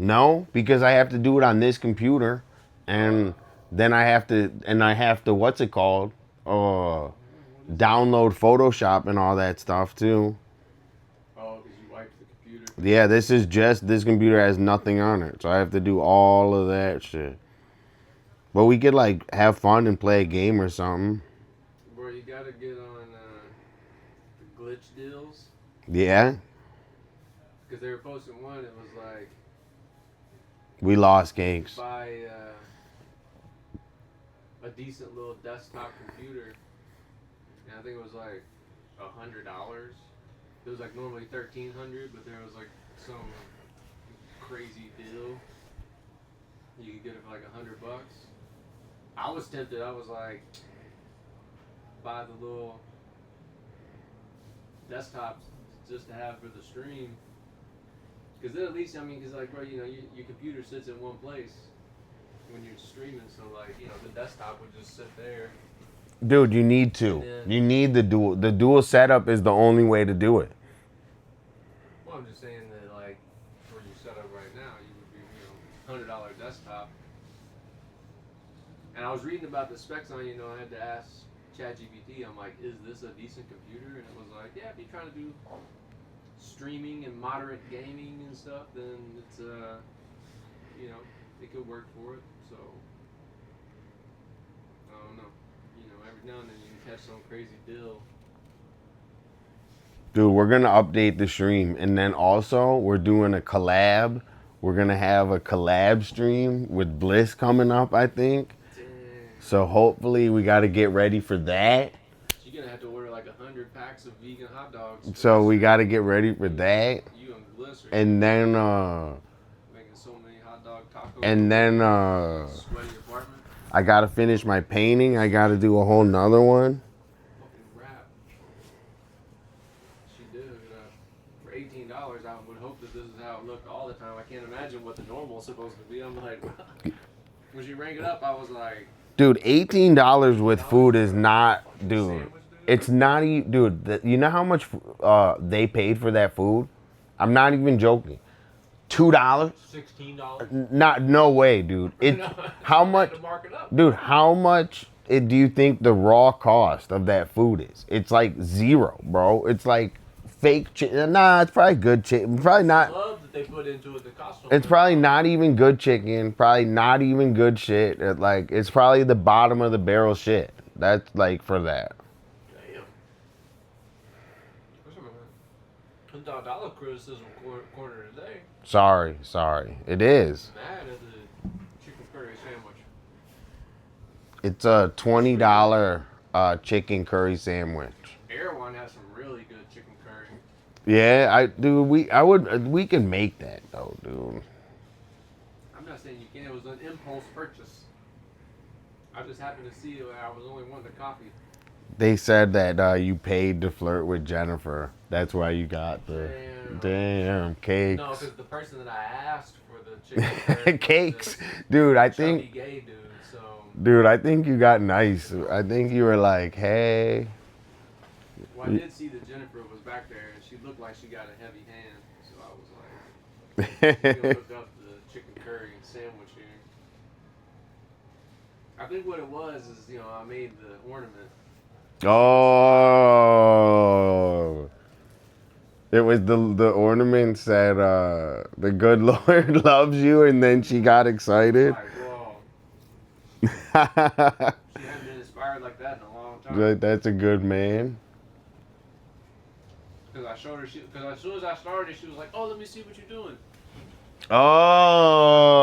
No, because I have to do it on this computer, and then I have to what's it called? Download Photoshop and all that stuff too. Oh, because you wiped the computer. Yeah, this computer has nothing on it, so I have to do all of that shit. But we could like have fun and play a game or something. Bro, you gotta get on the glitch deals. Yeah, Because they were posting one, it was like, we lost Cakes. buy a decent little desktop computer, and I think it was like $100. It was like normally $1,300, but there was like some crazy deal. You could get it for like $100. I was tempted. I was like, buy the little desktops just to have for the stream. Because then at least, I mean, because like, bro, you know, your computer sits in one place when you're streaming, so like, you know, the desktop would just sit there. Dude, you need to. You need the dual. The dual setup is the only way to do it. Well, I'm just saying that, like, where you set up right now, you would be, $100 desktop. And I was reading about the specs on, I had to ask ChatGPT, I'm like, is this a decent computer? And it was like, yeah, if you're trying to do streaming and moderate gaming and stuff, then it's, it could work for it. So, I don't know. Every now and then you can catch some crazy deal. Dude, we're gonna update the stream, and then also we're doing a collab. We're gonna have a collab stream with Bliss coming up, I think. Damn. So hopefully we got to get ready for that. You're gonna have to order like 100 packs of vegan hot dogs. So we got to get ready for that. You and Bliss are And then making so many hot dog tacos. and then Sweaty apartment. I got to finish my painting. I got to do a whole nother one. Fucking rap. She did. For $18, I would hope that this is how it looked all the time. I can't imagine what the normal is supposed to be. I'm like, when she rang it up, I was like, dude, $18 with food is not, dude. It's not even, dude. You know how much they paid for that food? I'm not even joking. $2? $16. Not, no way, dude. It, how much, dude? How much do you think the raw cost of that food is? It's like zero, bro. It's like fake chicken. Nah, it's probably good chicken. Probably not. Love that they put into it the costume. It's probably not even good chicken. Probably not even good shit. Like, it's probably the bottom of the barrel shit. That's like for that. Damn. $100 criticism corner today. Sorry. It is. Mad at the chicken curry sandwich. It's a $20 chicken curry sandwich. Erewhon has some really good chicken curry. Yeah, we can make that though, dude. I'm not saying you can. It was an impulse purchase. I just happened to see it when I was only wanting the coffee. They said that you paid to flirt with Jennifer. That's why you got the damn cakes. No, because the person that I asked for the chicken curry Cakes, dude. I chubby think, gay dude. So dude. I think you got nice. I think you were like, hey. well, I did see that Jennifer was back there, and she looked like she got a heavy hand. So I was like, I'm gonna look up the chicken curry and sandwich here. I think what it was is, I made the ornament. Oh. It was the ornament said, the good Lord loves you, and then she got excited. Like, whoa. She hadn't been inspired like that in a long time. That's a good man. Because I showed her, because as soon as I started, she was like, oh, let me see what you're doing.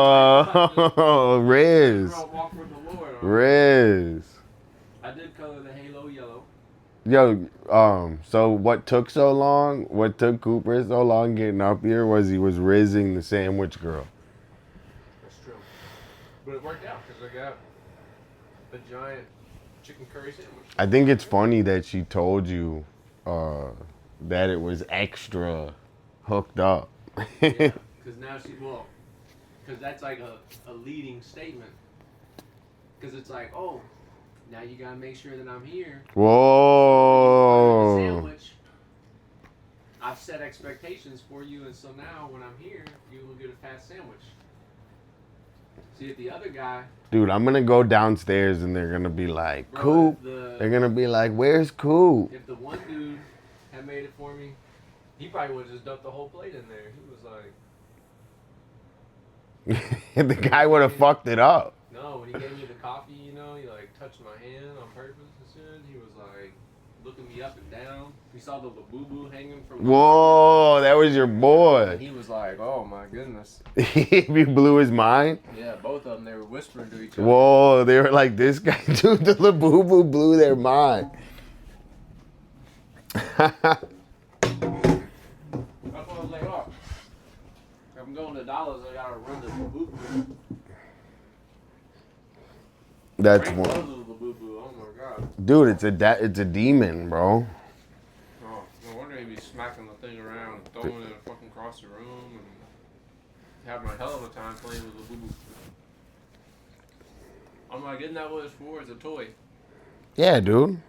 Oh, Riz. Walk with the Lord. Riz. I did color the halo yellow. Yo, so what took so long? What took Cooper so long getting up here was he was rizzing the sandwich girl. That's true. But it worked out because I got a giant chicken curry sandwich. I think it's funny that she told you that it was extra hooked up. Yeah, because now because that's like a leading statement. Because it's like, oh, now you gotta make sure that I'm here. Whoa. The sandwich. I've set expectations for you, and so now when I'm here, you will get a fast sandwich. See, if the other guy, Dude, I'm gonna go downstairs and they're gonna be like, bro, Coop. They're gonna be like, where's Coop? if the one dude had made it for me, he probably would have just dumped the whole plate in there. He was like, The guy would have fucked it up. no, when he gave me the coffee, he like touched my hand on purpose and shit. He was like looking me up and down. He saw the boo hanging from the Whoa, that was your and boy. he was like, oh my goodness. He blew his mind. Yeah, both of them, they were whispering to each other. Whoa, they were like, this guy, dude, the Labubu blew their mind. That's why I was like, oh, if I'm going to Dollars, I gotta run the boo. That's Frank one. loves the Labubu. Oh my god. Dude, it's a demon, bro. Oh, no wonder he'd be smacking the thing around, throwing it fucking across the room, and having a hell of a time playing with Labubu. I'm like, isn't that what it's for? It's a toy. Yeah, dude.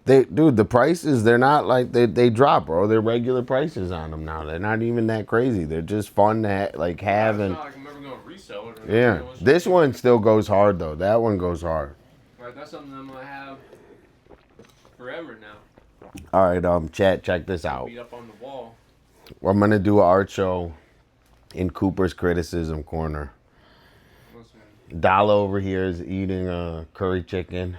Dude, the prices, they're not like, they drop, bro. They're regular prices on them now. They're not even that crazy. They're just fun to have It's and, not like I'm ever gonna resell it. Or yeah. nothing. It's This just- one still goes hard, though. That one goes hard. Like, that's something I'm gonna have forever now. All right, chat, check this out. Beat up on the wall. I'm going to do an art show in Cooper's Criticism Corner. Listen, Dolla over here is eating curry chicken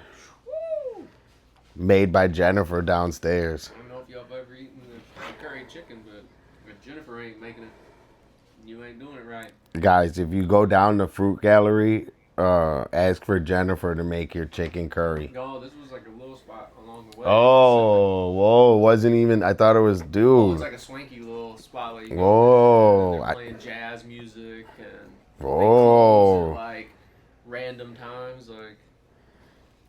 made by Jennifer downstairs. I don't know if y'all have ever eaten the curry chicken, but if Jennifer ain't making it, you ain't doing it right. Guys, if you go down the fruit gallery, ask for Jennifer to make your chicken curry. No, this was like a little spot along the way. Oh, whoa, wasn't even, I thought it was, Oh, it's dude. like a swanky little spot where you Whoa. go. They're playing jazz music and they Whoa. close at, like random times, like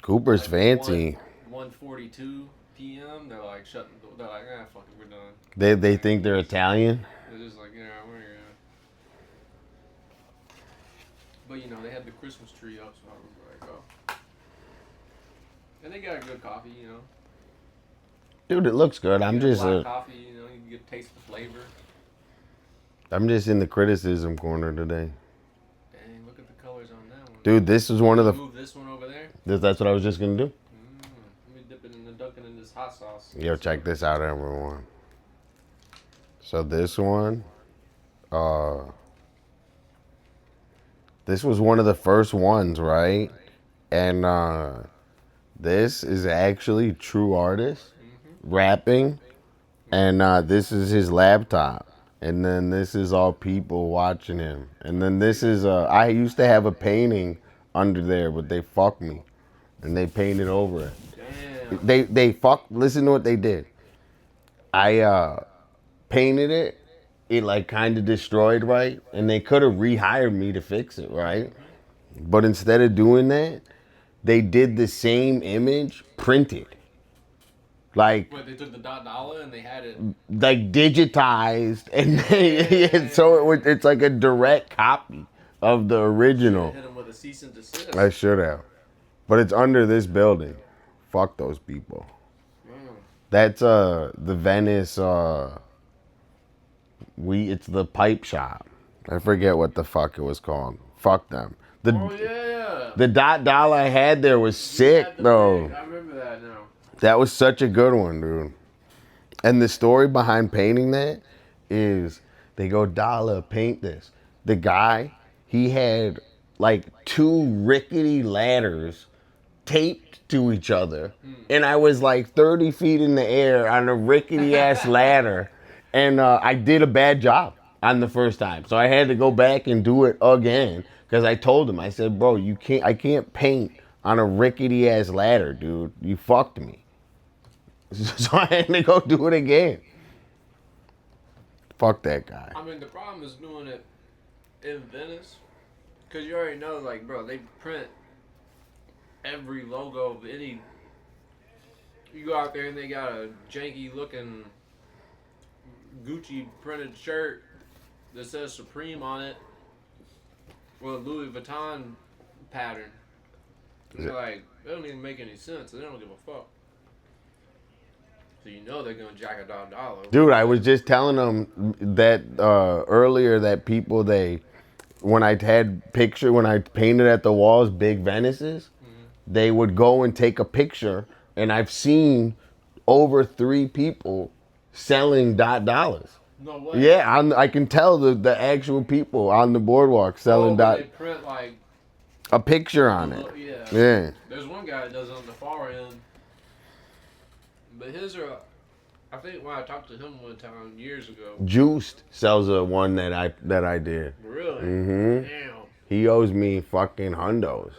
Cooper's like fancy. 1:42 p.m. They're like shutting. They're like, fuck it, we're done. They think they're Italian? They're just like, yeah, we're gonna. But you know, they had the Christmas tree up, so I was like, oh. And they got a good coffee, you know. Dude, it looks good. I'm You get just black coffee, you know, you can get taste the flavor. I'm just in the criticism corner today. Dang, look at the colors on that one. Dude, this is one of the, Move this one over there. that's what I was just gonna do. Let me dip it in the dunking in this hot sauce. Yo, check this out, everyone. So this one, this was one of the first ones, right? And this is actually true artist rapping, and this is his laptop. And then this is all people watching him. And then this is, I used to have a painting under there, but they fucked me. And they painted over it. Damn. They fucked, listen to what they did. I painted it. It like kind of destroyed, right? And they could have rehired me to fix it, right? But instead of doing that, they did the same image printed. Like, Wait, they took the Dolla and they had it. like digitized, and so it's like a direct copy of the original. Hit them with a cease and desist. I should have, but it's under this building. Fuck those people. That's the Venice. It's the pipe shop. I forget what the fuck it was called. Fuck them. Oh yeah. The Dolla I had there was sick though. I remember that now. That was such a good one, dude. And the story behind painting that is they go, Dolla, paint this. The guy, he had like 2 rickety ladders taped to each other. And I was like 30 feet in the air on a rickety ass ladder. And I did a bad job on the first time. So I had to go back and do it again. Because I told him, I said, bro, I can't paint on a rickety ass ladder, dude. You fucked me. So I had to go do it again. Fuck that guy. I mean, the problem is doing it in Venice, because you already know, like, bro, they print every logo of any. You go out there and they got a janky looking Gucci printed shirt that says Supreme on it with a Louis Vuitton pattern. It's like, they don't even make any sense. They don't give a fuck. So you know they're gonna jack a dollar. Dude, I was just telling them that earlier that people when I painted at the walls big Venices, they would go and take a picture, and I've seen over 3 people selling dollars. No way. Yeah, I can tell the actual people on the boardwalk selling They print like a picture on it. Yeah. There's one guy that does it on the far end. But his are, I think when I talked to him one time years ago. Juiced sells one that I did. Really? Mm-hmm. Damn. He owes me fucking hundos.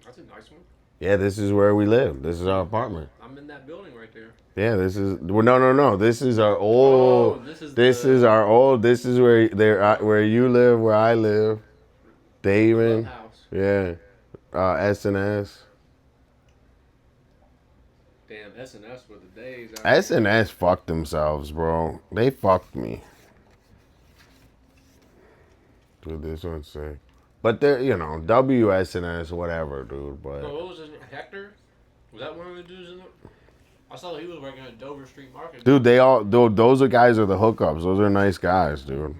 That's a nice one. Yeah, this is where we live. This is our apartment. I'm in that building right there. Yeah, this is no. This is our old. Oh, this is our old. This is where you live, where I live. David. House. Yeah. S&S. Damn, S&S were the days. S&S fucked themselves, bro. They fucked me. Dude, this one's sick. But they're, you know, WSNS, whatever, dude. But No, what was his name? Hector? Was that one of the dudes in the? I saw that he was working at Dover Street Market. dude, those are guys are the hookups. Those are nice guys, dude.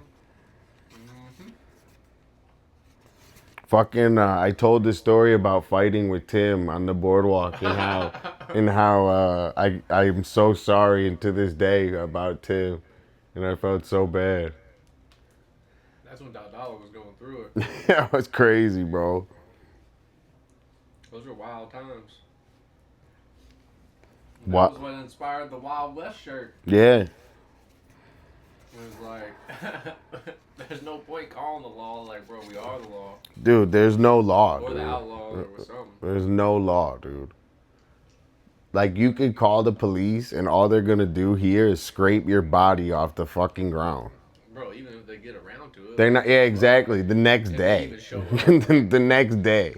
Fucking, I told this story about fighting with Tim on the boardwalk and how I'm so sorry and to this day about Tim, and I felt so bad. That's when Dolla was going through it. That was crazy, bro. Those were wild times. That What? was what inspired the Wild West shirt. Yeah. It was like, there's no point calling the law like, bro, we are the law. Dude, there's no law, Or dude. the outlaw or something. There's no law, dude. Like, you could call the police and all they're gonna do here is scrape your body off the fucking ground. Bro, even if they get around to it. They're not, yeah, exactly. The next If they day. even show up. The next day.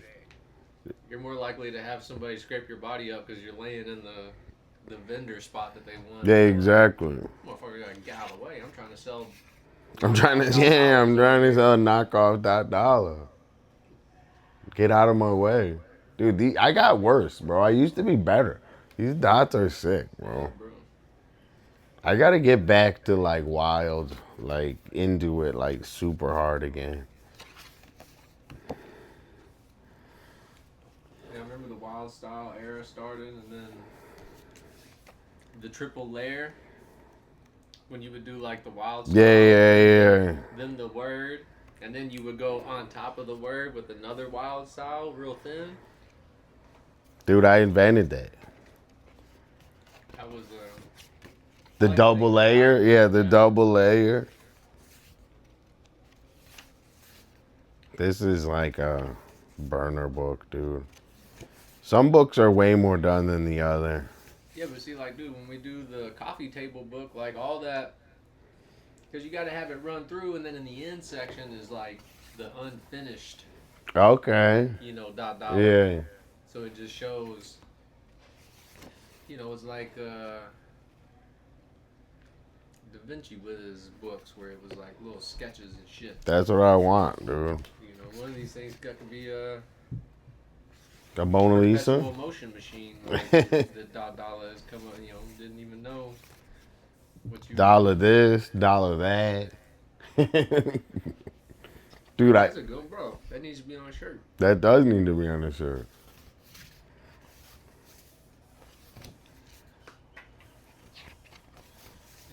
You're more likely to have somebody scrape your body up because you're laying in the vendor spot that they want. Yeah, exactly. Motherfucker gotta get out of the way. I'm trying to sell. I'm trying to sell knockoff Dolla. Get out of my way. Dude, I got worse, bro. I used to be better. These dots are sick, bro. Bro. I gotta get back to like wild, like into it, like super hard again. Yeah, I remember the wild style era started, and then the triple layer when you would do like the wild style. Yeah. Then the word, and then you would go on top of the word with another wild style, real thin. Dude, I invented that. That was The like double the- layer? Yeah, the double layer. This is like a burner book, dude. Some books are way more done than the other. Yeah, but see, like, dude, when we do the coffee table book, like all that, because you got to have it run through, and then in the end section is like the unfinished, Okay. you know, dot. Yeah. So it just shows, you know, it's like Da Vinci with his books where it was like little sketches and shit. That's what I want, dude. You know, one of these things got to be a A Mona Lisa? perpetual motion machine. Like that Dolla has come up, you know, didn't even know what you. Dollar this, dollar that. Dude, That's a good bro. That needs to be on a shirt. that does need to be on the shirt.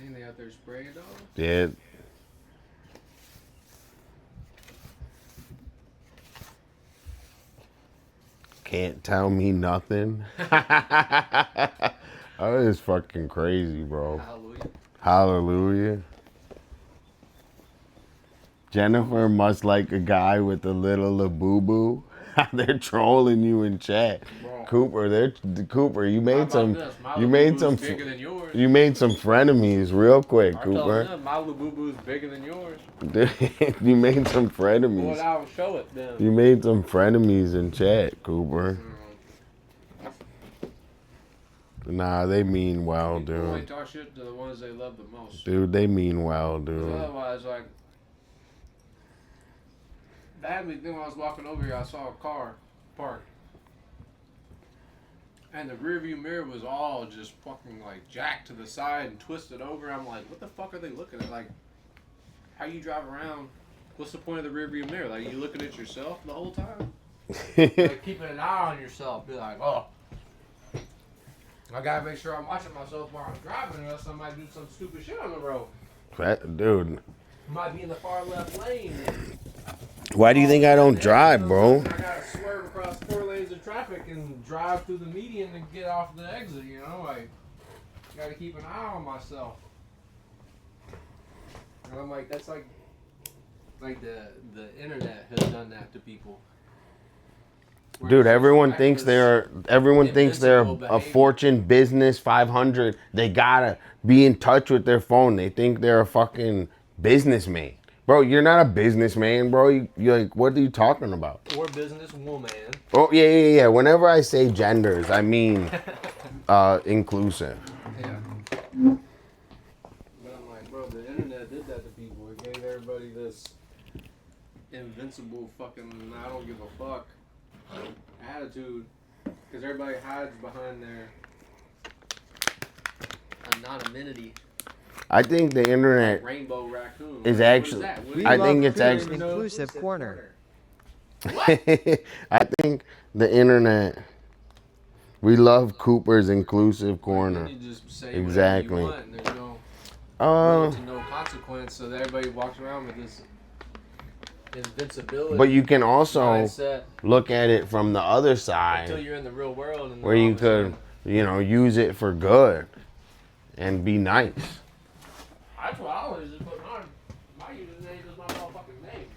Anything out there spraying, dog? Yeah. Can't tell me nothing. That is fucking crazy, bro. Hallelujah. Hallelujah. Jennifer must like a guy with a little boo. They're trolling you in chat. Bro. Cooper, you How made about some this? My you made Labubu's some bigger than yours. you made some frenemies real quick, I'm telling Cooper. them, my Labubu's bigger than yours. You made some Pull frenemies. it out and show it then. You made some frenemies in chat, Cooper. Nah, they mean well, People only dude. talk shit to the ones they love the most. Dude, they mean well, 'Cause dude. otherwise, like, that had me think when I was walking over here, I saw a car parked. And the rearview mirror was all just fucking like jacked to the side and twisted over. I'm like, what the fuck are they looking at? Like, how you drive around? What's the point of the rearview mirror? Like, you looking at yourself the whole time? Like, keeping an eye on yourself. Be like, oh, I gotta make sure I'm watching myself while I'm driving, or else I might do some stupid shit on the road. Dude, I might be in the far left lane. why do you think I don't drive, bro? I gotta swerve across 4 lanes of traffic and drive through the median to get off the exit, you know? Like, gotta keep an eye on myself. And I'm like, that's like the internet has done that to people. Where Dude, it's just everyone thinks reckless, they're invincible a behavior. Fortune Business 500. They gotta be in touch with their phone. They think they're a fucking businessman. Bro, you're not a businessman, bro. You're like, what are you talking about? Or business woman. Oh, yeah. Whenever I say genders, I mean inclusive. Yeah. But I'm like, bro, the internet did that to people. It gave everybody this invincible fucking I don't give a fuck attitude. Because everybody hides behind their anonymity. I think the internet Rainbow raccoon. is What actually. that? What We is I that? think love it's Cooper's actually. inclusive corner. I think the internet. We love Cooper's inclusive corner. You just say Exactly. whatever you want, and there's no little to no consequence, so that everybody walks around with this invincibility. But you can also mindset look at it from the other until side, you're in the real world, and where then all you of a sudden, could, use it for good and be nice. That's what I always just put on. My username is my motherfucking name.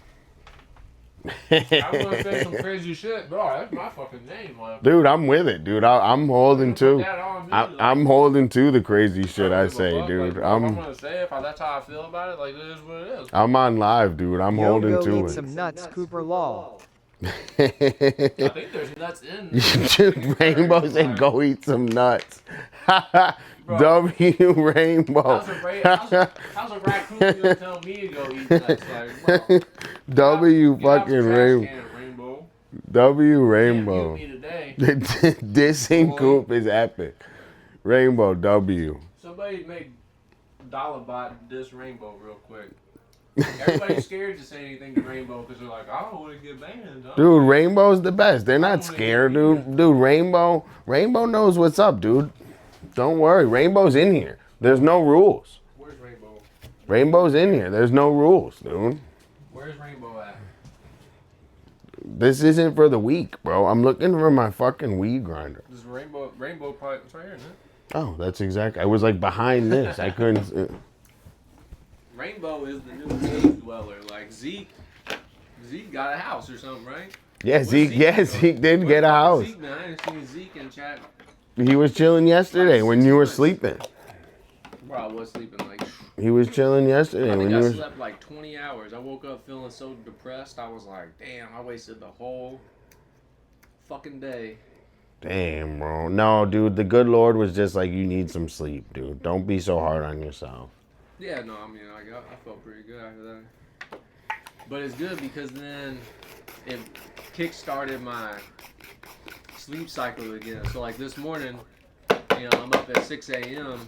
I'm gonna say some crazy shit, bro. That's my fucking name, like. Dude, I'm with it, dude. I'm holding to. That on me, I'm holding to the crazy shit I don't give a say, fuck, dude. Like, bro, if I'm gonna say it, if that's how I feel about it, like it is what it is. I'm on live, dude. I'm Yo, holding go to eat it. some nuts, Cooper lol. I think there's nuts in. Dude, Rainbow said, "Go eat some nuts." W Rainbow. How's a raccoon gonna tell me to go eat nuts? Like, bro, W get out the fucking trash Rainbow. can, Rainbow. W Can't Rainbow. mute me today. Dissing Coop is epic. Rainbow W. Somebody make Dolla bot diss Rainbow real quick. Everybody's scared to say anything to Rainbow because they're like, I don't want to get banned. Dude, Rainbow's the best. They're not scared, dude. Dude, Rainbow knows what's up, dude. Don't worry. Rainbow's in here. There's no rules. Where's Rainbow? Rainbow's in here. There's no rules, dude. Where's Rainbow at? This isn't for the weak, bro. I'm looking for my fucking weed grinder. This Rainbow probably, it's right here, isn't it? Oh, that's exactly. I was like behind this. I couldn't. Rainbow is the new cave dweller. Like Zeke got a house or something, right? Yeah, Where's Zeke. Yeah, Zeke did get a house. Zeke, man, I ain't seen Zeke in chat. He was chilling yesterday when you were sleeping. Bro, I was sleeping like. He was chilling yesterday I when think you I were. slept like 20 hours. I woke up feeling so depressed. I was like, damn, I wasted the whole fucking day. Damn, bro. No, dude. The good Lord was just like, you need some sleep, dude. Don't be so hard on yourself. Yeah, no, I mean, I felt pretty good after that. But it's good because then it kick-started my sleep cycle again. So like this morning, I'm up at 6 a.m.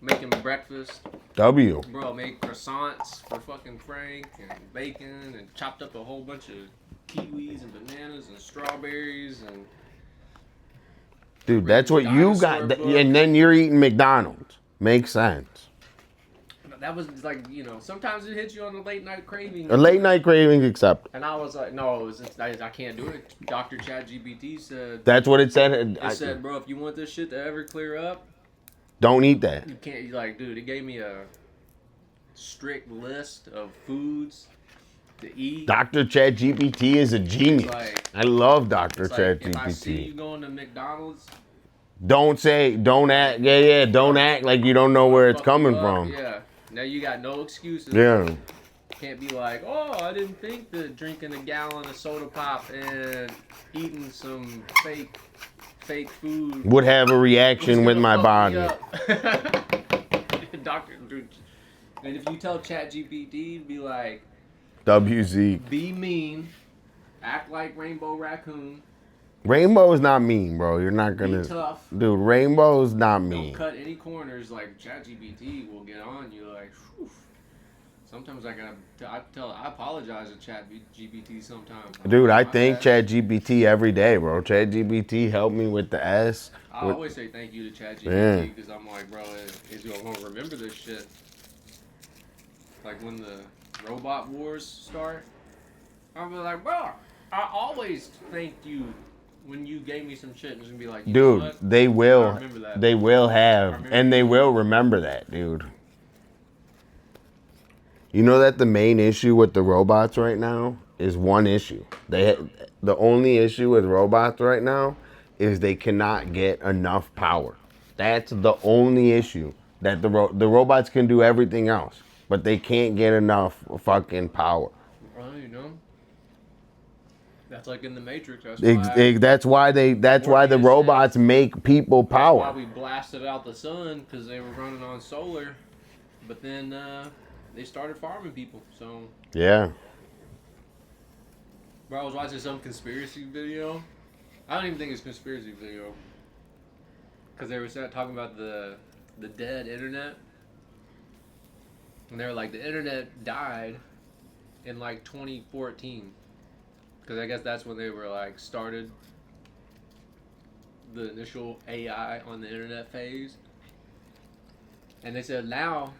making breakfast. W. Bro, made croissants for fucking Frank and bacon and chopped up a whole bunch of kiwis and bananas and strawberries and... Dude, that's what you got. And then you're eating McDonald's. Makes sense. That was like, sometimes it hits you on the late night craving. A late night cravings accepted. And I was like, no, I can't do it. Dr. ChatGPT said... That's what it said. It said, bro, if you want this shit to ever clear up... Don't eat that. You can't, like, dude, it gave me a strict list of foods to eat. Dr. ChatGPT is a genius. Like, I love Dr. Like, if I see you ChatGPT. going to McDonald's... Don't act. Yeah. Don't act like you don't know where it's coming from. Yeah. Now you got no excuses. Yeah. Can't be like, oh, I didn't think that drinking a gallon of soda pop and eating some fake food Would have a reaction with my body. Doctor, dude. And if you tell ChatGPT to be like, WZ. be mean, act like Rainbow Raccoon, Rainbow is not mean, bro. You're not be gonna. tough, Dude, Rainbow's not don't mean. cut any corners, like ChatGPT will get on you. Like, whew. Sometimes I apologize to ChatGPT sometimes. Dude, I My thank bad. ChatGPT every day, bro. ChatGPT helped me with the S. I always say thank you to Yeah. ChatGPT because I'm like, bro, is you gonna remember this shit? Like when the robot wars start, I'll be like, bro, I always thanked you when you gave me some shit. And it's gonna be like, you know Dude, what? they I will. remember that. They will I have, remember and they that. will remember that, dude. You know that the main issue with the robots right now is one issue. The only issue with robots right now is they cannot get enough power. That's the only issue. That the robots can do everything else, but they can't get enough fucking power. Well, that's like in the Matrix. That's why the robots make people That's why power. we blasted out the sun because they were running on solar, but then they started farming people. So Yeah. Bro, I was watching some conspiracy video. I don't even think it's a conspiracy video. Because they were talking about the dead internet. And they were like, the internet died in like 2014. Because I guess that's when they were like started the initial AI on the internet phase. And they said now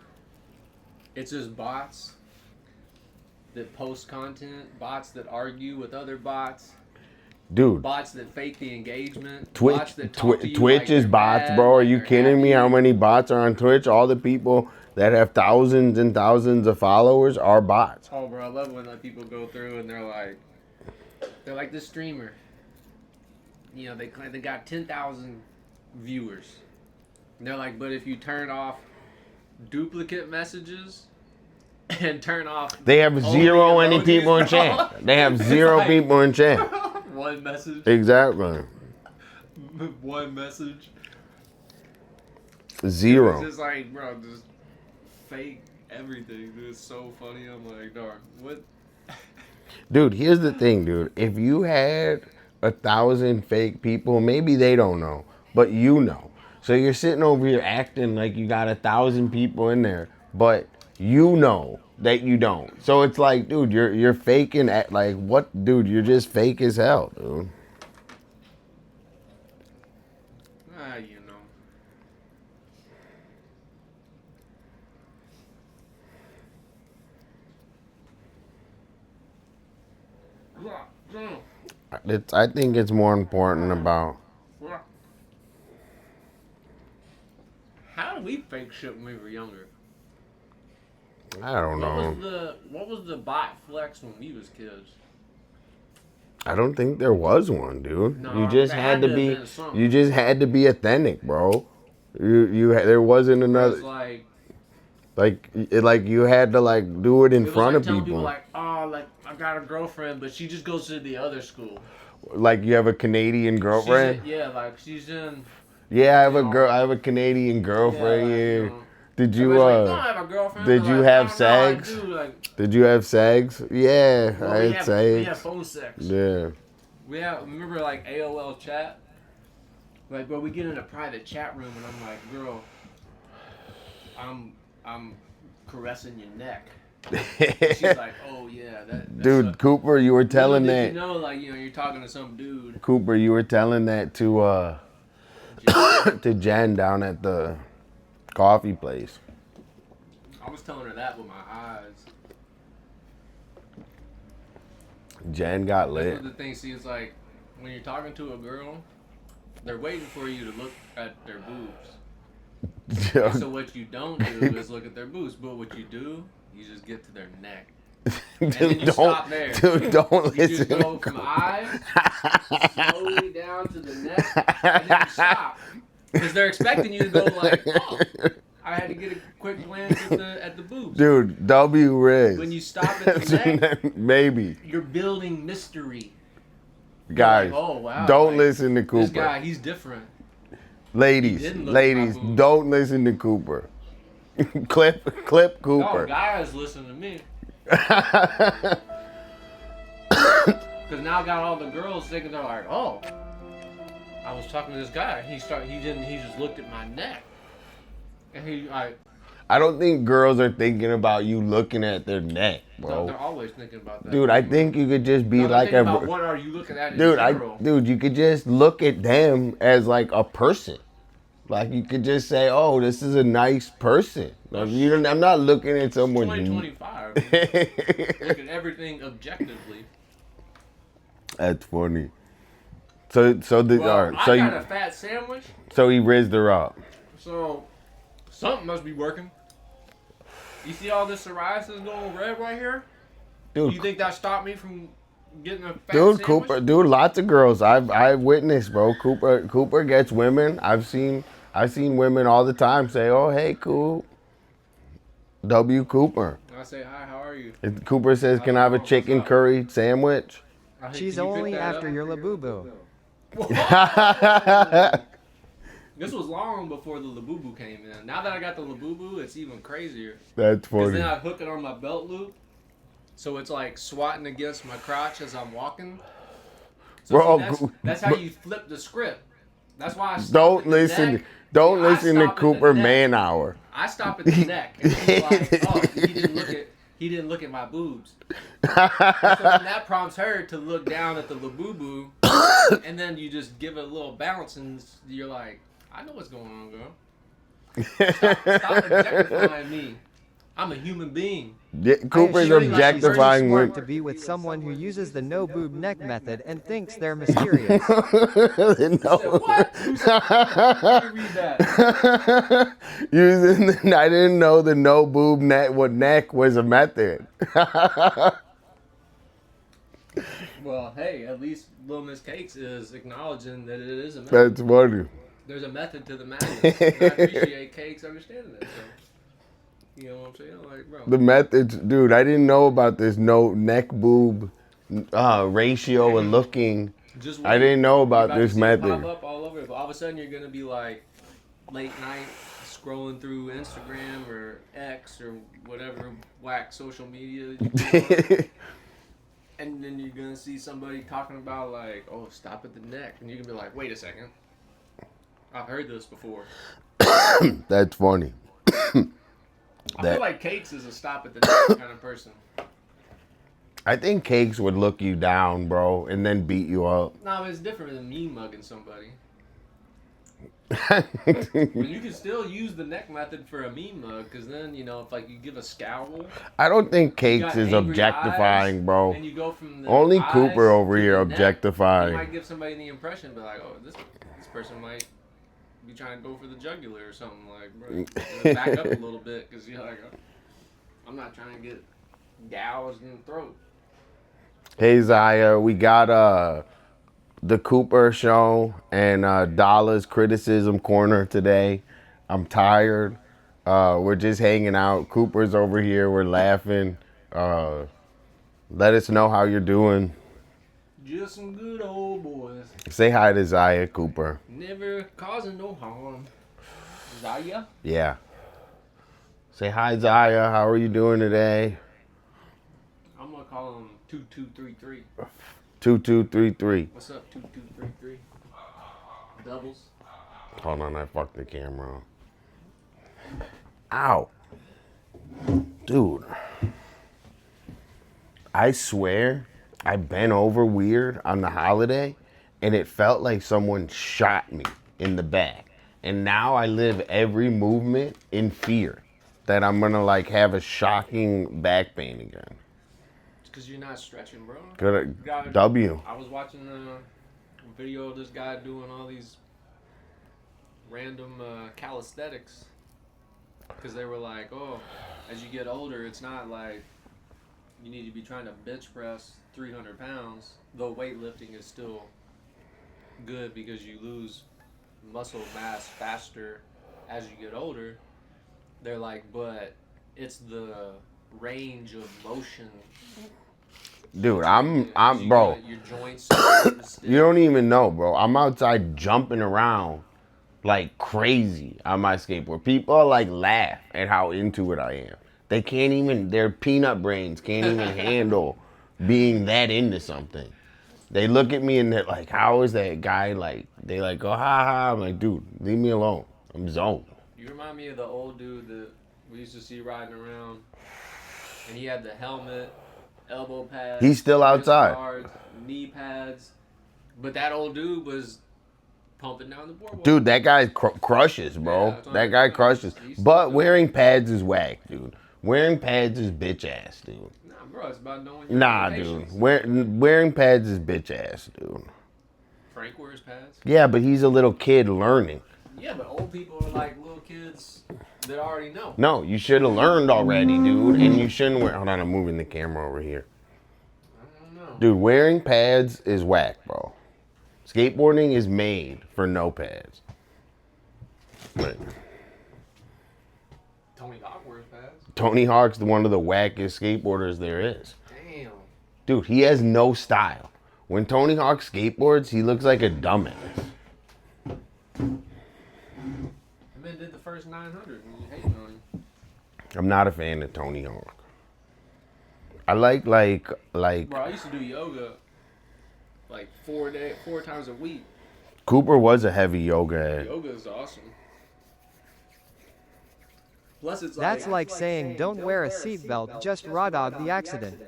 it's just bots that post content, bots that argue with other bots, Dude, bots that fake the engagement, Twitch, bots that talk to you Twitch like is they're bots, mad, bro. Are like you they're kidding me? happy. How many bots are on Twitch? All the people that have thousands and thousands of followers are bots. Oh, bro, I love when like people go through and they're like this streamer. You know, they claim they got 10,000 viewers. And they're like, but if you turn off duplicate messages and turn off, They have only zero any emojis, people in bro. chat. They have It's zero like- people in chat. One message. Exactly. One message. Zero. It's just like, bro, just fake everything. Dude, it's so funny. I'm like, dog, what? Dude, here's the thing, dude. If you had 1,000 fake people, maybe they don't know, but you know. So you're sitting over here acting like you got 1,000 people in there, but you know that you don't. So it's like, dude, you're faking at like what, dude? You're just fake as hell, dude. You know. I think it's more important about. How did we fake shit when we were younger? I don't know. What was the bot flex when we was kids? I don't think there was one, dude. No, You just there had had to to have be. been something. You just had to be authentic, bro. There wasn't It another. was like, Like you had to like do it in it was front like of telling people. like, oh, like I got a girlfriend, but she just goes to the other school. Like you have a Canadian girlfriend. She's in. Yeah, I have a know. girl. I have a Canadian girlfriend. like, Yeah. you know, Did you everybody's like, "No, I have a girlfriend." did I'm you like, have "No, no, I sex? do," like, Did you have sex? Yeah, well, I we had have sex. phone sex. Yeah. Remember like AOL chat? Like, bro, we get in a private chat room and I'm like, girl, I'm caressing your neck. She's like, oh yeah, that's Dude, Cooper, you were telling little that. did you know, like, you know, you're talking to some dude. Cooper, you were telling that to to Jen down at the coffee place. I was telling her that with my eyes. Jen got That's lit. what the thing. See, it's like when you're talking to a girl, they're waiting for you to look at their boobs. So what you don't do is look at their boobs, but what you do, you just get to their neck. And then you stop there. Dude, don't You listen. just go from eyes slowly down to the neck, and then you stop. Because they're expecting you to go like, oh, I had to get a quick glance at the boobs. Dude, W Riz. When you stop at the neck, maybe. you're building mystery. Guys, like, oh, wow, don't like, listen to Cooper. This guy, he's different. Ladies, didn't look at my boobs. don't listen to Cooper. clip Oh, Cooper. guys, listen to me. Because now I got all the girls thinking they're like, oh, I was talking to this guy. He just looked at my neck. And he like, I don't think girls are thinking about you looking at their neck, no, bro. they're always thinking about that. Dude, I think you could just be No, they're like thinking a about what are you looking at in dude. general. You could just look at them as like a person. Like you could just say, "Oh, this is a nice person." Like, I'm not looking at someone. 2025. Look at everything objectively. That's funny. So the Well, all right, I so got a fat sandwich, so he rizzed her up. so something must be working. You see all this psoriasis going red right here? Dude, You think that stopped me from getting a fat dude, sandwich? Cooper, dude, lots of girls. I've witnessed, bro. Cooper gets women. I've seen women all the time say, "Oh, hey, Coop." W. Cooper. I say, hi, how are you? And Cooper says, "Can I have a chicken curry sandwich?" I say, She's "Can you pick only that after up?" your labubu. This was long before the Labubu came in. Now that I got the Labubu, it's even crazier. That's Because funny. then I hook it on my belt loop, so it's like swatting against my crotch as I'm walking. So Bro, see, that's how you flip the script. That's why I stop don't at the listen. neck. Don't See, I listen to stop at the Cooper neck. Man Hour. I stop at the neck, and he's like, "Oh, he didn't look at my boobs." So then that prompts her to look down at the labubu, and then you just give it a little bounce, and you're like, "I know what's going on, girl. Stop objectifying me. I'm a human being." Cooper's I assure you she's too objectifying smart women. to be with someone who uses the no boob neck method and thinks they're mysterious. No. What? Who said that? Let me read that. I didn't know the no boob neck was a method. Well, hey, at least Little Miss Cakes is acknowledging that it is a method. That's funny. There's a method to the madness. And I appreciate Cakes understanding that. So, you know what I'm saying? Like, bro. The methods, dude. I didn't know about this no neck boob ratio and looking. Just I didn't know about You're this to see it method. pop up all over. But all of a sudden, you're gonna be like late night scrolling through Instagram or X or whatever whack social media. You do. And then you're gonna see somebody talking about like, oh, stop at the neck, and you can be like, wait a second, I've heard this before. That's funny. I feel like Cakes is a stop at the neck kind of person. I think Cakes would look you down, bro, and then beat you up. No, it's different than mean mugging somebody. But you can still use the neck method for a mean mug, because then, you know, if like you give a scowl. I don't think You Cakes got is angry objectifying, eyes, bro. And you go from the Only eyes Cooper over to here the neck. objectifying. You might give somebody the impression, but like, oh, this person might be trying to go for the jugular or something. Like, bro, back up a little bit, because you're like, I'm not trying to get gouged in the throat. Hey Zaya, we got the Cooper show and Dolla's criticism corner today. I'm tired. We're just hanging out. Cooper's over here. We're laughing. Let us know how you're doing. Just some good old boys. Say hi to Zaya, Cooper. Never causing no harm. Zaya? Yeah. Say hi, Zaya. How are you doing today? I'm gonna call him 2233. 2233. What's up, 2233? Doubles. Hold on, I fucked the camera. Ow. Dude. I swear, I bent over weird on the holiday, and it felt like someone shot me in the back. And now I live every movement in fear that I'm gonna like have a shocking back pain again. It's because you're not stretching, bro. Good God, W. I was watching a video of this guy doing all these random calisthenics. Because they were like, oh, as you get older, it's not like you need to be trying to bench press 300 pounds, though weightlifting is still good because you lose muscle mass faster as you get older. They're like, but it's the range of motion. Dude, I'm You bro. got your joints. You don't even know, bro. I'm outside jumping around like crazy on my skateboard. People like laugh at how into it I am. They can't even, their peanut brains can't even handle being that into something. They look at me and they're like, how is that guy like, they like, go, ha ha. I'm like, dude, leave me alone. I'm zoned. You remind me of the old dude that we used to see riding around, and he had the helmet, elbow pads. He's still wrist outside. guards, knee pads, but that old dude was pumping down the boardwalk. Dude, that guy crushes, bro. Yeah, that guy crushes. He's But still wearing pads is whack, dude. Wearing pads is bitch ass, dude. Nah, bro, it's about knowing your Nah, limitations. dude. Wearing pads is bitch ass, dude. Frank wears pads. Yeah, but he's a little kid learning. Yeah, but old people are like little kids that already know. No, you should have learned already, dude. And you shouldn't wear. Hold on, I'm moving the camera over here. I don't know. Dude, wearing pads is whack, bro. Skateboarding is made for no pads. But Tony Hawk wears pads. Tony Hawk's one of the wackest skateboarders there is. Damn. Dude, he has no style. When Tony Hawk skateboards, he looks like a dumbass. And then did the first 900 and you hating on him. I'm not a fan of Tony Hawk. I like Bro, I used to do yoga like 4 times a week. Cooper was a heavy yoga head. Yoga is awesome. Plus, it's That's like saying don't wear a seatbelt, just raw dog the accident.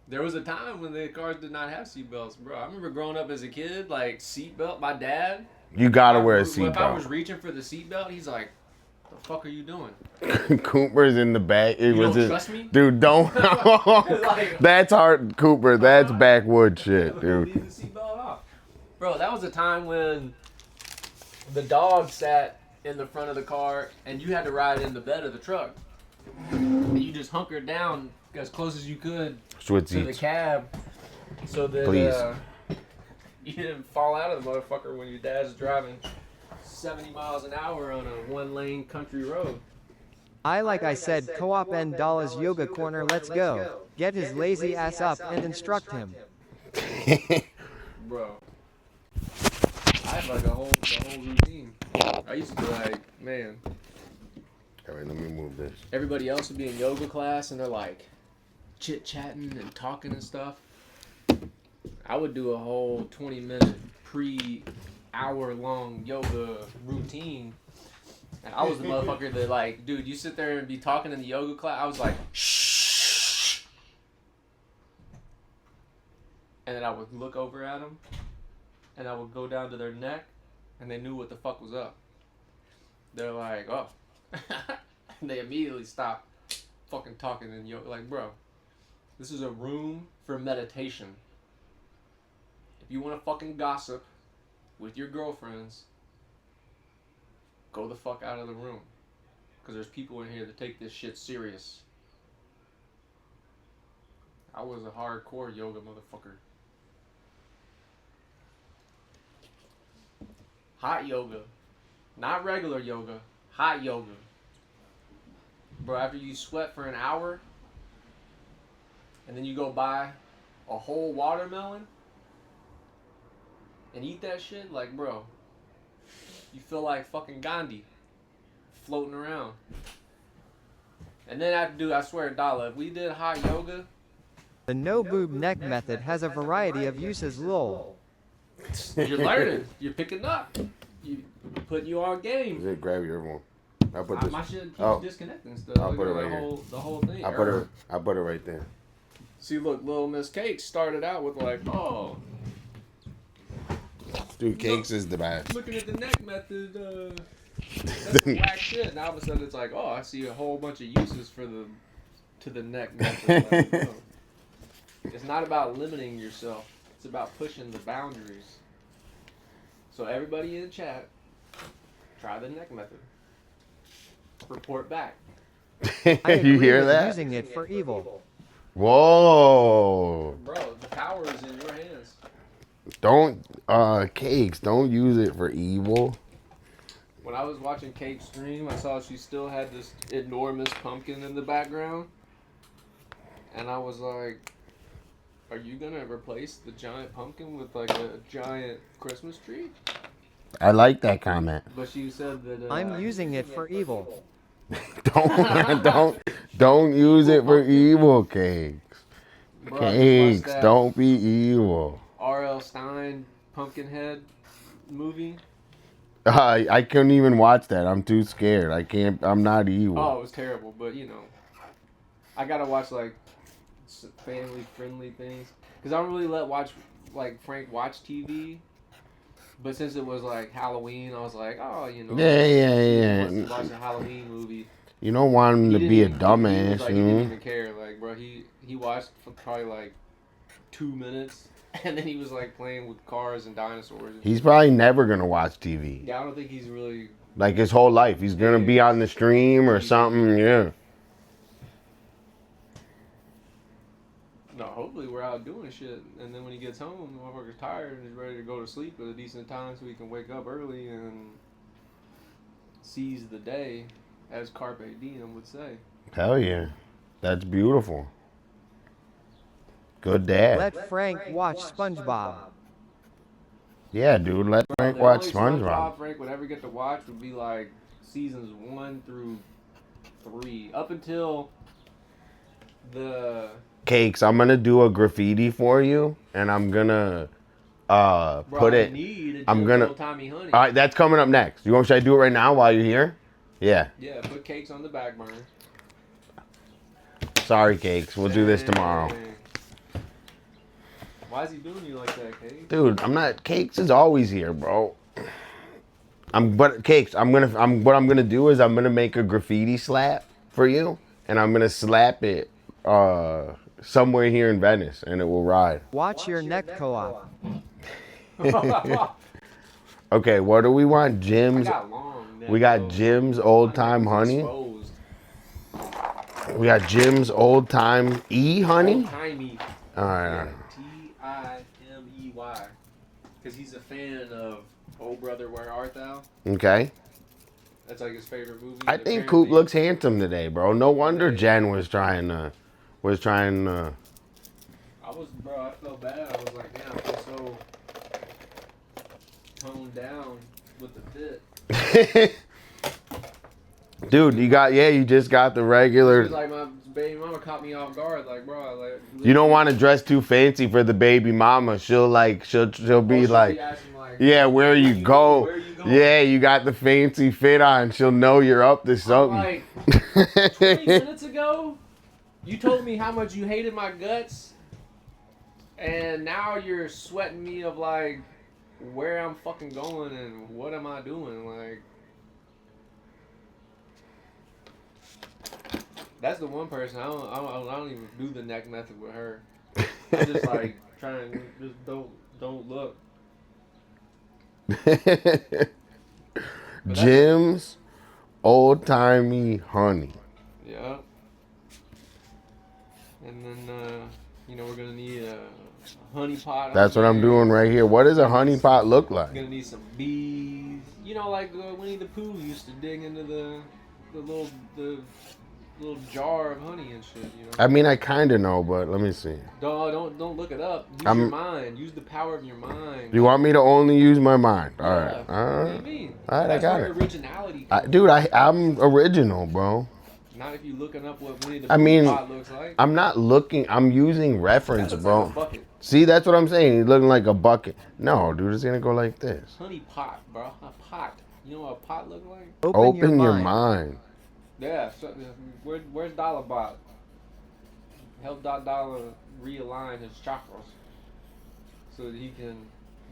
There was a time when the cars did not have seatbelts, bro. I remember growing up as a kid, like seatbelt. My dad. You gotta wear a If I was seatbelt. reaching for the seatbelt, he's like, "The fuck are you doing?" Cooper's in the back. It You was don't trust me? Dude, don't. Like- That's hard, Cooper. That's backwood shit, dude. Leave the seatbelt off. Bro, that was a time when the dog sat in the front of the car and you had to ride in the bed of the truck. And you just hunkered down as close as you could Switch to the seats. cab so that Please. You didn't fall out of the motherfucker when your dad's driving 70 miles an hour on a one-lane country road. I said co-op and Dolla's yoga corner, let's go. Get his lazy ass up and instruct him. Bro. I had like the whole routine. I used to be like, man, All right, let me move this. everybody else would be in yoga class and they're like chit-chatting and talking and stuff. I would do a whole 20-minute hour-long yoga routine. And I was the motherfucker that like, dude, you sit there and be talking in the yoga class. I was like, shh. And then I would look over at them. And I would go down to their neck. And they knew what the fuck was up. They're like, oh. And they immediately stopped fucking talking in yoga. Like, bro, this is a room for meditation. If you want to fucking gossip with your girlfriends, go the fuck out of the room. Because there's people in here that take this shit serious. I was a hardcore yoga motherfucker. Hot yoga. Not regular yoga. Hot yoga. Bro, after you sweat for an hour, and then you go buy a whole watermelon, and eat that shit, like, bro, you feel like fucking Gandhi floating around. And then I swear, Dolla, if we did hot yoga, The no boob neck method has a variety of uses, lol. you're learning, you're picking up, you putting you on game. Just grab your one. I'll put this. My shit keeps Oh. disconnecting stuff. I'll Look put at it right the here. the whole thing. I put it right there. See, look, Little Miss Cake started out with like, oh, Dude, cakes is the best. looking at the neck method, that's whack shit. Now all of a sudden it's like, oh, I see a whole bunch of uses for the neck method. Like, no. It's not about limiting yourself. It's about pushing the boundaries. So everybody in chat, try the neck method. Report back. I You agree hear with that? using it for evil. Whoa! Bro, the power is in your hands. Don't cakes. Don't use it for evil. When I was watching Kate stream, I saw she still had this enormous pumpkin in the background. And I was like, are you gonna replace the giant pumpkin with like a giant Christmas tree? I like that comment. But she said that I'm using it for evil. Don't use it for evil, cakes. Bro, I just watched Cakes, that don't be evil. R.L. Stein Pumpkinhead movie. I couldn't even watch that. I'm too scared. I can't. I'm not evil. Oh, it was terrible, but you know, I gotta watch like family friendly things because I don't really let Frank watch TV. But since it was like Halloween, I was like, oh, you know, Yeah. Let's watch a Halloween movie. You don't want him to He be a didn't even- he was dumbass, like, you he didn't know? even care, like, bro. He watched for probably like 2 minutes, and then he was like playing with cars and dinosaurs. And He's probably never gonna watch TV. yeah, I don't think he's really. Like his whole life, he's gonna be on the stream or something. Yeah. No, hopefully we're out doing shit, and then when he gets home, the motherfucker's tired and he's ready to go to sleep at a decent time so he can wake up early and seize the day, as Carpe Diem would say. Hell yeah, that's beautiful. Good dad. Let Frank watch SpongeBob. Yeah, dude. Let Frank The watch only SpongeBob. Frank would ever get to watch would be like seasons 1 through 3 up until the. Cakes, I'm gonna do a graffiti for you, and I'm gonna put it. I'm gonna. Tommy Honey. All right, that's coming up next. Should I do it right now while you're here? Yeah. Yeah, put Cakes on the back burner. Sorry, Cakes. We'll do this tomorrow. Why is he doing you like that, Cakes? Dude, I'm not. Cakes is always here, bro. But Cakes, what I'm gonna do is I'm gonna make a graffiti slap for you, and I'm gonna slap it somewhere here in Venice, and it will ride. Watch your neck co-op. Okay, what do we want? Jim's. We got though. Jim's Old Time Honey. Exposed. We got Jim's Old Time Honey. Old-timey. All right. Timey. Because he's a fan of Oh Brother, Where Art Thou? Okay. That's like his favorite movie. I think Coop looks handsome today, bro. No wonder Jen was trying to. I felt bad. I was like, damn, I feel so toned down with the fit. Dude, you just got the She regular. was like, my baby mama caught me off guard. Like, bro, You don't want to dress too fancy for the baby mama. She'll be like, asking, like, yeah, where you go? Where you going? Yeah, you got the fancy fit on. She'll know you're up to something. Like, 20 minutes ago, you told me how much you hated my guts, and now you're sweating me of like where I'm fucking going and what am I doing? Like, that's the one person I don't even do the neck method with her. I just like trying to just don't look. Jim's Old Timey Honey. Yeah. And then we're gonna need a honey pot. That's what I'm doing right here. What does a honey pot look like? Gonna need some bees. You know, like Winnie the Pooh used to dig into the little jar of honey and shit. You know. I mean, I kind of know, but let me see. Don't look it up. Use your mind. Use the power of your mind. You want me to only use my mind? All Yeah. right. All What do right. you mean? All right, That's I got where it. originality comes Dude, I'm original, bro. Not if you looking up what Winnie the I mean, Pooh pot looks like. I'm not looking. I'm using reference, That looks bro. like a bucket. See, that's what I'm saying. He's looking like a bucket. No, dude, it's gonna go like this. Honey pot, bro. A pot. You know what a pot look like? Open your mind. Yeah. So, where's Dolla bot? Help Dolla realign his chakras so that he can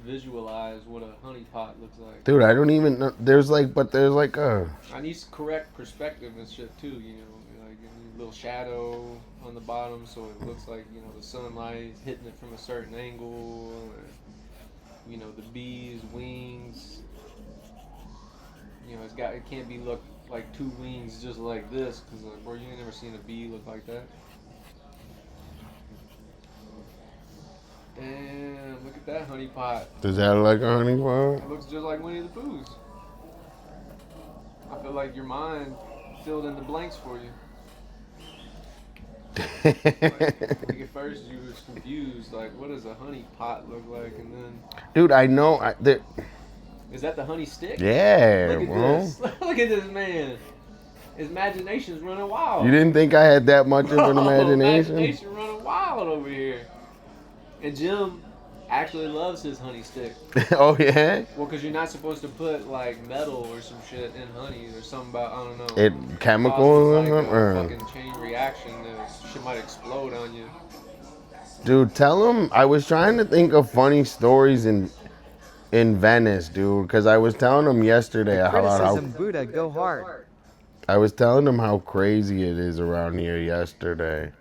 visualize what a honey pot looks like. Dude, I don't even know. There's like a. I need correct perspective and shit too. You know, like a little shadow on the bottom so it looks like the sunlight is hitting it from a certain angle. Or, the bees' wings. It can't be look like two wings just like this, because bro, you ain't never seen a bee look like that. Damn, look at that honey pot. Does that look like a honey pot? It looks just like Winnie the Pooh's. I feel like your mind filled in the blanks for you. Like at first you was confused, like what does a honey pot look like, and then. Dude, I know. Is that the honey stick? Yeah, Look at bro. this. Look at this man. His imagination's running wild. You didn't think I had that much of an imagination? Imagination running wild over here. And Jim actually loves his honey stick. Oh yeah. Well, because you're not supposed to put like metal or some shit in honey or something about I don't know. It chemicals Causes, in like, it? a fucking chain reaction. Shit might explode on you. Dude, tell him I was trying to think of funny stories in Venice, dude, because I was telling him yesterday Criticism Buddha go hard. I was telling him how crazy it is around here yesterday.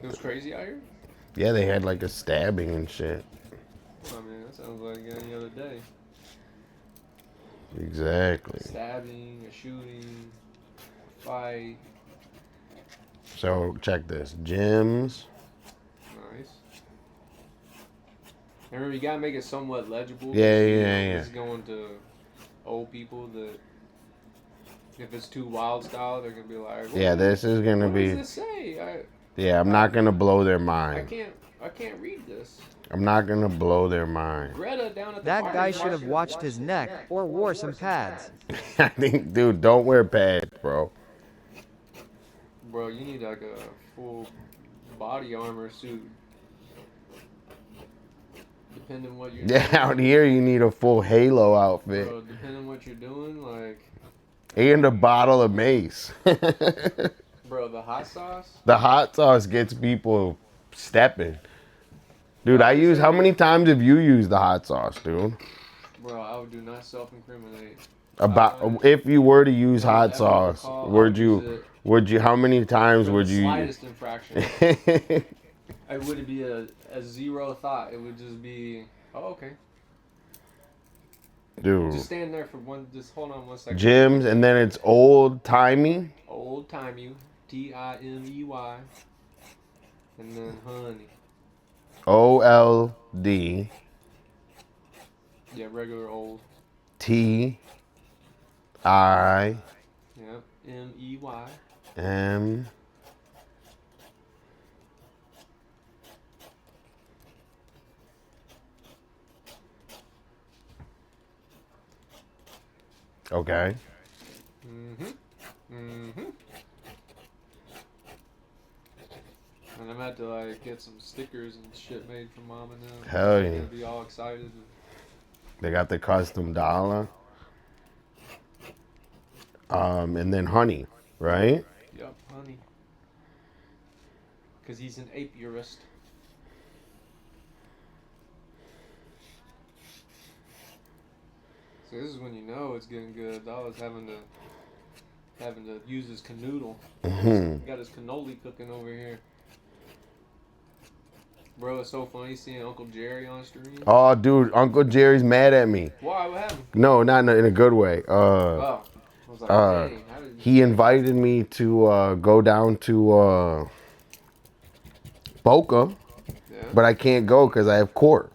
It was crazy out here? Yeah, they had like a stabbing and shit. I mean, that sounds like any other day. Exactly. Stabbing, a shooting, fight. So check this. Jim's. Nice. Remember, you gotta make it somewhat legible. Yeah. It's going to old people that if it's too wild style, they're gonna be like, Yeah, this is gonna what be. does this say? Yeah, I'm not gonna blow their I mind. can't read this. I'm not gonna blow their mind. Greta down at the That farm guy is should have watched his neck or wore some pads. I think, dude, don't wear pads, bro. Bro, you need like a full body armor suit. Depending what you're Yeah, doing. out here you need a full Halo outfit. Bro, depending on what you're doing, like, And a bottle of mace. bro, the hot sauce. The hot sauce gets people stepping. Dude, I use, how many times have you used the hot sauce, dude? Bro, I would do not self-incriminate. About, if you were to use Don't hot ever sauce, recall I would used you, how many times For would the you? slightest infraction, it wouldn't be a zero thought. It would just be, oh, okay. Just Dude, stand there for one, just hold on one second. gyms, and then it's old timey. Old timey, Timey, and then honey. OLD Yeah, regular old. TI Yep, MEY. M. Okay. And I'm about to like get some stickers and shit made for mom and them. Hell They're yeah. gonna be all excited. They got the custom Dolla. And then honey, right? Yup, honey. Cause he's an apiarist. So this is when you know it's getting good. Dolla's having to use his canoodle. Mm-hmm. Got his cannoli cooking over here. Bro, it's so funny seeing Uncle Jerry on stream. Oh, dude, Uncle Jerry's mad at me. Why? What happened? No, not in a good way. Oh. I was like, dang, how did He invited me to go down to Boca, Yeah. but I can't go because I have court.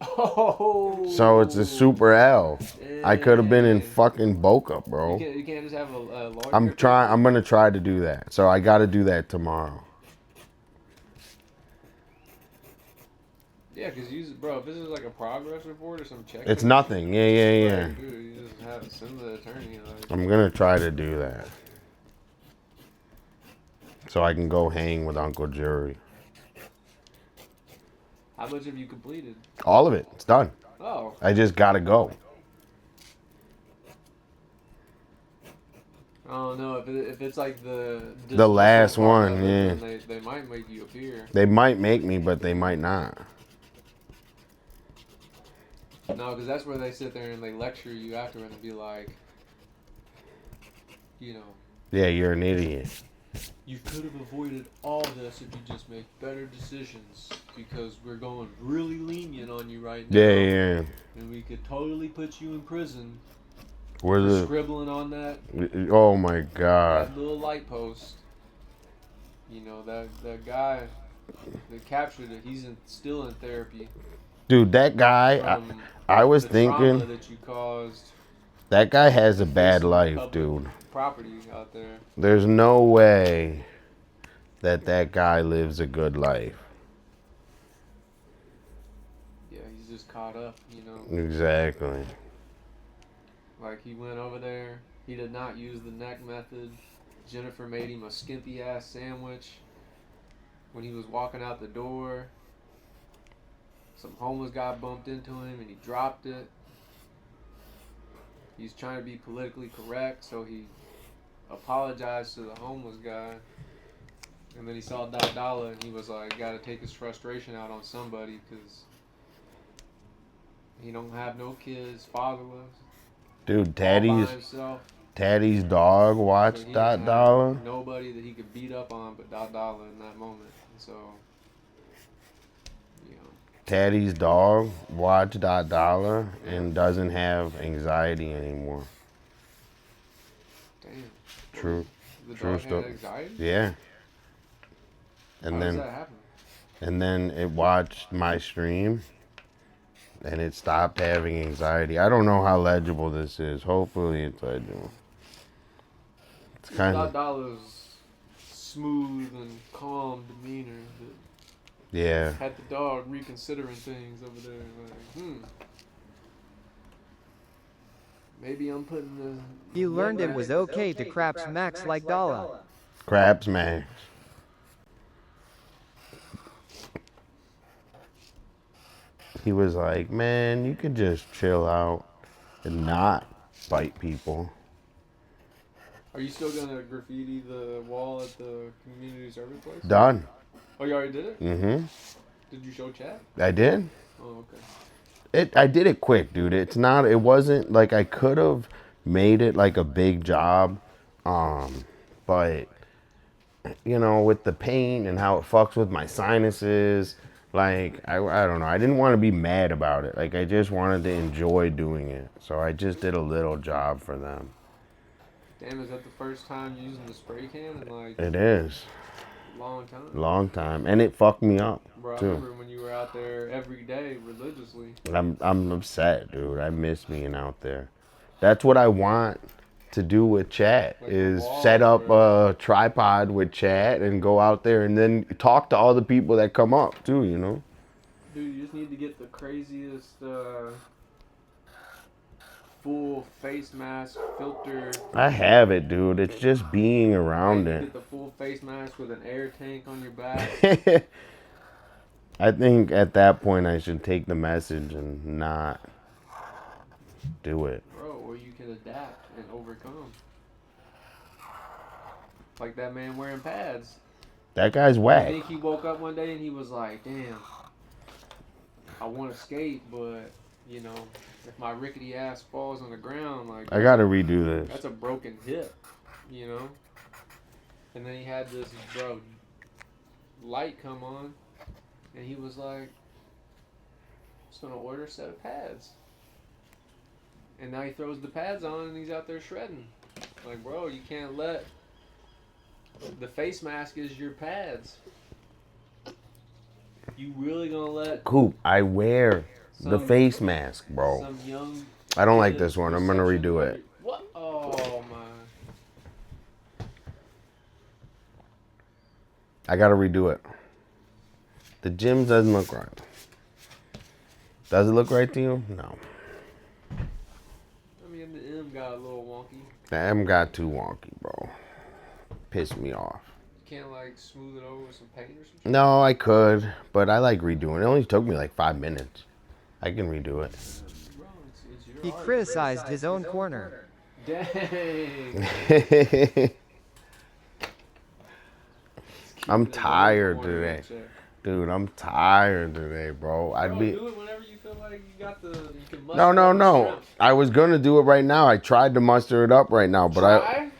Oh. So it's a super L. I could have been in fucking Boca, bro. You can't just have a lawyer. I'm gonna try to do that. So I got to do that tomorrow. Yeah, because bro, if this is like a progress report or some check. It's nothing. Yeah. Right, dude, you just have to send the attorney. Like, I'm gonna try to do that. So I can go hang with Uncle Jerry. how much have you completed? All of it. It's done. Oh. I just gotta go. Oh no! If it's like the last one, then yeah. they might make you appear. They might make me, but they might not. No, because that's where they sit there and they lecture you after and be like, you know, Yeah, you're an idiot. you could have avoided all this if you just make better decisions because we're going really lenient on you right now. Yeah. And we could totally put you in prison Where's for the? scribbling on that Oh my God. that little light post. You know, that guy that captured it, he's still in therapy. Dude, that guy. From I was the trauma thinking that you caused. that guy has a bad Some life, public dude. Property out there. There's no way that guy lives a good life. Yeah, he's just caught up, you know. Exactly. Like he went over there. He did not use the neck method. Jennifer made him a skimpy ass sandwich. When he was walking out the door, some homeless guy bumped into him and he dropped it. He's trying to be politically correct, so he apologized to the homeless guy. And then he saw Dolla and he was like, gotta take his frustration out on somebody because he don't have no kids, fatherless. Dude, All by himself. Taddy's dog So watched he Dot didn't have Dolla. nobody that he could beat up on but Dolla in that moment. So, you know. Taddy's dog watched Dot Dolla and doesn't have anxiety anymore. Damn. True. The True dog stuff. had anxiety? Yeah. How And does then that happen? and then it watched my stream and it stopped having anxiety. I don't know how legible this is. Hopefully it's legible. It's kind of Dolla's smooth and calm demeanor that yeah. had the dog reconsidering things over there. Like, maybe I'm putting the. He learned it was okay to craps max like Dolla. Crab smash. He was like, man, you could just chill out and not bite people. Are you still gonna graffiti the wall at the community service place? Done. Oh, you already did it? Mm-hmm. Did you show chat? I did. Oh, okay. I did it quick, dude. It wasn't like I could have made it like a big job. But you know, with the pain and how it fucks with my sinuses, like I don't know. I didn't want to be mad about it. Like I just wanted to enjoy doing it. So I just did a little job for them. Damn, is that the first time using the spray can in like It is. long time? Long time. And it fucked me up Bro, I too. remember when you were out there every day religiously. I'm upset, dude. I miss being out there. That's what I want to do with chat Like is the wall, set up bro. a tripod with chat and go out there and then talk to all the people that come up too, you know? Dude, you just need to get the craziest full face mask filter. I have it, dude. It's just being around Like, it. Get the full face mask with an air tank on your back. I think at that point I should take the message and not do it. Bro, or you can adapt and overcome. Like that man wearing pads. That guy's I whack. think he woke up one day and he was like, damn, I want to skate, but, you know, if my rickety ass falls on the ground, like, I gotta redo this. that's a broken hip, you know? And then he had this, bro, light come on, and he was like, I'm just going to order a set of pads. And now he throws the pads on and he's out there shredding. Like, bro, you can't let the face mask is your pads. You really gonna let Coop, I wear the Some- face mask, bro. some young I don't like kid this one. I'm gonna perception redo of it. your- What? Oh my! I gotta redo it. The gym doesn't look right. Does it look right to you? No. I mean, the M got a little wonky. The M got too wonky, bro. Pissed me off. You can't like smooth it over with some paint or something. No, I could, but I like redoing it. It only took me like 5 minutes. I can redo it. Bro, it's your He art. criticized his own corner. Dang. I'm Keeping it tired corner in today. check. Dude, I'm tired today, bro. I'd Bro, be... do it whenever you feel like you got the. You can muster No, no, up the no. strength. I was gonna do it right now. I tried to muster it up right now, but Try?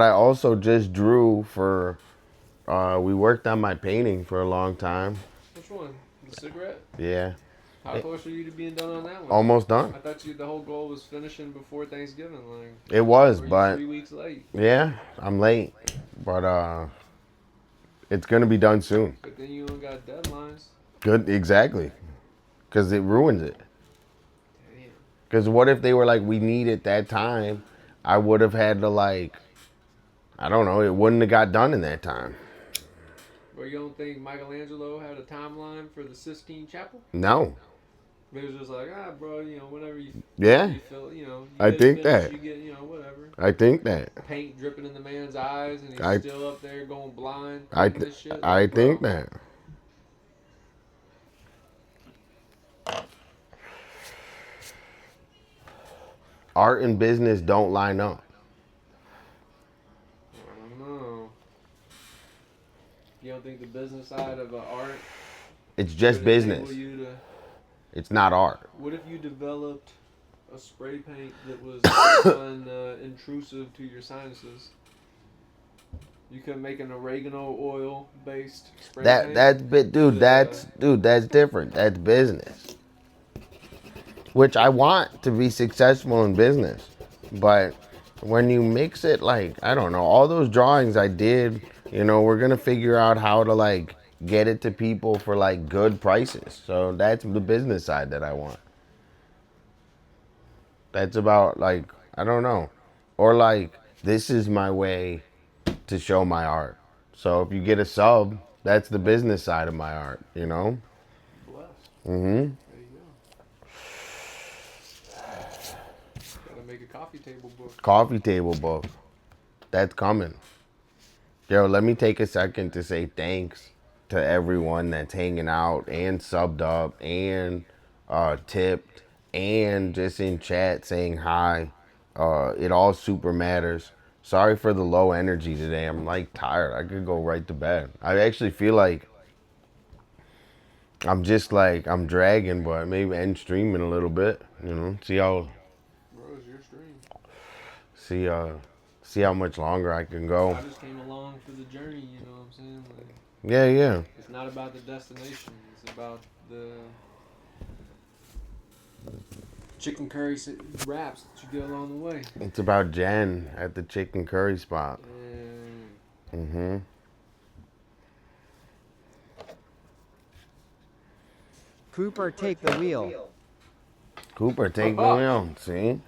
I also just drew for. We worked on my painting for a long time. Which one? The cigarette? Yeah, How close are you to being done on that one? almost done. I thought the whole goal was finishing before Thanksgiving. Like, It was, were you but 3 weeks late? yeah, I'm late. But it's gonna be done soon. But then you don't got deadlines. Good, exactly. Because it ruins it. Damn. Because what if they were like, we need it that time? I would have had to like, I don't know. It wouldn't have got done in that time. Or you don't think Michelangelo had a timeline for the Sistine Chapel? No. It was just like, bro, you know, whenever you Yeah, feel, you know, you I get it think finished, that. you get, you know, whatever. I think that. Paint dripping in the man's eyes, and he's I- still up there going blind. I painting this shit. I Like, think bro, that. Art and business don't line up. I don't know. You don't think the business side of art It's just would business. enable you to? It's not art. What if you developed a spray paint that was intrusive to your sinuses? You could make an oregano oil based spray paint. That's different. That's business. Which I want to be successful in business. But when you mix it, like, I don't know, all those drawings I did, you know, we're gonna figure out how to like get it to people for like good prices. So that's the business side that I want. That's about like, I don't know. Or like, this is my way to show my art. So if you get a sub, that's the business side of my art, you know? Blessed. Mm-hmm. There you go. Gotta make a coffee table book. Coffee table book. That's coming. Yo, let me take a second to say thanks to everyone that's hanging out and subbed up and tipped and just in chat saying hi. It all super matters. Sorry for the low energy today. I'm like tired. I could go right to bed. I actually feel like I'm just like I'm dragging, but maybe end streaming a little bit. You know, see how Bro, it's your stream. see see how much longer I can go. I just came along for the journey, you know what I'm saying? Like, Yeah, yeah. it's not about the destination. It's about the chicken curry wraps that you get along the way. It's about Jen at the chicken curry spot. And Mm-hmm. Cooper, take the wheel. Cooper, take the wheel. See?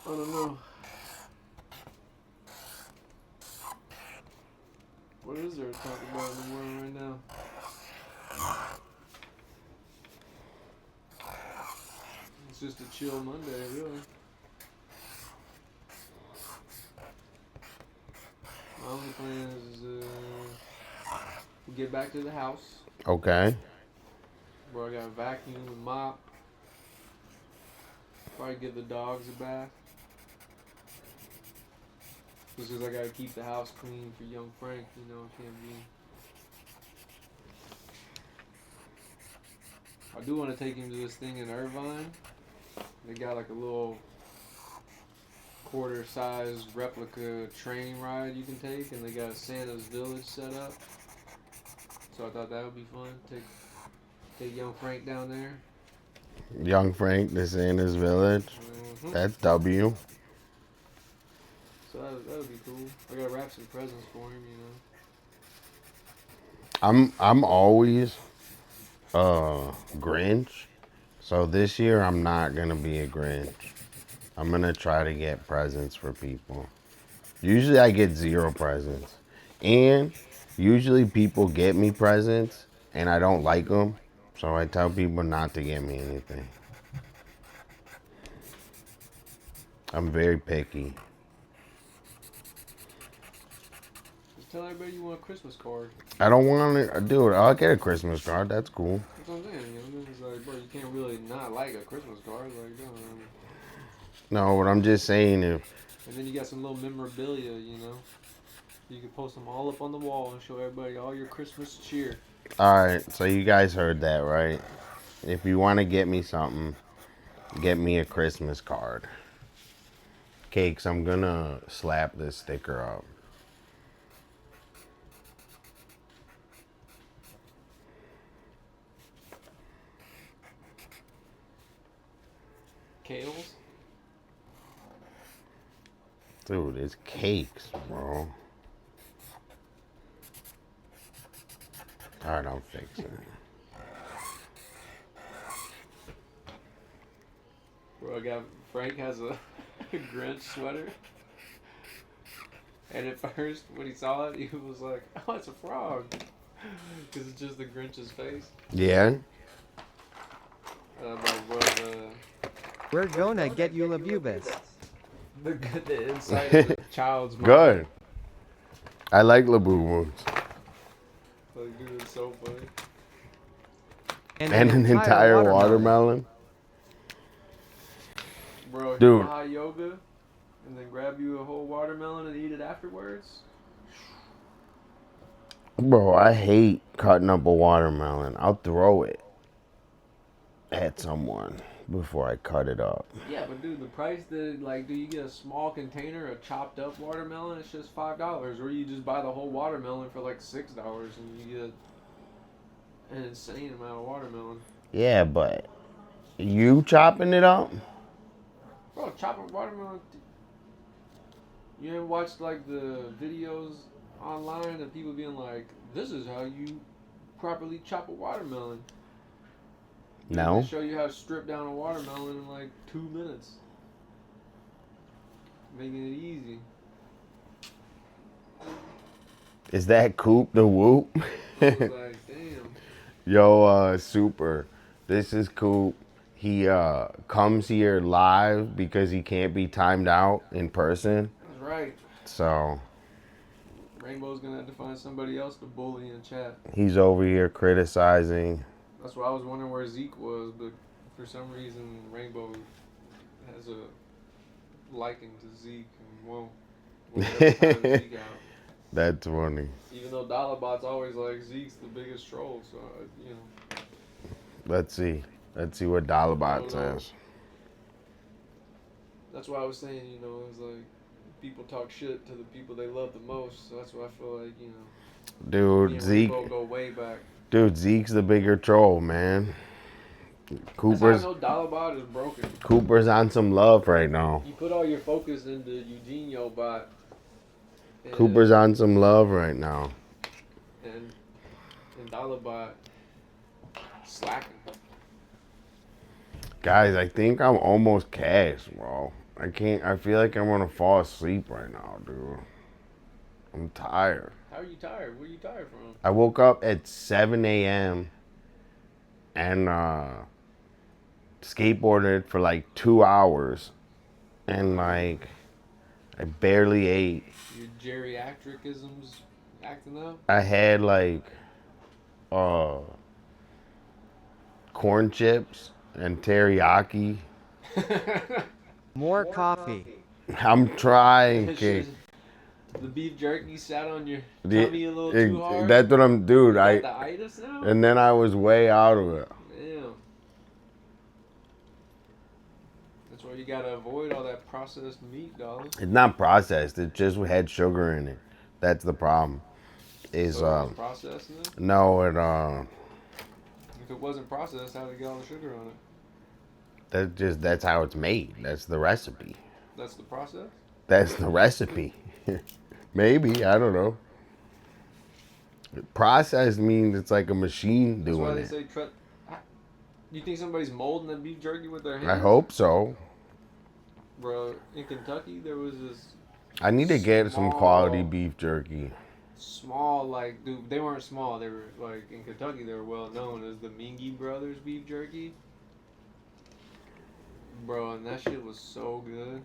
I don't know. What is there to talk about in the world right now? It's just a chill Monday, really. My only plan is get back to the house. Okay. Where I got a vacuum and mop. Probably give the dogs a bath. Just because I gotta keep the house clean for young Frank, you know, it can't be. I do want to take him to this thing in Irvine. They got like a little quarter-sized replica train ride you can take, and they got a Santa's Village set up. So I thought that would be fun. Take young Frank down there. Young Frank, this in his village. Mm-hmm. That's W. So that would be cool. I gotta wrap some presents for him, you know. I'm always Grinch. So this year I'm not gonna be a Grinch. I'm gonna try to get presents for people. Usually I get 0 presents. And usually people get me presents and I don't like them. So I tell people not to get me anything. I'm very picky. Just tell everybody you want a Christmas card. I don't want it. Dude, I'll get a Christmas card. That's cool. That's what I'm saying, you know. It's like, bro, you can't really not like a Christmas card. Like, no. No, but I'm just saying if... And then you got some little memorabilia, you know. You can post them all up on the wall and show everybody all your Christmas cheer. Alright, so you guys heard that, right? If you want to get me something, get me a Christmas card. Cakes, I'm gonna slap this sticker up. Kales? Dude, it's cakes, bro. Alright, I'll fix it. Bro, Frank has a Grinch sweater. And at first, when he saw it, he was like, oh, it's a frog. Because it's just the Grinch's face. Yeah? Like, bro, We're gonna get you Labubus. the inside of the child's mind. Good. I like Labubu. Like, dude, it's so funny. And an entire watermelon. Bro, Dude. you hot yoga and then grab you a whole watermelon and eat it afterwards? Bro, I hate cutting up a watermelon. I'll throw it at someone before I cut it up. Yeah, but dude, the price that, like, do you get a small container of chopped up watermelon? It's just $5. Or you just buy the whole watermelon for like $6 and you get an insane amount of watermelon. Yeah, but you chopping it up? Bro, chopping watermelon. You ever watched like the videos online of people being like, this is how you properly chop a watermelon? No. They show you how to strip down a watermelon in like 2 minutes. Making it easy. Is that Coop the Whoop? I was like, damn. Yo, Super. This is Coop. he comes here live because he can't be timed out in person. That's right. So Rainbow's gonna have to find somebody else to bully in chat. he's over here criticizing. That's why I was wondering where Zeke was, but for some reason Rainbow has a liking to Zeke and won't ever time Zeke out. That's funny. Even though Dollabot's always like Zeke's the biggest troll, so you know. Let's see. Let's see what Dollabot No. says. That's why I was saying, you know, it's like people talk shit to the people they love the most, so that's why I feel like, you know. Dude, me and Zeke. Rainbow go way back. Dude, Zeke's the bigger troll, man. Cooper's That's how I know Dollabot is broken. Cooper's on some love right now. You put all your focus into Eugenio bot. And, Cooper's on some love right now. And Dollabot slacking. Guys, I think I'm almost cashed, bro. I feel like I'm gonna fall asleep right now, dude. I'm tired. How are you tired? Where are you tired from? I woke up at 7 a.m. and skateboarded for like 2 hours. And like, I barely ate. Your geriatricisms acting up? I had like corn chips and teriyaki. More coffee. I'm trying, kid. The beef jerky sat on your tummy a little too hard. That's what I'm, dude. You got the itis now? And then I was way out of it. Damn. That's why you gotta avoid all that processed meat, dog. It's not processed. It just had sugar in it. That's the problem. Is So it's processed then? no, If it wasn't processed, how'd it get all the sugar on it? that's how it's made. That's the recipe. That's the process? That's the recipe. Maybe, I don't know. Processed means it's like a machine That's why doing they it. say you think somebody's molding that beef jerky with their hands? I hope so. Bro, in Kentucky there was this I need to get some quality small- beef jerky. small, like, dude, they weren't small. They were, like, in Kentucky, they were well known as the Mingy Brothers beef jerky. Bro, and that shit was so good.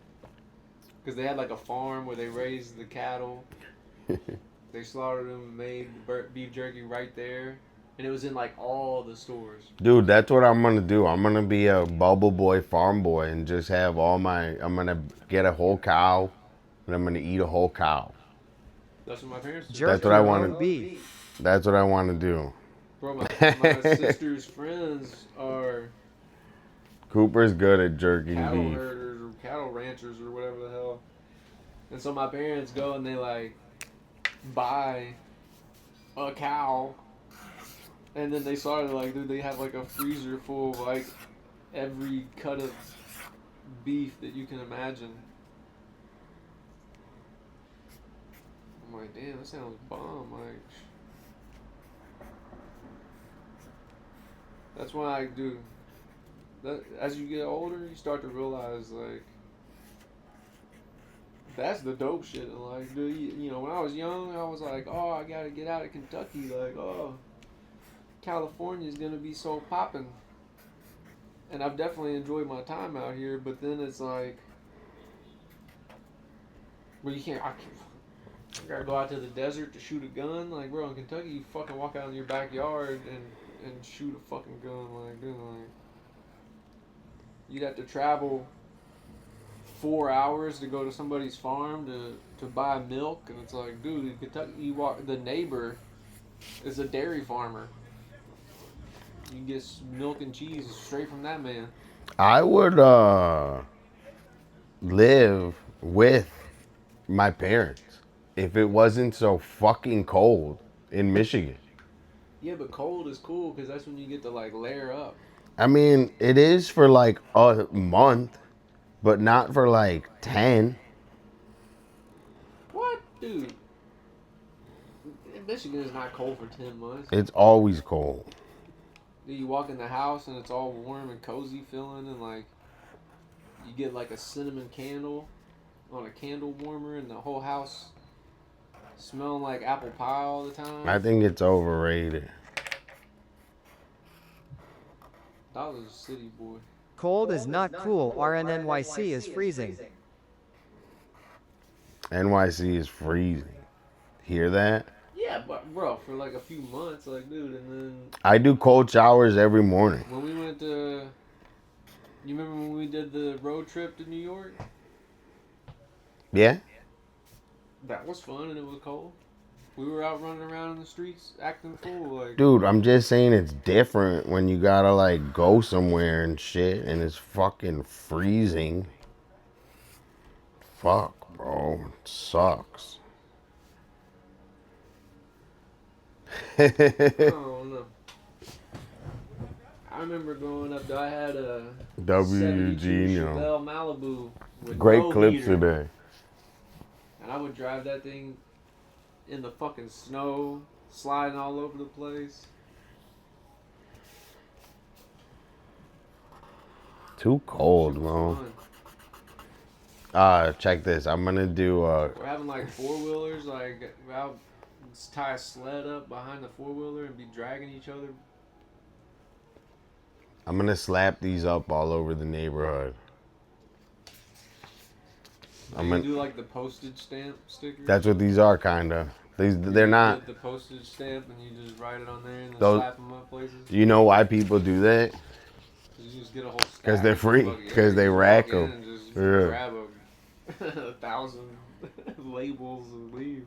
Because they had, like, a farm where they raised the cattle. They slaughtered them and made the beef jerky right there. And it was in, like, all the stores. Dude, that's what I'm gonna do. I'm gonna be a bubble boy, farm boy, and just have I'm gonna get a whole cow, and I'm gonna eat a whole cow. That's what my parents did. That's what I wanna- Beef. That's what I want to do. Bro, my sister's friends are Cooper's good at jerking cattle beef. herders or cattle ranchers or whatever the hell. And so my parents go and they like buy a cow, and then they started like, dude, they have like a freezer full of like every cut of beef that you can imagine. I'm like, damn, that sounds bomb. Like, that's why I do. That, as you get older, you start to realize, like, that's the dope shit. And, like, dude, you know, when I was young, I was like, oh, I gotta get out of Kentucky. Like, oh, California's gonna be so poppin'. And I've definitely enjoyed my time out here, but then it's like, well, I gotta go out to the desert to shoot a gun. Like, bro, in Kentucky, you fucking walk out in your backyard and shoot a fucking gun. Like, dude, like, you'd have to travel 4 hours to go to somebody's farm to buy milk, and it's like, dude, in Kentucky, the neighbor is a dairy farmer. You can get milk and cheese straight from that man. I would live with my parents if it wasn't so fucking cold in Michigan. Yeah, but cold is cool because that's when you get to like layer up. I mean, it is for like a month, but not for like 10. What, dude? Michigan is not cold for 10 months. It's always cold. You walk in the house and it's all warm and cozy feeling, and like you get like a cinnamon candle on a candle warmer, and the whole house smelling like apple pie all the time. I think it's overrated. Dolla's a city boy. Cold is not cool. RNNYC is freezing. NYC is freezing. Hear that? Yeah, but bro, for like a few months, like dude, and then I do cold showers every morning. when we went to, you remember when we did the road trip to New York? Yeah? That was fun and it was cold. We were out running around in the streets acting fool, like. Dude, I'm just saying it's different when you gotta like go somewhere and shit and it's fucking freezing. Fuck, bro. It sucks. I don't know. I remember growing up, I had a WG, 72 you know. Chevelle Malibu with Great no clips heater. today. And I would drive that thing in the fucking snow, sliding all over the place. Too cold, bro. Fun. Check this. I'm gonna do We're having like four-wheelers, like I'll tie a sled up behind the four-wheeler and be dragging each other. I'm gonna slap these up all over the neighborhood. I'm You gonna, do like the postage stamp stickers. that's what these are, kinda. They're not. Get the postage stamp and you just write it on there and then Those- slap them up places. You know why people do that? You just get a whole stack. 'Cause they're free. Fucking- 'Cause they you just rack walk in 'em. and just Yeah. grab 1,000 labels and leave.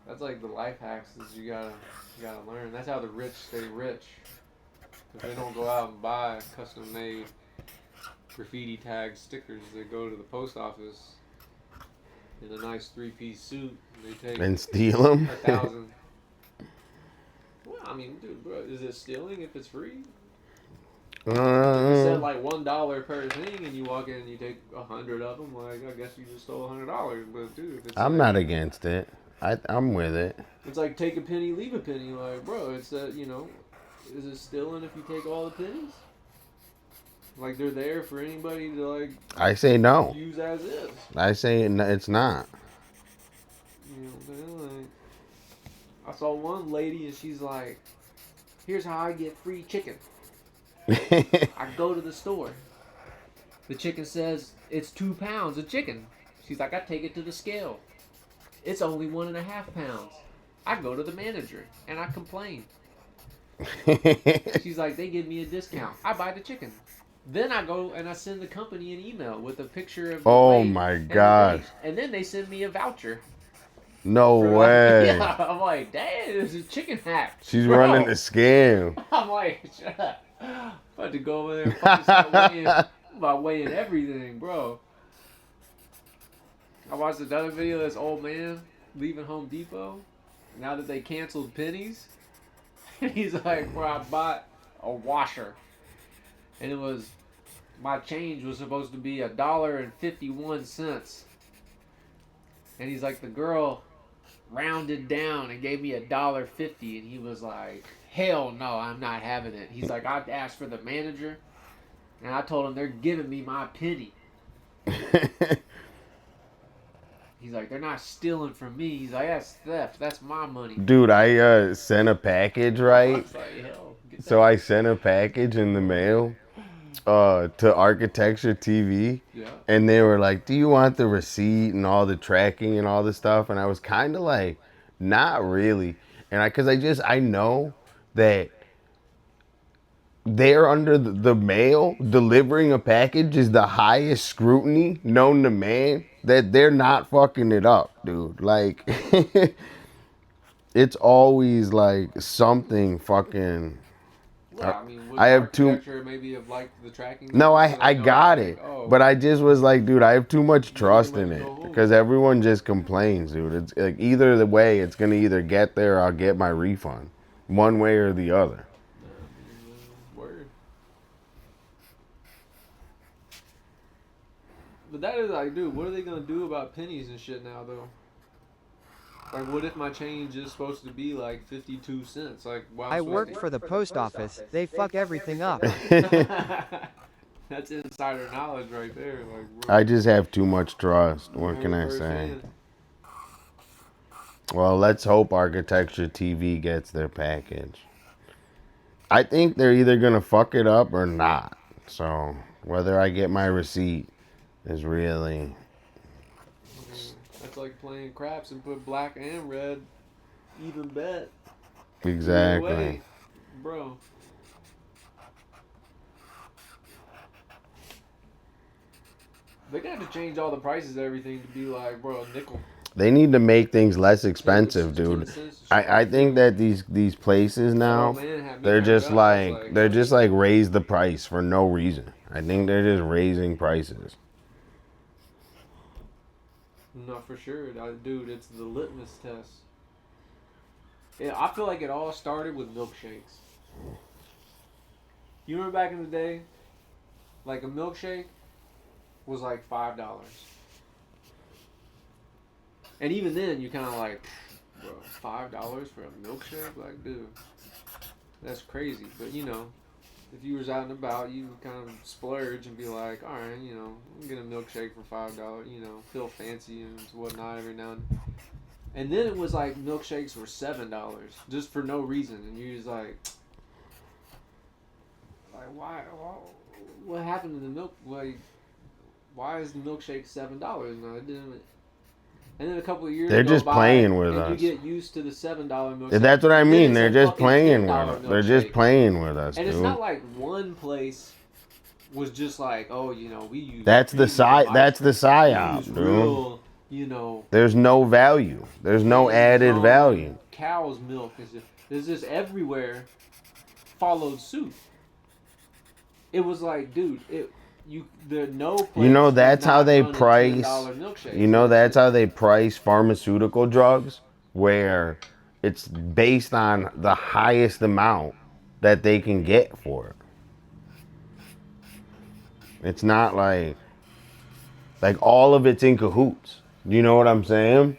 That's like the life hacks that you gotta learn. That's how the rich stay rich. If they don't go out and buy custom made graffiti tag stickers, they go to the post office in a nice 3-piece suit. And they take And steal them. 1,000. Well, I mean, dude, bro, is it stealing if it's free? If you said like $1 per thing, and you walk in and you take 100 of them, like I guess you just stole $100. But dude, if it's I'm like, not against it. I'm with it. It's like take a penny, leave a penny. Like, bro, it's that is it stealing if you take all the pennies? Like they're there for anybody to like I say no. use as is. I say it's not. You know what I'm saying? Like, I saw one lady and she's like, "Here's how I get free chicken. I go to the store. The chicken says it's 2 pounds of chicken. She's like, I take it to the scale. It's only 1.5 pounds. I go to the manager and I complain. She's like, they give me a discount. I buy the chicken. Then I go and I send the company an email with a picture of the Oh weight my and the God. date. And then they send me a voucher. No for way. yeah, I'm like, dang, this is a chicken hack. She's Bro. running a scam. I'm like, shut up. I'm about to go over there and fucking start weighing, I'm about weighing everything, bro. I watched another video of this old man leaving Home Depot now that they canceled pennies. And he's like, bro, I bought a washer. And it was, my change was supposed to be $1.51. And he's like, the girl rounded down and gave me $1.50. And he was like, hell no, I'm not having it. He's like, I asked for the manager. And I told him they're giving me my penny. He's like, they're not stealing from me. He's like, that's theft. That's my money. Dude, I sent a package, I right? was like, hell, get So that. I sent a package in the mail to Architecture TV. Yeah. And they were like, do you want the receipt and all the tracking and all the stuff? And I was kind of like, not really. And I know that they're under the mail delivering a package is the highest scrutiny known to man, that they're not fucking it up, dude. Like, it's always like something fucking. Well, I mean, I have two. Maybe of like the tracking. No, so I they know, got like, it, oh, but I just was like, dude, I have too much trust in let it it go home. because everyone just complains, dude. It's like either the way, it's gonna either get there or I'll get my refund, one way or the other. Word. But that is like, dude, what are they gonna do about pennies and shit now, though? Like, what if my change is supposed to be like 52 cents? Like, wow. I work for the post office. They fuck everything up. That's insider knowledge right there. Like, bro, I just have too much trust. What can I say? firsthand. Well, let's hope Architecture TV gets their package. I think they're either gonna fuck it up or not. So whether I get my receipt is really That's like playing craps and put black and red. Even bet. exactly. Either way, bro. They got to change all the prices of everything to be like, bro, a nickel. They need to make things less expensive, 10 dude. cents. I think that these places now Oh, man, had me they're turned just up. like It's like- they're just like raise the price for no reason. I think they're just raising prices. No, for sure, dude. It's the litmus test. Yeah, I feel like it all started with milkshakes. You remember back in the day, like a milkshake was like $5, and even then you kind of like, bro, $5 for a milkshake, like, dude, that's crazy. But you know, if you was out and about, you would kind of splurge and be like, all right, you know, I'm gonna get a milkshake for $5, you know, feel fancy and whatnot every now and then. And then it was like milkshakes were $7 just for no reason, and you was like why? What happened to the milk? Like, why is the milkshake $7 now? It didn't. And then a couple of years They're go just by, playing with and us. You get used to the $7 milkshake. That's what I And mean. then They're it's a just fucking playing with $10 us. They're just milkshake. playing with us, And dude. it's not like one place was just like, oh, you know, we use. That's the That's the psyop, dude. real, you know. There's no value. There's no added value. Cow's milk is just everywhere. Followed suit. It was like, dude, no place You know, that's was not how they running price. $10 milkshakes. You know, that's how they price pharmaceutical drugs, where it's based on the highest amount that they can get for it. It's not like all of it's in cahoots. You know what I'm saying?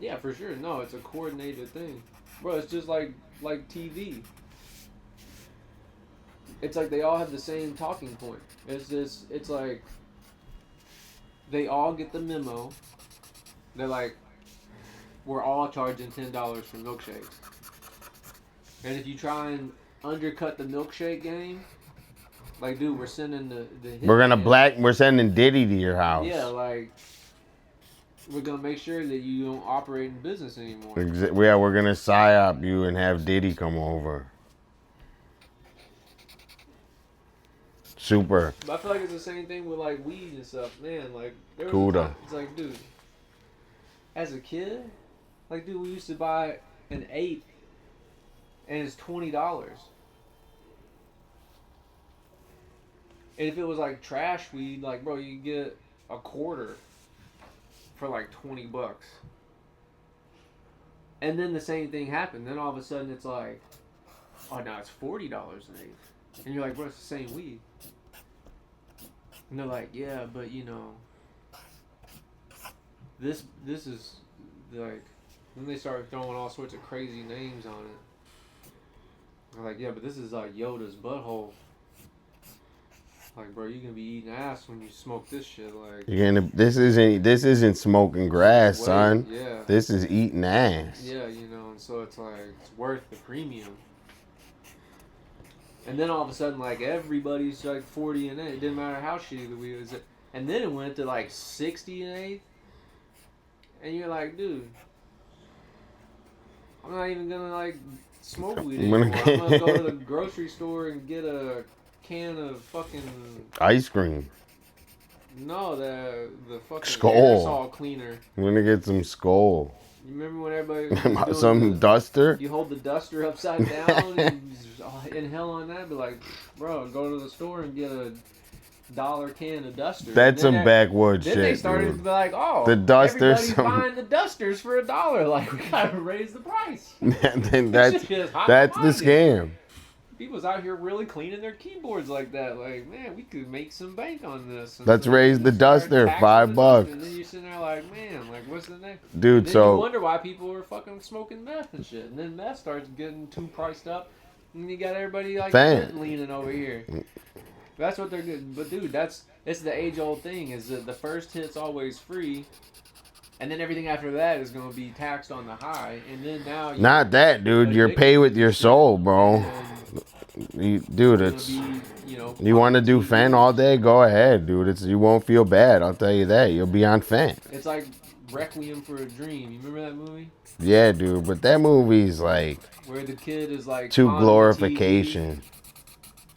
Yeah, for sure. No, it's a coordinated thing, bro. It's just like TV. It's like they all have the same talking point. It's like they all get the memo. They're like, we're all charging $10 for milkshakes. And if you try and undercut the milkshake game, like, dude, we're sending the We're sending Diddy to your house. Yeah, like, we're gonna make sure that you don't operate in business anymore. Yeah, we're gonna psyop you and have Diddy come over. Super. But I feel like it's the same thing with like weed and stuff, man. Like, there was a Cuda. time, it's like, dude, as a kid, like, dude, we used to buy an 8 and it's $20. And if it was like trash weed, like, bro, you get a quarter for like $20. And then the same thing happened. Then all of a sudden it's like, oh, now it's $40 an 8. And you're like, bro, it's the same weed. And they're like, yeah, but you know, this is like, then they start throwing all sorts of crazy names on it. They're like, yeah, but this is like Yoda's butthole. Like, bro, you gonna be eating ass when you smoke this shit. Like, This isn't smoking grass, Wait, son. yeah. This is eating ass. yeah, you know, and so it's like, it's worth the premium. And then all of a sudden, like, everybody's like 40 and 8. It didn't matter how shitty the weed was. And then it went to like 60 and 8. And you're like, dude, I'm not even gonna like smoke weed anymore. I'm gonna go to the grocery store and get a can of fucking Ice cream. no, the fucking Skull. aerosol cleaner. I'm gonna get some skull. You remember when everybody was doing Some duster. You hold the duster upside down and you just inhale on that. Be like, bro, go to the store and get a $1 can of duster. That's And some then backwoods Then shit, they started dude. to be like, oh, The dusters, everybody's some- buying the dusters for $1. Like, we gotta raise the price. Then that's Just hot the and scam. People's out here really cleaning their keyboards like that. Like, man, we could make some bank on this. And Let's so raise they the just started duster, taxing $5. the duster, And then you're sitting there like, man, like, what's the next? Dude, Then so- you wonder why people are fucking smoking meth and shit. And then meth starts getting too priced up. And you got everybody like leaning over here. That's what they're doing. But dude, it's the age-old thing is that the first hit's always free. And then everything after that is gonna be taxed on the high, and then now Not that, dude. You're paid with your soul, bro. Dude, it's you want to do Fent all day? Go ahead, dude. You won't feel bad. I'll tell you that. You'll be on Fent. It's like Requiem for a Dream. You remember that movie? Yeah, dude. But that movie's like where the kid is like too on the glorification.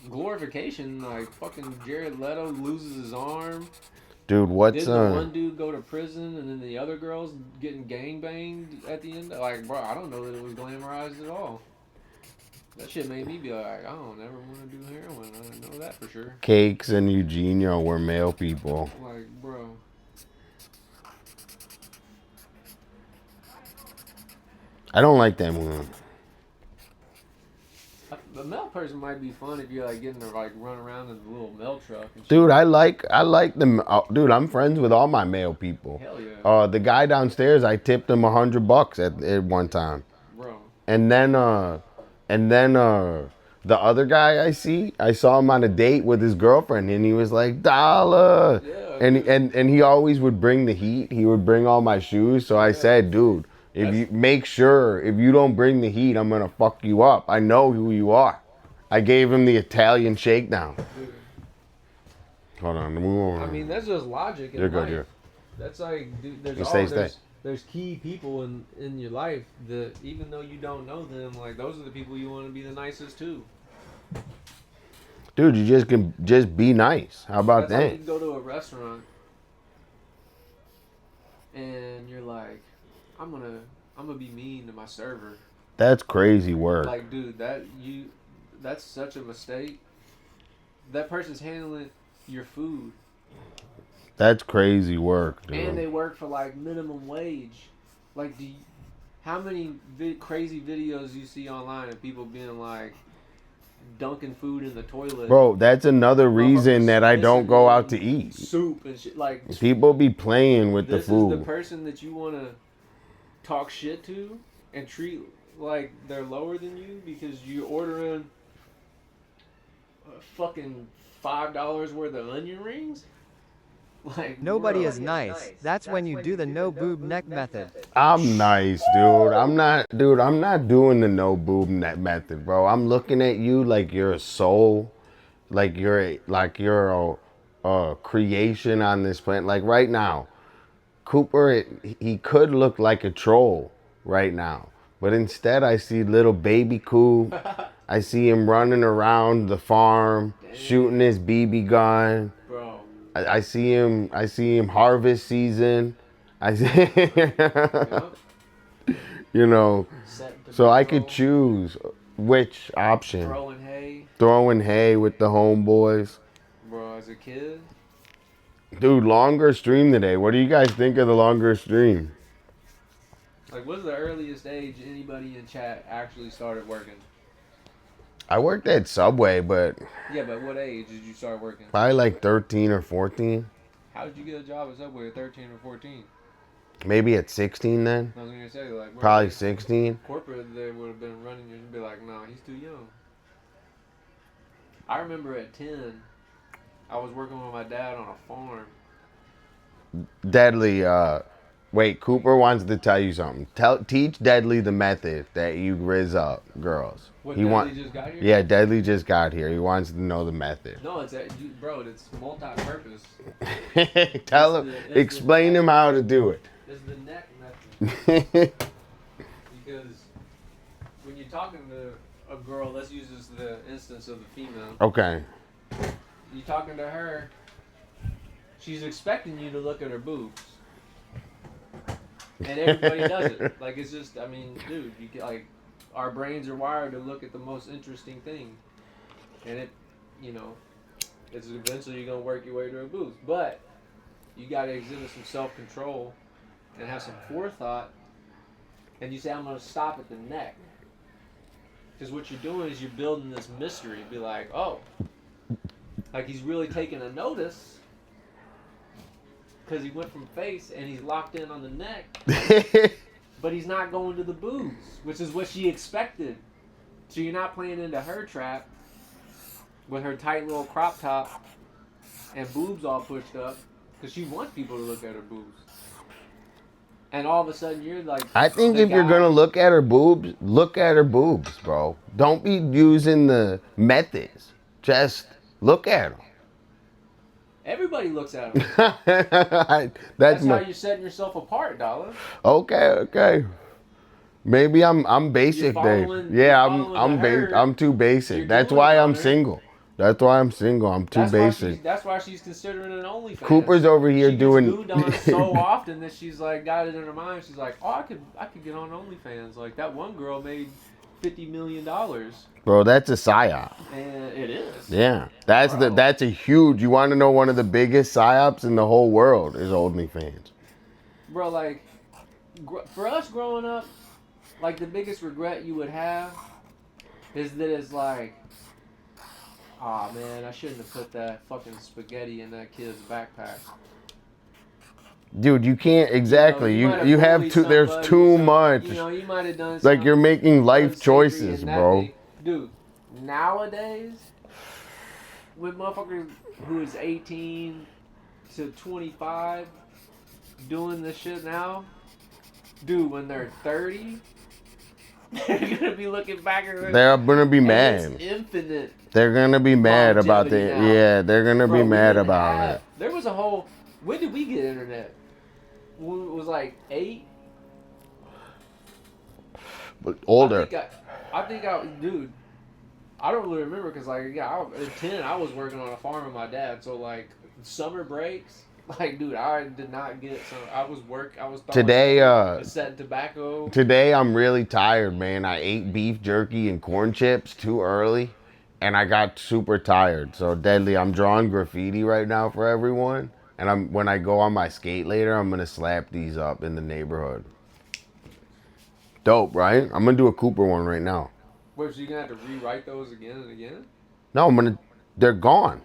TV. Glorification, like fucking Jared Leto loses his arm. Dude, what's Didn't the one dude go to prison and then the other girls getting gangbanged at the end? Like, bro, I don't know that it was glamorized at all. That shit made me be like, I don't ever want to do heroin. I know that for sure. Cakes and Eugenio were male people. Like, bro. I don't like that movie. The male person might be fun if you're like getting to like run around in the little mail truck. And shit. Dude, I like them. Dude, I'm friends with all my male people. Hell yeah. The guy downstairs, I tipped him $100 at one time. Bro. And then the other guy I saw him on a date with his girlfriend, and he was like, Dolla. Yeah, and he always would bring the heat. He would bring all my shoes. So I said, dude, if you make sure if you don't bring the heat, I'm gonna fuck you up. I know who you are. I gave him the Italian shakedown. Dude. Hold on, move on. I mean, that's just logic. You're good, you're. That's like, dude, there's key people in your life that even though you don't know them, like those are the people you want to be the nicest to. Dude, you just be nice. How about That's that? Like you can go to a restaurant and you're like, I'm gonna be mean to my server. That's crazy work. Like, dude, that's such a mistake. That person's handling your food. That's crazy work, dude. And they work for like minimum wage. Like, how many crazy videos you see online of people being like dunking food in the toilet? Bro, that's another reason that I don't go out to eat. Soup and shit. Like, people be playing with the food. This is the person that you want to talk shit to and treat like they're lower than you because you're ordering fucking $5 worth of onion rings. Like, Nobody is nice. That's when you do the no boob neck method. I'm nice, dude. I'm not doing the no boob net method, bro. I'm looking at you like you're a soul, like you're a creation on this planet. Like right now, Cooper, he could look like a troll right now, but instead I see little baby Coop. I see him running around the farm, shooting his BB gun. Bro. I see him harvest season. You know, so I could choose which option. Throwing hay with the homeboys. Bro, as a kid. Dude, longer stream today. What do you guys think of the longer stream? Like, what's the earliest age anybody in chat actually started working? I worked at Subway, but... Yeah, but what age did you start working? Probably like 13 or 14. How did you get a job at Subway at 13 or 14? Maybe at 16 then? I was going to say, like... bro, probably 16. Corporate, they would have been running you and be like, nah, he's too young. I remember at 10, I was working with my dad on a farm. Deadly, wait, Cooper wants to tell you something. Teach Deadly the method that you rizz up girls. What, Deadly just got here? Yeah, Deadly just got here. He wants to know the method. No, bro, it's multi-purpose. Tell him, explain him how to do it. It's the neck method. Because when you're talking to a girl, let's use this the instance of the female. Okay. You're talking to her, she's expecting you to look at her boobs. And everybody does it. Like, it's just, I mean, dude, you get, like, our brains are wired to look at the most interesting thing. And it, you know, it's eventually you're going to work your way to her boobs. But you got to exhibit some self-control and have some forethought. And you say, I'm going to stop at the neck. Because what you're doing is you're building this mystery. Be like, oh, like he's really taking a notice. Because he went from face and he's locked in on the neck. But he's not going to the boobs, which is what she expected. So you're not playing into her trap with her tight little crop top and boobs all pushed up. Because she wants people to look at her boobs. And all of a sudden you're like. I think the if you're guy- gonna look at her boobs, look at her boobs, bro. Don't be using the methods. Just look at them. Everybody looks at him. That's That's how my, you're setting yourself apart, Dolla. okay. Maybe I'm basic, Dave. following- Yeah, you're following the herd. I'm too basic. You're That's doing why it I'm on her. single. That's why I'm single. I'm too basic. That's why she's considering an OnlyFans. Cooper's over here she doing. Gets on so often that she's like got it in her mind. She's like, oh, I could get on OnlyFans. Like that one girl made $50 million, Bro, that's a psyop. and it is. Yeah, that's a huge. You want to know one of the biggest psyops in the whole world is OnlyFans. Bro, like for us growing up, like the biggest regret you would have is that it's like, oh man, I shouldn't have put that fucking spaghetti in that kid's backpack. Dude, you can't exactly. You know, You have bullied too. There's somebody, too much. You know, you might have done Like something you're making life unsavory choices, and that bro. thing- Dude, nowadays, with motherfuckers who is 18 to 25 doing this shit now, dude, when they're 30, they're gonna be looking back at it. They're gonna be and mad. It's infinite. They're gonna be mad about the. longevity now. Yeah, they're gonna Bro, be we mad didn't about have- it. There was a whole. When did we get internet? When it was like 8. But older. I think dude, I don't really remember because like at 10 I was working on a farm with my dad, so like summer breaks, like dude, I did not get some. I was throwing Today, setting tobacco. Today I'm really tired, man. I ate beef jerky and corn chips too early, and I got super tired. So Deadly, I'm drawing graffiti right now for everyone, and when I go on my skate later, I'm gonna slap these up in the neighborhood. Dope, right? I'm gonna do a Cooper one right now. Wait, so you gonna have to rewrite those again and again? No, they're gone.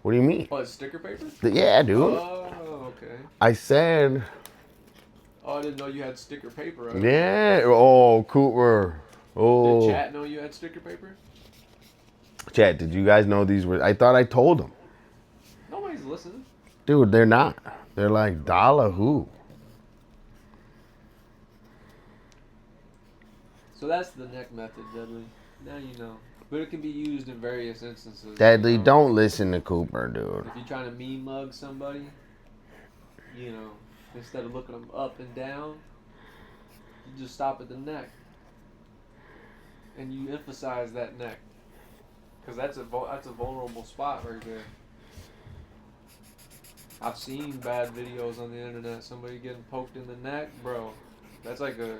What do you mean? Oh, it's sticker paper? Yeah, dude. Oh, okay. I said. Oh, I didn't know you had sticker paper. Yeah. Oh, Cooper. Oh. Did chat know you had sticker paper? Chat, did you guys know these were? I thought I told them. Nobody's listening. Dude, they're not. They're like, Dolla who? So that's the neck method, Deadly. Now you know. But it can be used in various instances. Deadly, you know? don't listen to Cooper, dude. If you're trying to meme mug somebody, you know, instead of looking them up and down, you just stop at the neck. And you emphasize that neck. Because that's a vulnerable spot right there. I've seen bad videos on the internet. Somebody getting poked in the neck, bro. That's like a...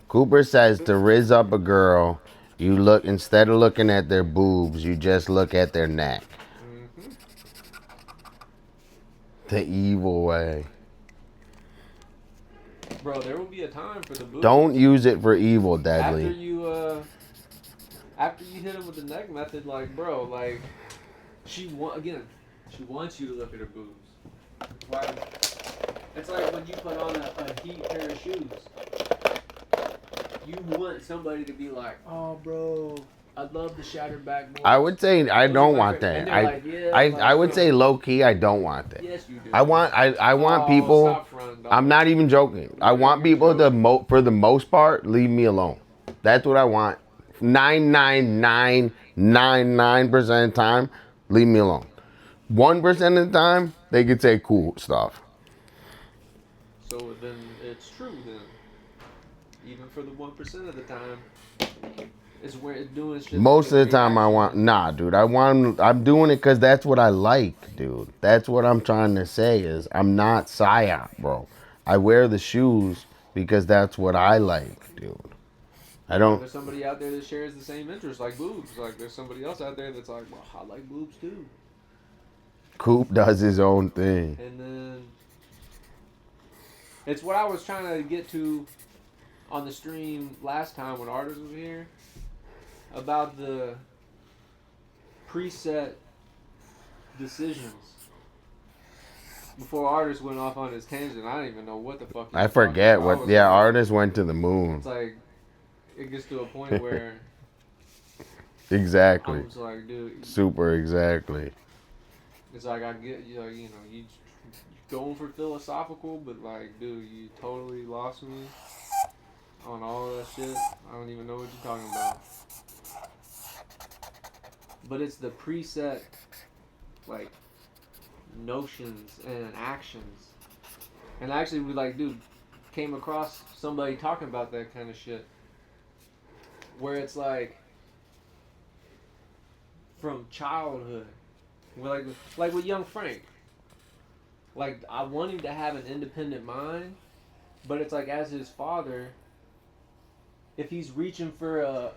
Cooper says to rizz up a girl, you look, instead of looking at their boobs, you just look at their neck. Mm-hmm. The evil way. Bro, there will be a time for the boobs. Don't use it for evil, Deadly. After you hit him with the neck method, like, bro, like, she wants you to look at her boobs. Why? It's like when you put on a heat pair of shoes. You want somebody to be like, oh, bro, I love the shattered backboard. I would say I don't want And that. they're like, yeah, I would say low key I don't want that. Yes, you do. I want people. Stop fronting, dog. I'm not even joking. I want people to for the most part leave me alone. That's what I want. 99999% of the time, leave me alone. 1% of the time, they could say cool stuff. So then it's true then. Even for the 1% of the time, it's where it's doing shit. Most of the time, dude. I'm doing it because that's what I like, dude. That's what I'm trying to say is I'm not Psyop, bro. I wear the shoes because that's what I like, dude. I don't. There's somebody out there that shares the same interest, like boobs. Like there's somebody else out there that's like, well, I like boobs too. Coop does his own thing. And then it's what I was trying to get to on the stream last time when Artist was here about the preset decisions. Before Artist went off on his tangent, I don't even know what the fuck. I forget what. Yeah, like, Artist went to the moon. It's like it gets to a point where Exactly. I'm just like, dude. Super exactly. It's like I get you know you going for philosophical, but like, dude, you totally lost me on all of that shit. I don't even know what you're talking about. But it's the preset, like, notions and actions. And actually, we like, dude, came across somebody talking about that kind of shit, where it's like from childhood, where like with young Frank. Like, I want him to have an independent mind, but it's like, as his father, if he's reaching for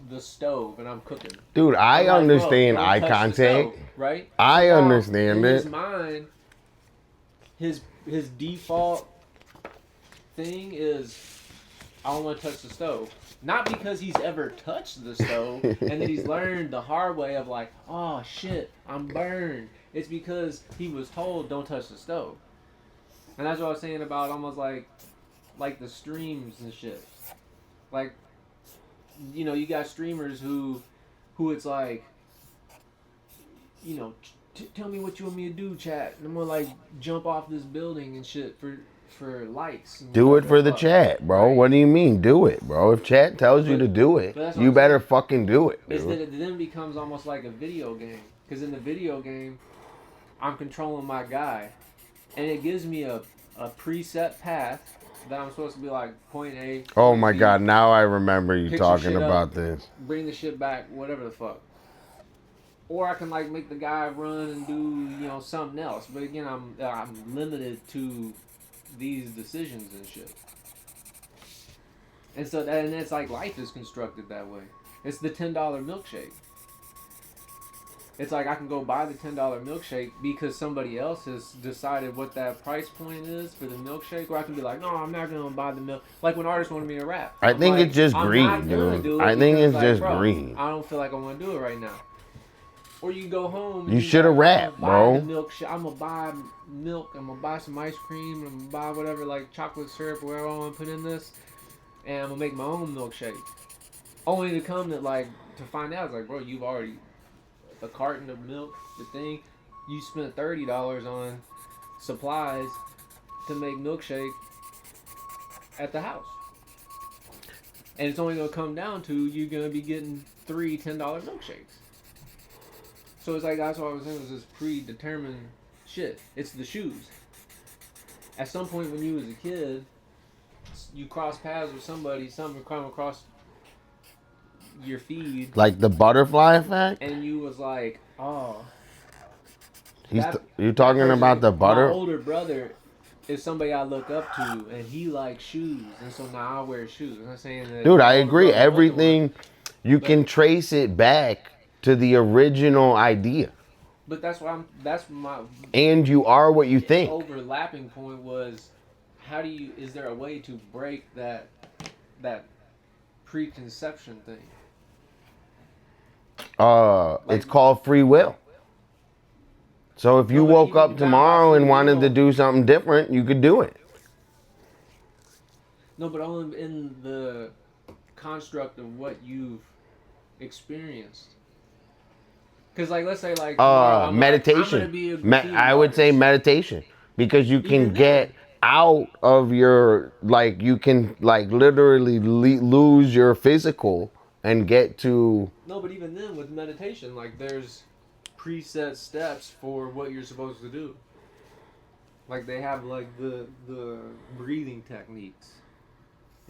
the stove and I'm cooking. Dude, I I'm like, understand bro, eye don't touch the contact. stove, right? I Now, understand in it. his mind, his default thing is, I don't want to touch the stove. Not because he's ever touched the stove and then he's learned the hard way of like, oh shit, I'm burned. It's because he was told don't touch the stove. And that's what I was saying about almost like the streams and shit. Like, you know, you got streamers who it's like, you know, tell me what you want me to do, chat. And I'm gonna like jump off this building and shit for likes. Do it for the chat, bro. Right? What do you mean? Do it, bro. If chat tells you to do it, that's what you I'm better saying. fucking do it, Is that dude. it then becomes almost like a video game. Because in the video game, I'm controlling my guy. And it gives me a preset path that I'm supposed to be like point A. Oh point my B, god, now I remember you pick talking some shit about up, this. bring the shit back, whatever the fuck. Or I can like make the guy run and do, you know, something else. But again, I'm limited to these decisions and shit. And so and it's like life is constructed that way. It's the $10 milkshake. It's like I can go buy the $10 milkshake because somebody else has decided what that price point is for the milkshake, or I can be like, no, I'm not gonna buy the milk. Like when artists wanted me to rap, I I'm think like, it's just I'm greed, not gonna dude. do it I think because, it's like, just bro, greed. I don't feel like I want to do it right now. Or you go home. And You shoulda like, rapped, bro. I'm gonna buy milk. I'm gonna buy some ice cream. I'm gonna buy whatever, like chocolate syrup, or whatever I want to put in this, and I'm gonna make my own milkshake. Only to come to find out, it's like, bro, you've already a carton of milk, the thing. You spent $30 on supplies to make milkshake at the house. And it's only going to come down to you're going to be getting 3 $10 milkshakes. So it's like, that's what I was saying, was this predetermined shit. It's the shoes. At some point when you was a kid, you cross paths with somebody, something come across your feed. Like the butterfly effect? And you was like, oh. You talking person, about the butter? My older brother is somebody I look up to, and he likes shoes, and so now I wear shoes. I'm not saying that. Dude, I agree. Everything, you can trace it back to the original idea. But that's why that's my. And you are what you think. Overlapping point was, is there a way to break that preconception thing? It's called free will. So if you woke up tomorrow and wanted to do something different, you could do it. No, but only in the construct of what you've experienced. Because, like, let's say, like, meditation. I'm gonna be a I would say meditation, because you can get out of your, like, you can, like, literally lose your physical and get to. No, but even then, with meditation, like, there's preset steps for what you're supposed to do. Like, they have, like, the breathing techniques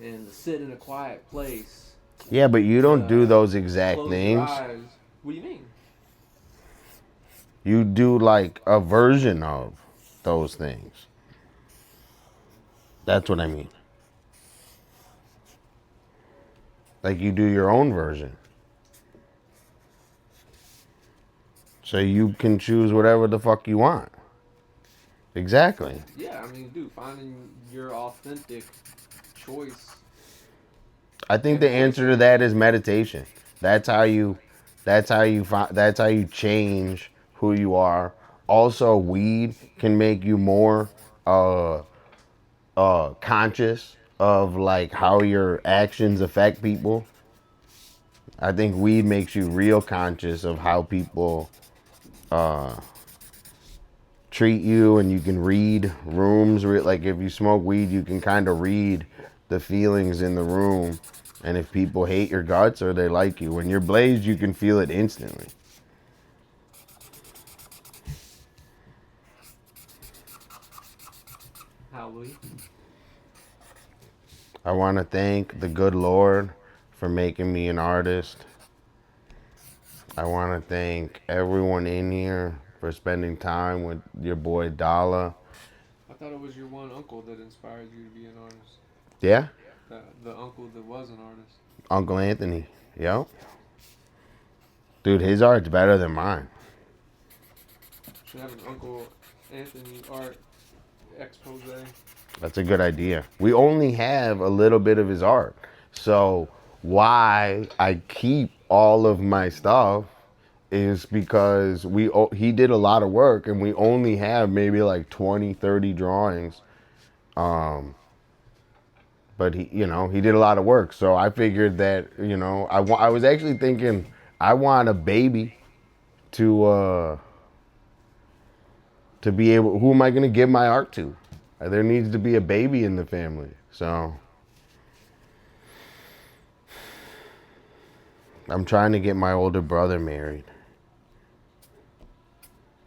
and the sit in a quiet place. Yeah, but you don't do those exact Close things. your eyes. What do you mean? You do like a version of those things. That's what I mean. Like you do your own version. So you can choose whatever the fuck you want. Exactly. Yeah, I mean, dude, finding your authentic choice. I think the answer to that is meditation. That's how you change who you are. Also, weed can make you more conscious of like how your actions affect people. I think weed makes you real conscious of how people treat you, and you can read rooms. Like if you smoke weed, you can kind of read the feelings in the room, and if people hate your guts or they like you. When you're blazed, you can feel it instantly. Hallelujah. I want to thank the good Lord for making me an artist. I want to thank everyone in here for spending time with your boy Dolla. I thought it was your one uncle that inspired you to be an artist. Yeah? The uncle that was an artist. Uncle Anthony. Yep. Dude, his art's better than mine. Should have an Uncle Anthony art expose. That's a good idea. We only have a little bit of his art. So why I keep all of my stuff is because he did a lot of work and we only have maybe like 20, 30 drawings. But he did a lot of work. So I figured that, I was actually thinking I want a baby to be able, who am I going to give my art to? There needs to be a baby in the family. So I'm trying to get my older brother married.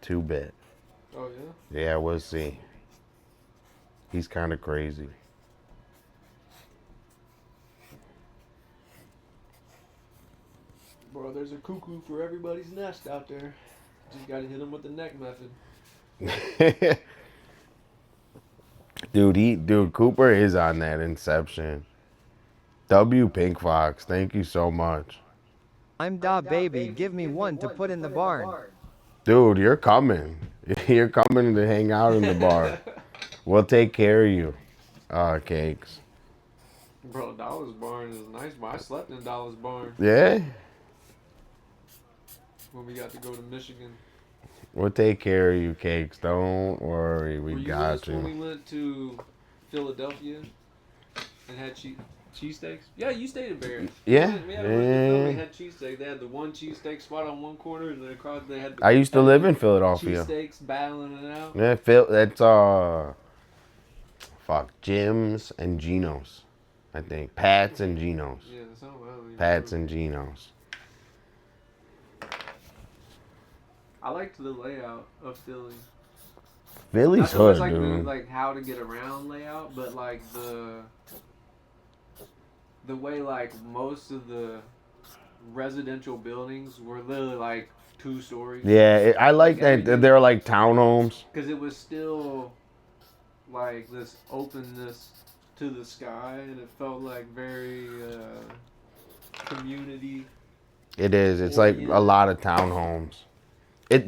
2-bit. Oh, yeah? Yeah, we'll see. He's kind of crazy. Bro, there's a cuckoo for everybody's nest out there. Just gotta hit him with the neck method. Dude, Cooper is on that Inception. W Pink Fox, thank you so much. I'm Da Baby, give me one to put in the barn. Dude, you're coming. You're coming to hang out in the bar. We'll take care of you. Cakes. Bro, Dolla's barn is nice, but I slept in Dolla's barn Yeah? when we got to go to Michigan. We'll take care of you, Cakes. Don't worry. We got When we you. went to Philadelphia and had cheesesteaks? Yeah, you stayed at Barrett's. Yeah. We had cheesesteaks. They had the one cheesesteak spot on one corner, and then across they had the I used to live in Philadelphia. cheesesteaks battling it out. Yeah, that's Jim's and Geno's, I think. Pat's and Geno's. Yeah, something I don't even Pat's remember. and Geno's. I liked the layout of Philly. Philly's Not so much hood, like dude. like how to get around layout, but like the way like most of the residential buildings were literally like 2 stories. Yeah, I like that they're like townhomes. Because it was still like this openness to the sky, and it felt like very community. It is. It's like a lot of townhomes.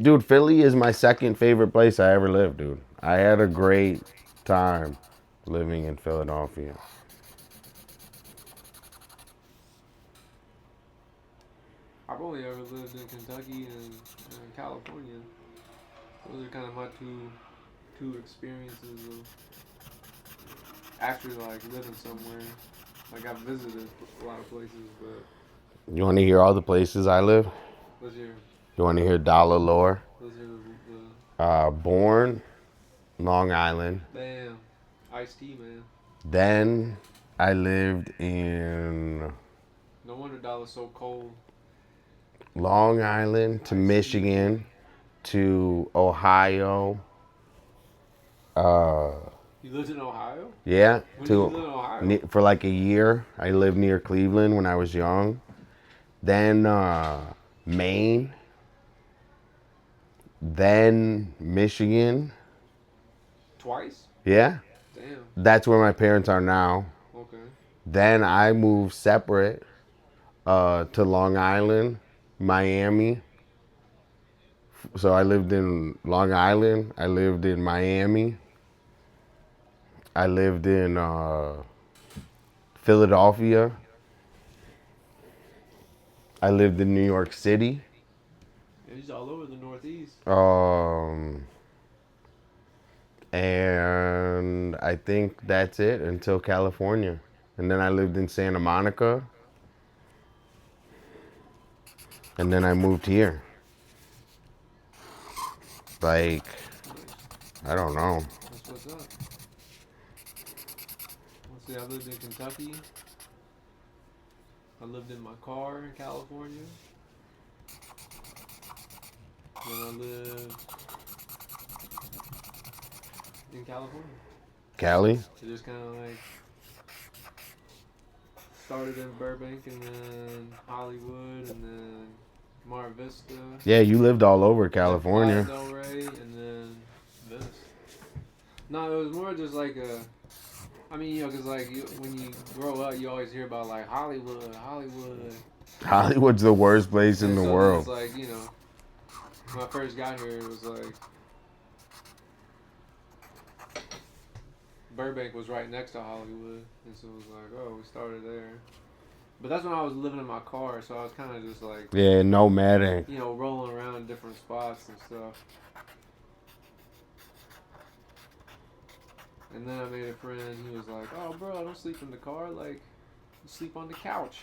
Dude, Philly is my second favorite place I ever lived, dude. I had a great time living in Philadelphia. I've only ever lived in Kentucky and California. Those are kind of my two experiences of actually like living somewhere. Like I've visited a lot of places, but You want to hear all the places I live? let's hear You want to hear Dolla lore? the Born, Long Island. damn Ice-T, man. Then I lived in No wonder Dolla's so cold. Long Island to Michigan to Ohio. You lived in Ohio? Yeah, When did you live in Ohio? for like a year. I lived near Cleveland when I was young. Then Maine. Then Michigan. Twice? Yeah, Damn. that's where my parents are now. Okay. Then I moved separate to Long Island, Miami. So I lived in Long Island. I lived in Miami. I lived in Philadelphia. I lived in New York City. Yeah, he's all over the Northeast. And I think that's it until California. And then I lived in Santa Monica. And then I moved here. Like I don't know. That's what's up. Let's see, I lived in Kentucky. I lived in my car in California. Then I lived in California. Cali? So just kind of like started in Burbank and then Hollywood and then Mar Vista. Yeah, you lived all over California. Del Rey and then Venice. No, it was more just like a. I mean, you know, because like when you grow up, you always hear about like Hollywood. Hollywood's the worst place in And the so world. It's like, you know, when I first got here, it was like Burbank was right next to Hollywood, and so it was like, oh, we started there. But that's when I was living in my car, so I was kind of just like, Yeah, nomading. you know, rolling around in different spots and stuff. And then I made a friend. He was like, "Oh, bro, I don't sleep in the car. Like, you sleep on the couch."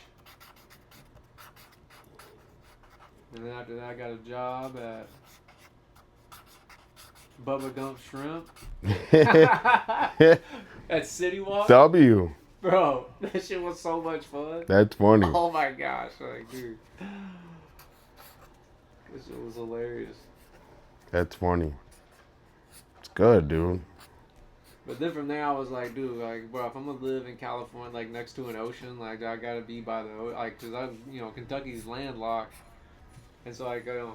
And then after that, I got a job at Bubba Gump Shrimp at City Walk. W. Bro, that shit was so much fun. That's funny. Oh my gosh, like, dude, this shit was hilarious. That's funny. It's good, dude. But then from there, I was like, dude, like, bro, if I'm gonna live in California, like next to an ocean, like, I gotta be by the, like, cause you know, Kentucky's landlocked, and so like, I'm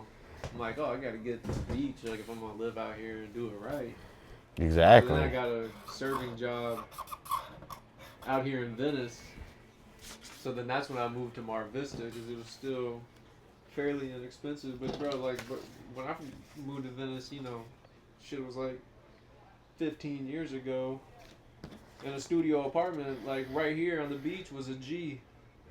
like, oh, I gotta get to the beach, like, if I'm gonna live out here and do it right. Exactly. So then I got a serving job out here in Venice. So then that's when I moved to Mar Vista, because it was still fairly inexpensive. But bro, like, when I moved to Venice, you know, shit was like 15 years ago, and a studio apartment like right here on the beach was a G.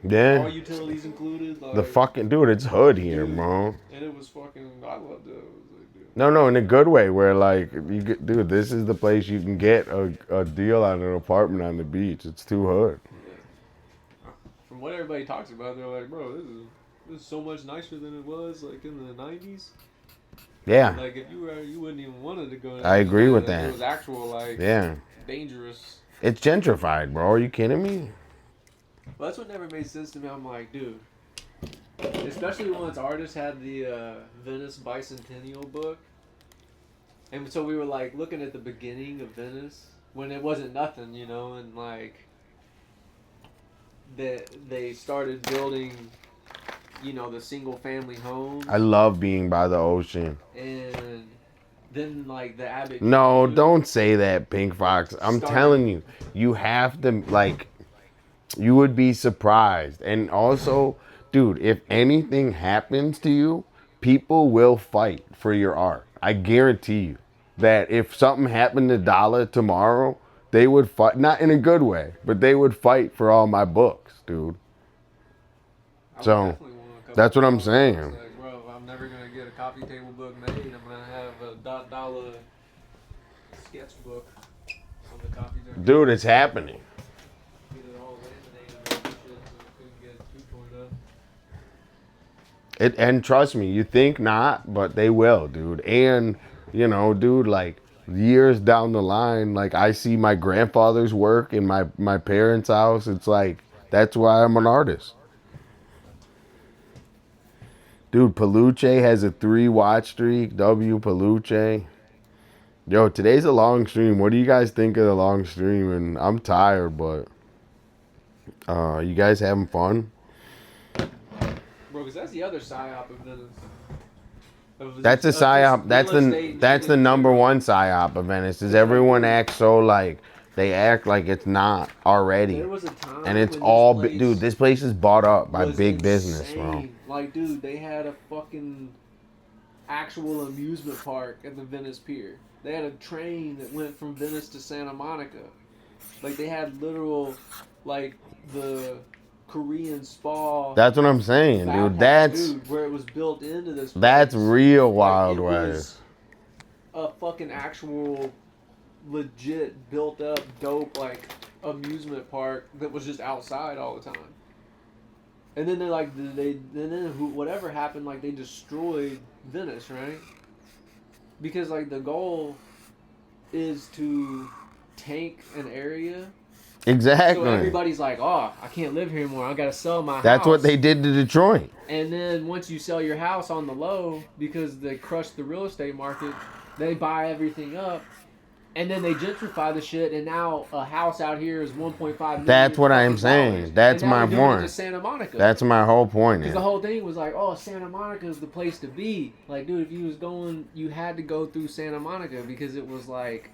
Yeah. All utilities included. Like, The fucking dude, it's hood here, dude, bro. And it was fucking. I loved it. I was like, dude. No, in a good way, where like you get, dude, this is the place you can get a deal on an apartment on the beach. It's too hood. Yeah. From what everybody talks about, they're like, bro, this is so much nicer than it was like in the 90s. Yeah. Like if you were, you wouldn't even wanted to go. I agree with that. It was actual like. Yeah. Dangerous. It's gentrified, bro. Are you kidding me? Well, that's what never made sense to me. I'm like, dude. Especially once artists had the Venice Bicentennial book. And so we were like looking at the beginning of Venice when it wasn't nothing, you know, and like they started building, you know, the single family homes. I love being by the ocean. And then like the Abbott. No, don't say that, Pink Fox. I'm telling you, you have to, like, you would be surprised. And also, dude, if anything happens to you, people will fight for your art. I guarantee you that if something happened to Dolla tomorrow, they would fight, not in a good way, but they would fight for all my books, dude. So, that's what I'm saying. Like, bro, I'm never going to get a coffee table book made. I'm going to have a Dolla sketchbook on the coffee table. Dude, it's happening. Get it all laminated and shit so it couldn't get too torn up. And trust me, you think not, but they will, dude. And, you know, dude, like, years down the line, like, I see my grandfather's work in my parents' house. It's like, that's why I'm an artist. Dude, Peluche has a 3-watch streak. W Peluche. Yo, today's a long stream. What do you guys think of the long stream? And I'm tired, but you guys having fun? Bro, because that's the other psyop of Venice. That's a psyop. That's the number one psyop of Venice. Is everyone acts so like they act like it's not already, There was a time and it's when all this place dude. This place is bought up by was big business, bro. insane. Like, dude, they had a fucking actual amusement park at the Venice Pier. They had a train that went from Venice to Santa Monica. Like, they had literal, like, the Korean spa. That's what I'm saying, dude. Dude, where it was built into this place. That's real Wild Like, it West. was a fucking actual, legit, built up, dope, like, amusement park that was just outside all the time. And then they're like, whatever happened, like, they destroyed Venice, right? Because, like, the goal is to tank an area. Exactly. So everybody's like, oh, I can't live here anymore. I got to sell my house. That's what they did to Detroit. And then once you sell your house on the low, because they crushed the real estate market, they buy everything up. And then they gentrify the shit, and now a house out here is 1.5 million. That's what I'm saying. That's my point. Santa Monica. That's my whole point. Because the whole thing was like, oh, Santa Monica is the place to be. Like, dude, if you was going, you had to go through Santa Monica because it was like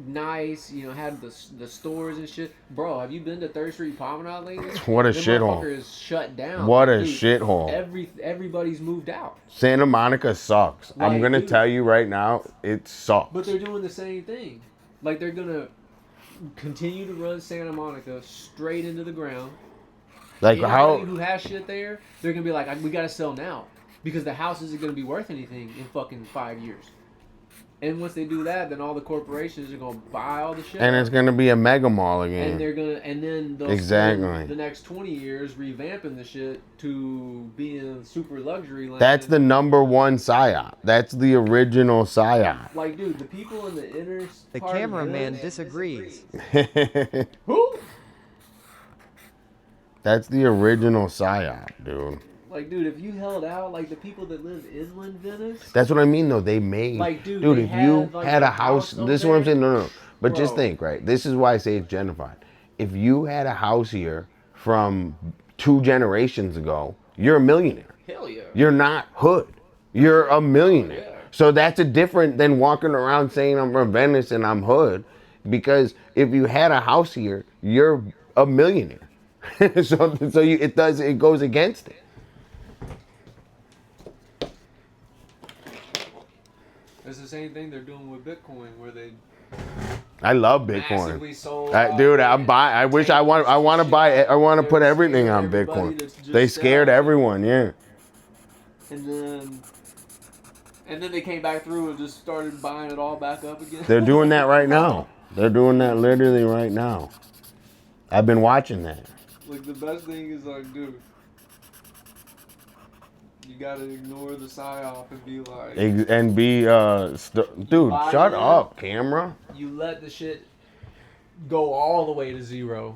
nice, you know, had the stores and shit. Bro, have you been to 3rd Street Promenade lately? What a Them shithole. motherfucker is shut down. What a Dude, shithole. Everybody's moved out. Santa Monica sucks. I'm Like, gonna dude. tell you right now, it sucks. But they're doing the same thing. Like, they're gonna continue to run Santa Monica straight into the ground. Like Anybody how? who has shit there, they're gonna be like, we gotta sell now because the house isn't gonna be worth anything in fucking 5 years. And once they do that, then all the corporations are gonna buy all the shit. And it's gonna be a mega mall again. And they're gonna, and then they'll Exactly. spend the next 20 years revamping the shit to being super luxury land. That's the #1 Psyop. That's the original Psyop. Like, dude, the people in the inner. The part of cameraman Venice- disagrees. Who? That's the original Psyop, dude. Like, dude, if you held out, like the people that live inland Venice. That's what I mean, though. They made, Like, dude, dude. they If you had, like, had a the house, house this is over what I'm there. saying. No. But just Bro. think, right? This is why I say it's gentrified. If you had a house here from 2 generations ago, you're a millionaire. Hell yeah. You're not hood. You're a millionaire. Yeah. So that's a different than walking around saying I'm from Venice and I'm hood. Because if you had a house here, you're a millionaire. It goes against it. It's the same thing they're doing with Bitcoin, where they I love massively Bitcoin. sold Dude, out I'm buy. I wish I want to buy. I want to put everything on Bitcoin. They scared everyone. Yeah. And then they came back through and just started buying it all back up again. They're doing that right now. They're doing that literally right now. I've been watching that. Like, the best thing is, like, dude, you gotta ignore the psyop and be like, And be dude, buy shut it. up, camera. you let the shit go all the way to zero,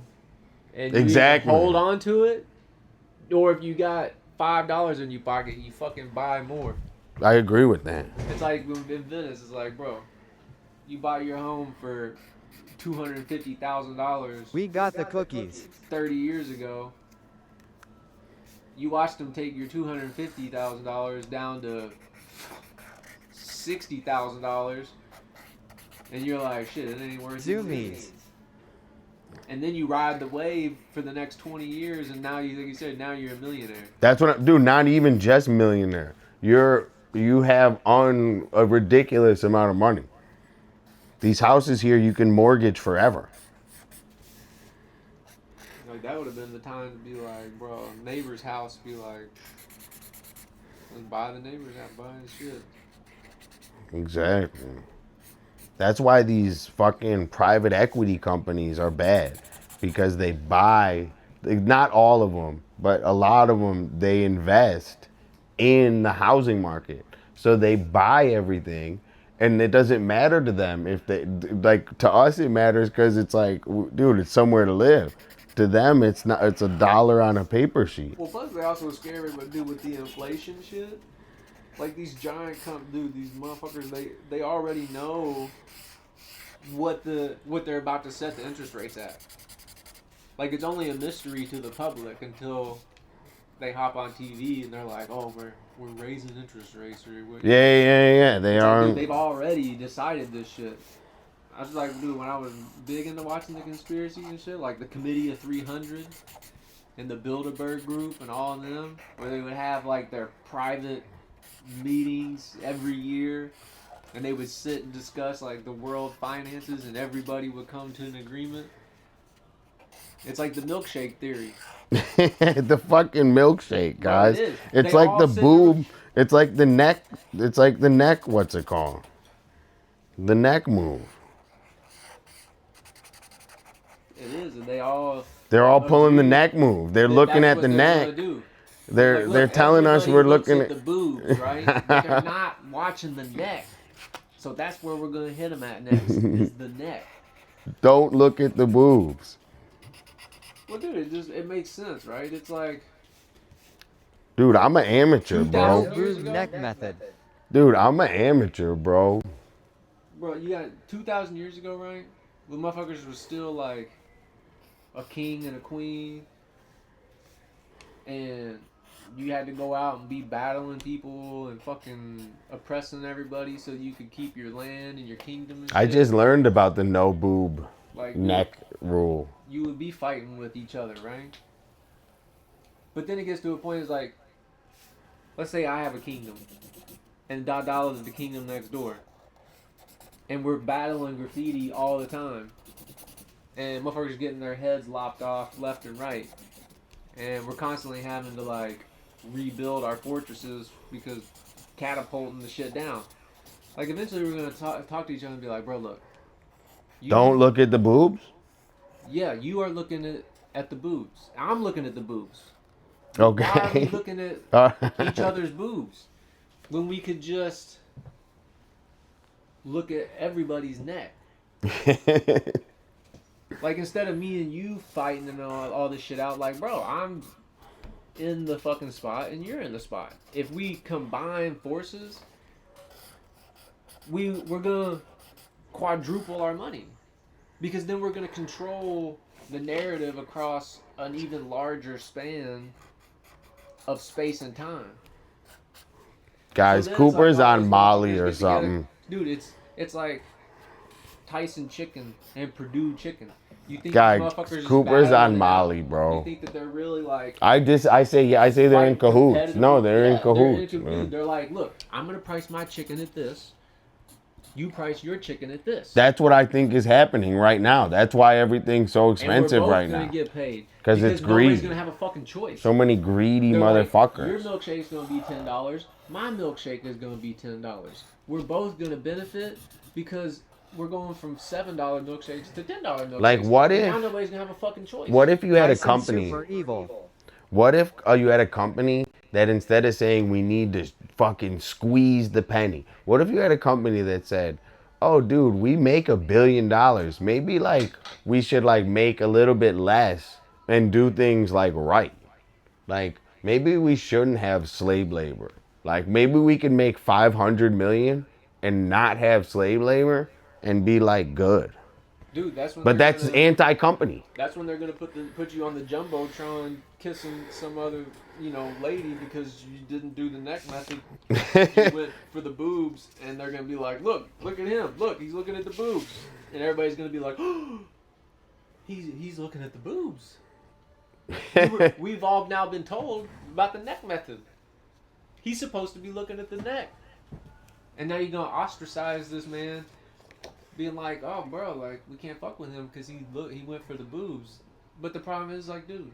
and you Exactly. either hold on to it, or if you got $5 in your pocket, you fucking buy more. I agree with that. It's like in Venice, it's like, bro, you buy your home for $250,000. We got the cookies. 30 years ago. You watched them take your $250,000 down to $60,000, and you're like, shit, it ain't worth it. Zoomies. And then you ride the wave for the next 20 years, and now you, like you said, now you're a millionaire. That's what dude. Not even just millionaire. You have a ridiculous amount of money. These houses here you can mortgage forever. Like, that would have been the time to be like, bro, neighbor's house, be like, let's buy the neighbor's house, buy his shit. Exactly. That's why these fucking private equity companies are bad, because they buy, not all of them, but a lot of them, they invest in the housing market. So they buy everything, and it doesn't matter to them if they, like, to us it matters because it's like, dude, it's somewhere to live. To them, it's not. It's $1 on a paper sheet. Well, plus they also scare everybody, dude, with the inflation shit. Like, these giant these motherfuckers, they already know what they're about to set the interest rates at. Like, it's only a mystery to the public until they hop on TV and they're like, oh, we're raising interest rates. Yeah. They It's are. like, dude, they've already decided this shit. I was like, dude, when I was big into watching the conspiracies and shit, like the Committee of 300 and the Bilderberg Group and all of them, where they would have like their private meetings every year, and they would sit and discuss like the world finances, and everybody would come to an agreement. It's like the milkshake theory. The fucking milkshake, guys. Bro, it is. It's They like all the sit boob. It's like the neck. It's like the neck. What's it called? The neck move. It is, and they're all pulling the agree neck move. They're that looking that's at the what they're neck. gonna do. They're Like, they're look, telling us everybody we're looks looking at the boobs, right? But they're not watching the neck. So So that's where we're gonna hit him at next. Is the neck. Don't look at the boobs. Well, dude, it makes sense, right? It's like, Dude, I'm an amateur, bro. 2,000 years Boob ago, neck method. Dude, I'm an amateur, bro. bro. You got 2,000 years ago, right? The motherfuckers were still like a king and a queen, and you had to go out and be battling people and fucking oppressing everybody so you could keep your land and your kingdom and shit. I just learned about the no boob like neck rule. you would be fighting with each other, right? But then it gets to a point, it's like, let's say I have a kingdom, and Dolla is the kingdom next door, and we're battling graffiti all the time, and motherfuckers getting their heads lopped off left and right, and we're constantly having to like rebuild our fortresses because catapulting the shit down. Like eventually we're gonna talk to each other and be like, bro, look. Don't look at the boobs? Yeah, you are looking at the boobs. I'm looking at the boobs. Why are we Okay. looking at each other's boobs when we could just look at everybody's neck? Like instead of me and you fighting and all this shit out, like, bro, I'm in the fucking spot and you're in the spot. If we combine forces, we're gonna quadruple our money, because then we're gonna control the narrative across an even larger span of space and time. Guys, So then it's Cooper's like all on these Molly motherfuckers or get together. something. Dude, it's like Tyson chicken and Purdue chicken. You think Guy, these motherfuckers is Cooper's battling on it Molly, out? bro. You think that they're really like I say they're in fight cahoots. No, competitively? they're in Yeah, cahoots. They're, man. they're like, look, I'm gonna price my chicken at this. You price your chicken at this. That's what I think is happening right now. That's why everything's so expensive and we're both right gonna now. get paid Because it's nobody's greedy. gonna have a fucking choice. So many greedy They're like, motherfuckers. your milkshake's gonna be $10. My milkshake is gonna be $10. We're both gonna benefit because we're going from $7 milkshakes to $10 milkshakes. Like, what And if- now nobody's gonna have a fucking choice? What if you had a Tyson company? Super evil. What if you had a company that instead of saying we need to fucking squeeze the penny, what if you had a company that said, oh dude, we make $1 billion. Maybe like we should like make a little bit less and do things like right. Like maybe we shouldn't have slave labor. Like maybe we can make 500 million and not have slave labor and be like good. Dude, that's when But they're that's gonna- anti-company. That's when they're gonna put you on the jumbotron kissing some other lady because you didn't do the neck method. You went for the boobs, and they're gonna be like, look at him, look, he's looking at the boobs, and everybody's gonna be like, oh, he's looking at the boobs. We've all now been told about the neck method. He's supposed to be looking at the neck, and now you're gonna ostracize this man. Being like, oh, bro, like, we can't fuck with him because he went for the boobs. But the problem is, like, dude,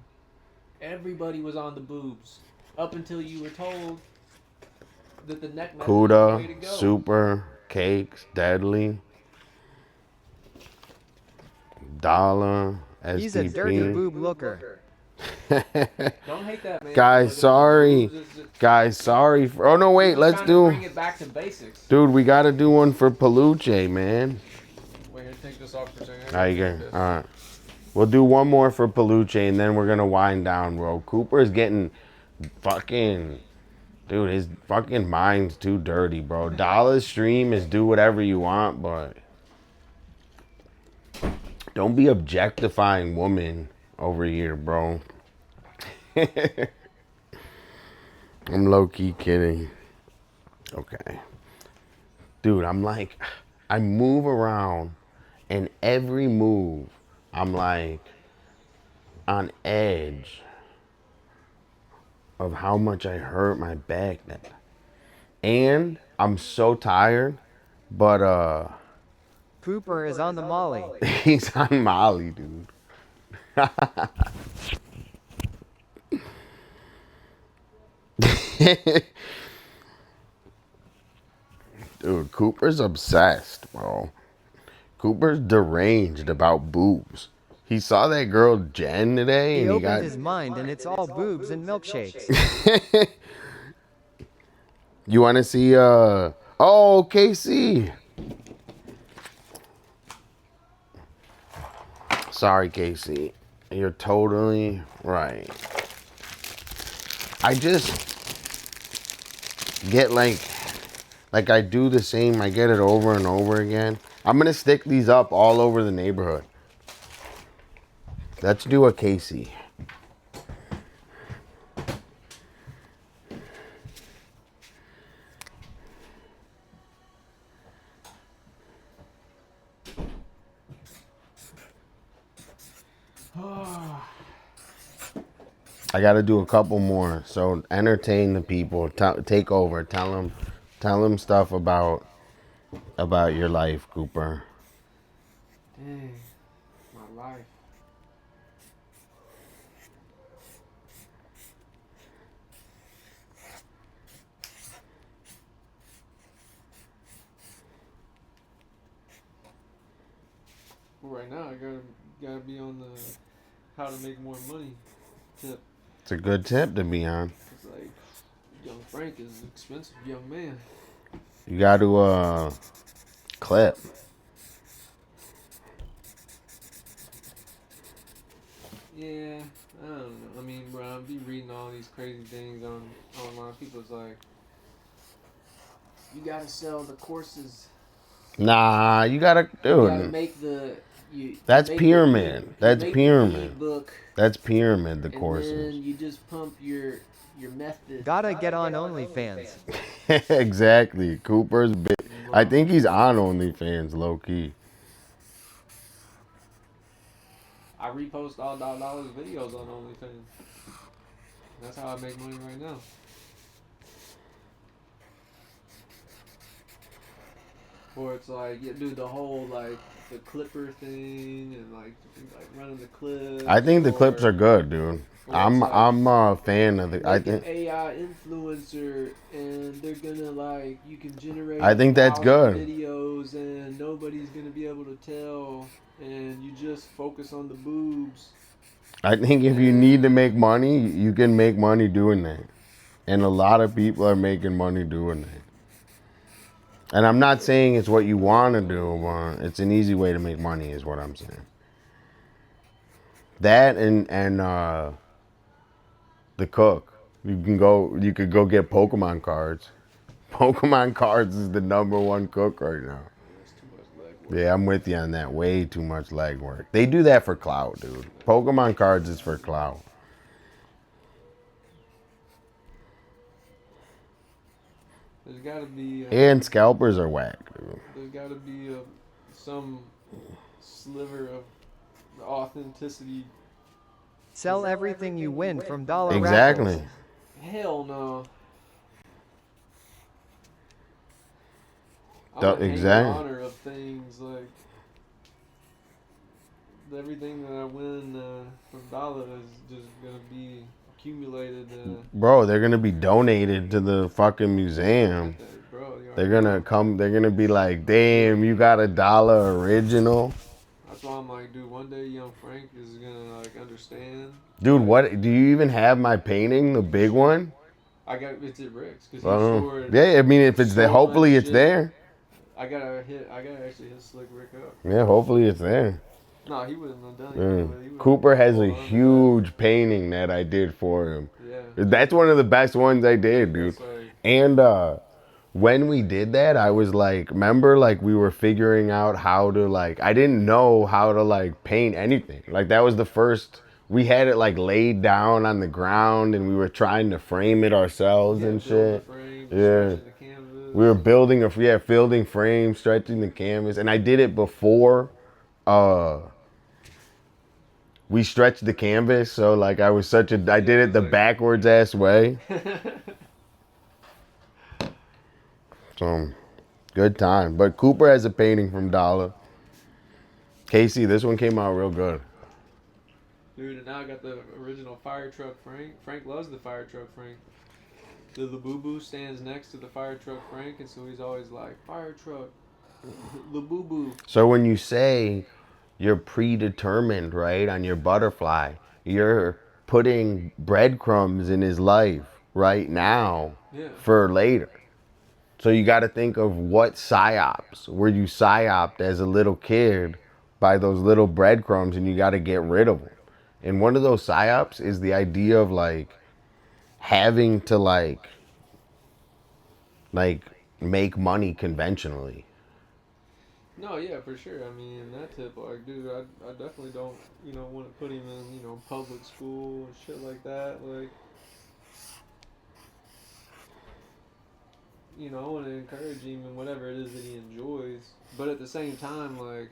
everybody was on the boobs up until you were told that the neck method was the way to Cuda, go. Super, Cakes, Deadly, Dolla, SDP. He's a dirty boob looker. Don't hate that, man. Guys, Look at sorry. the boobs. It's Guys, sorry. Oh, no, wait. just Let's trying to do... bring it back to basics. Dude, we got to do one for Peluche, man. Wait, here, take this off for a second. All right, good. All right. We'll do one more for Peluche, and then we're going to wind down, bro. Cooper's getting fucking... Dude, his fucking mind's too dirty, bro. Dolla's stream is do whatever you want, but... Don't be objectifying women over here, bro. I'm low-key kidding. Okay. Dude, I'm like... I move around, and every move, I'm like on edge of how much I hurt my back. And I'm so tired, but Cooper is on the molly. he's on Molly, dude. Dude, Cooper's obsessed, bro. Cooper's deranged about boobs. He saw that girl Jen today, He and he opened got. his mind and it's all boobs and milkshakes. You want to see? Oh, KC. Sorry, Casey. You're totally right. I just get like I do the same. I get it over and over again. I'm gonna stick these up all over the neighborhood. Let's do a Casey. I got to do a couple more. So entertain the people. Take over. Tell them stuff about your life, Cooper. Dang, my life. Well, right now, I gotta be on the how to make more money tip. It's a good tip to be on. It's like young Frank is an expensive young man. You got to clip. Yeah, I don't know. I mean, bro, I'll be reading all these crazy things on online. People's like, you gotta sell the courses. Nah, you gotta, You gotta dude. make the. That's make pyramid. the, That's make pyramid. The book, That's pyramid. The and courses. then you just pump your method. Gotta get on OnlyFans. Exactly. Cooper's big. I think he's on OnlyFans, low key. I repost all Dolla's videos on OnlyFans. That's how I make money right now. Or it's like, yeah, dude, the whole like the clipper thing and like running the clips. I think the clips are good, dude. I'm a fan of the. I think AI influencer, and they're gonna like you can generate. I think that's good. Videos, and nobody's gonna be able to tell, and you just focus on the boobs. I think if you need to make money, you can make money doing that, and a lot of people are making money doing that. And I'm not saying it's what you want to do, but it's an easy way to make money, is what I'm saying. That and the cook. You could go get Pokemon cards. Pokemon cards is the #1 cook right now. Yeah, I'm with you on that. Way too much leg work. They do that for clout, dude. Pokemon cards is for clout. There's gotta be. And scalpers are whack, dude. There's gotta be some sliver of authenticity. Sell everything you win from Dolla Exactly. raffles. Hell no. Exactly. I'm in honor of things like everything that I win from Dolla is just gonna be accumulated. Bro, they're gonna be donated to the fucking museum. Bro, They're gonna come. They're gonna be like, "Damn, you got a Dolla original." That's why I'm like, dude, one day young Frank is gonna like understand. Dude, what? Do you even have my painting, the big one? I got it's at Rick's because he stored. Yeah, I mean, if it's there, hopefully it's there. I gotta actually hit Slick Rick up. Yeah, hopefully it's there. No, he wouldn't have done it. Yeah. Cooper has a huge painting that I did for him. Yeah. That's one of the best ones I did, dude. And when we did that, I was like, remember, like we were figuring out how to like, I didn't know how to like paint anything. Like that was the first, we had it like laid down on the ground and we were trying to frame it ourselves and shit. Yeah. We were building building frames, stretching the canvas. And I did it before we stretched the canvas. So like I did it the backwards ass way. So, good time. But Cooper has a painting from Dolla. Casey, this one came out real good. Dude, and now I got the original fire truck Frank. Frank loves the fire truck Frank. The Labubu stands next to the fire truck Frank, and so he's always like, fire truck, Labubu. So when you say you're predetermined, right, on your butterfly, you're putting breadcrumbs in his life right now for later. So you got to think of what psyops were you psyoped as a little kid by those little breadcrumbs, and you got to get rid of them. And one of those psyops is the idea of like having to like make money conventionally. No, yeah, for sure. I mean, that tip, like, dude, I definitely don't, want to put him in, public school and shit like that. Like, I want to encourage him in whatever it is that he enjoys. But at the same time, like,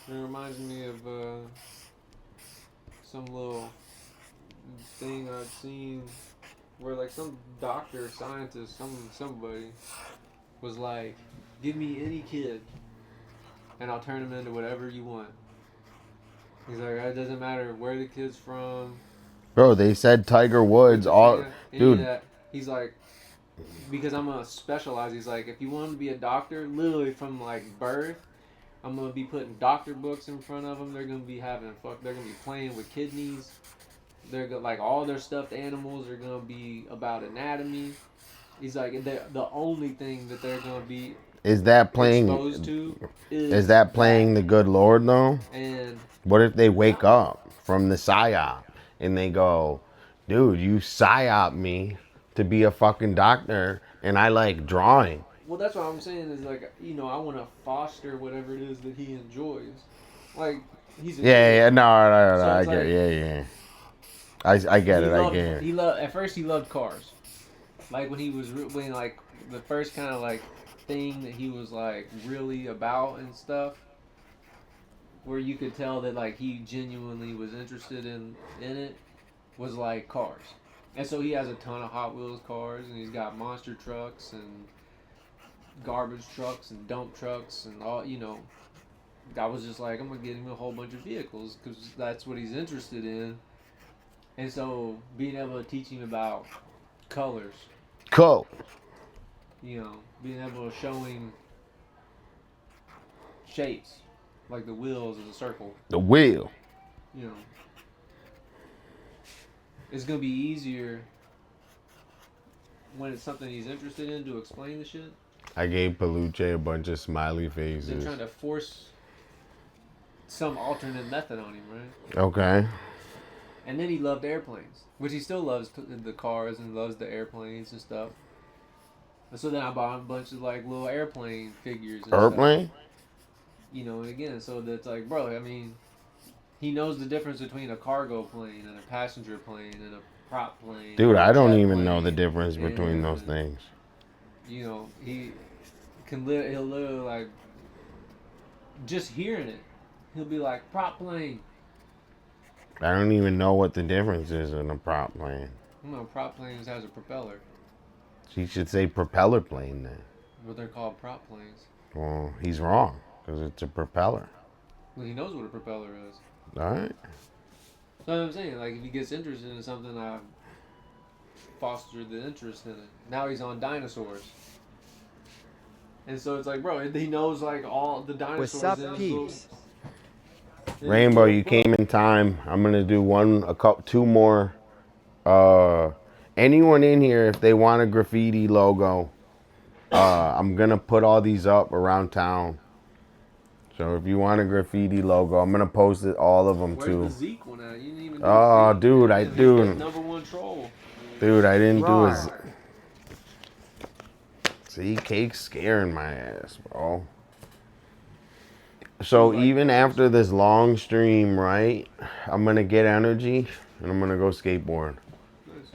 it reminds me of some little thing I've seen where, like, some doctor, scientist, somebody was like, give me any kid and I'll turn him into whatever you want. He's like, it doesn't matter where the kid's from. Bro, they said Tiger Woods, dude. He's like, because I'm gonna specialize. He's like, if you want to be a doctor, literally from like birth, I'm gonna be putting doctor books in front of them. They're gonna be they're gonna be playing with kidneys. They're like all their stuffed animals are gonna be about anatomy. He's like, the only thing that they're gonna be is that playing exposed to is that playing the good Lord though? And what if they wake up from the psyop and they go, dude, you psyop me to be a fucking doctor and I like drawing? Well, that's what I'm saying is like, I want to foster whatever it is that he enjoys. Like, he's a no, I get it, I get it. At first he loved cars. Like when like the first kind of like thing that he was like really about and stuff, where you could tell that like he genuinely was interested in it, was like cars. And so he has a ton of Hot Wheels cars, and he's got monster trucks and garbage trucks and dump trucks and all, I was just like, I'm gonna get him a whole bunch of vehicles because that's what he's interested in. And so being able to teach him about colors, cool, being able to show him shapes, like the wheels is a circle. The wheel. It's going to be easier when it's something he's interested in to explain the shit. I gave Peluche a bunch of smiley faces. They're trying to force some alternate method on him, right? Okay. And then he loved airplanes, which he still loves the cars and loves the airplanes and stuff. And so then I bought him a bunch of like little airplane figures. And airplane? Stuff. And again, so that's like, bro, I mean, he knows the difference between a cargo plane and a passenger plane and a prop plane. Dude, I don't even know the difference between those things. He he'll literally like, just hearing it, he'll be like, prop plane. I don't even know what the difference is in a prop plane. No, prop planes has a propeller. She should say propeller plane then. But they're called prop planes. Well, he's wrong, because it's a propeller. Well, he knows what a propeller is. Alright. So I'm saying, like, if he gets interested in something, I fostered the interest in it. Now he's on dinosaurs. And so it's like, bro, he knows, like, all the dinosaurs. What's up, peeps? Rainbow, you came in time. I'm going to do two more. Anyone in here, if they want a graffiti logo, I'm going to put all these up around town. So if you want a graffiti logo, I'm going to post all of them too. Where's the Zeke one at? You didn't even do oh, dude, I do. Number one troll. Dude, I didn't do it. See, Cake's scaring my ass, bro. So even after this long stream, right, I'm going to get energy and I'm going to go skateboard. Nice.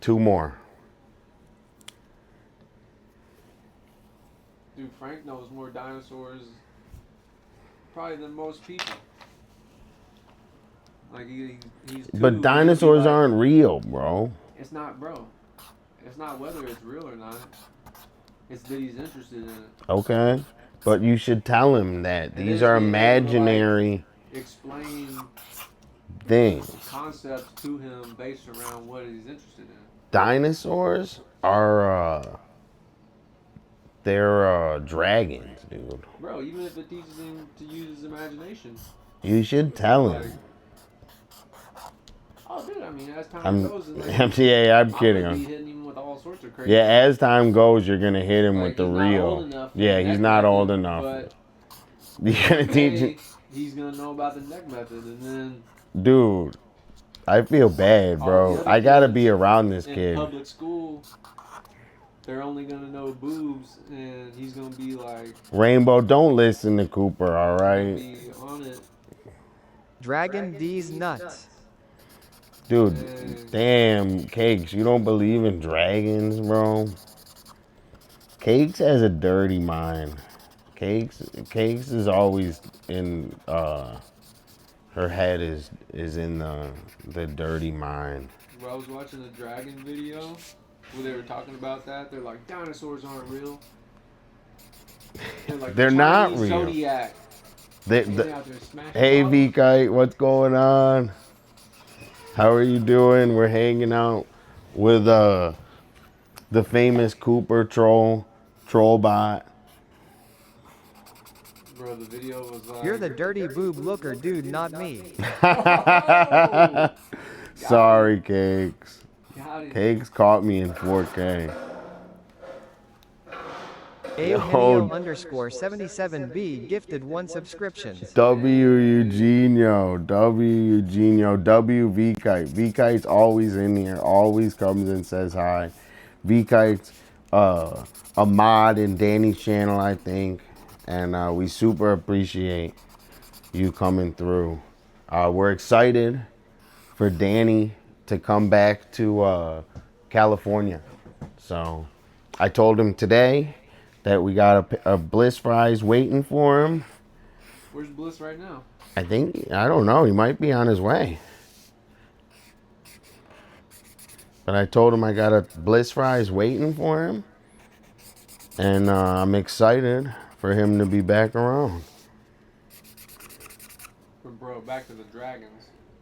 2 more. Dude, Frank knows more dinosaurs probably than most people. Like he's But dinosaurs aren't real, bro. It's not, bro. It's not whether it's real or not. It's that he's interested in it. Okay. But you should tell him that these are imaginary explain things. Concepts to him based around what he's interested in. Dinosaurs are they're dragons, dude. Bro, even if it teaches him to use his imagination. You should tell him. Oh, dude, I mean, as time goes, I'm kidding. I'm hitting him with all sorts of crazy. Yeah, as time goes, you're gonna hit him with the he's real. Not old enough yeah, he's not old enough. But You gonna teach Hey, it? he's gonna know about the neck method, and then Dude, I feel bad, all the bro. other I gotta kids be around this in kid. public school, they're only gonna know boobs, and he's gonna be like, Rainbow, don't listen to Cooper, all gonna right? be on it. Dragon D's nuts. Dude, And damn, Cakes, you don't believe in dragons, bro? Cakes has a dirty mind. Cakes is always in her head is in the dirty mind. Bro, I was watching a dragon video where they were talking about that. They're like, dinosaurs aren't real. And like They're the not Chinese real. Zodiac. They, They out there smashing hey bottles. V Kite, what's going on? How are you doing? We're hanging out with the famous Cooper Trollbot. Bro, the video was like, You're the dirty boob looker dude, not me. Sorry, Cakes. got it. Cakes caught me in 4K. Eugenio underscore 77B gifted 1 subscription. W Eugenio, W V Kite. V Kite's always in here, always comes and says hi. V Kite's a mod in Danny's channel, I think, and we super appreciate you coming through. We're excited for Danny to come back to California. So I told him today that we got a Bliss Fries waiting for him. Where's Bliss right now? I don't know, he might be on his way. But I told him I got a Bliss Fries waiting for him. And I'm excited for him to be back around. But bro, back to the dragons.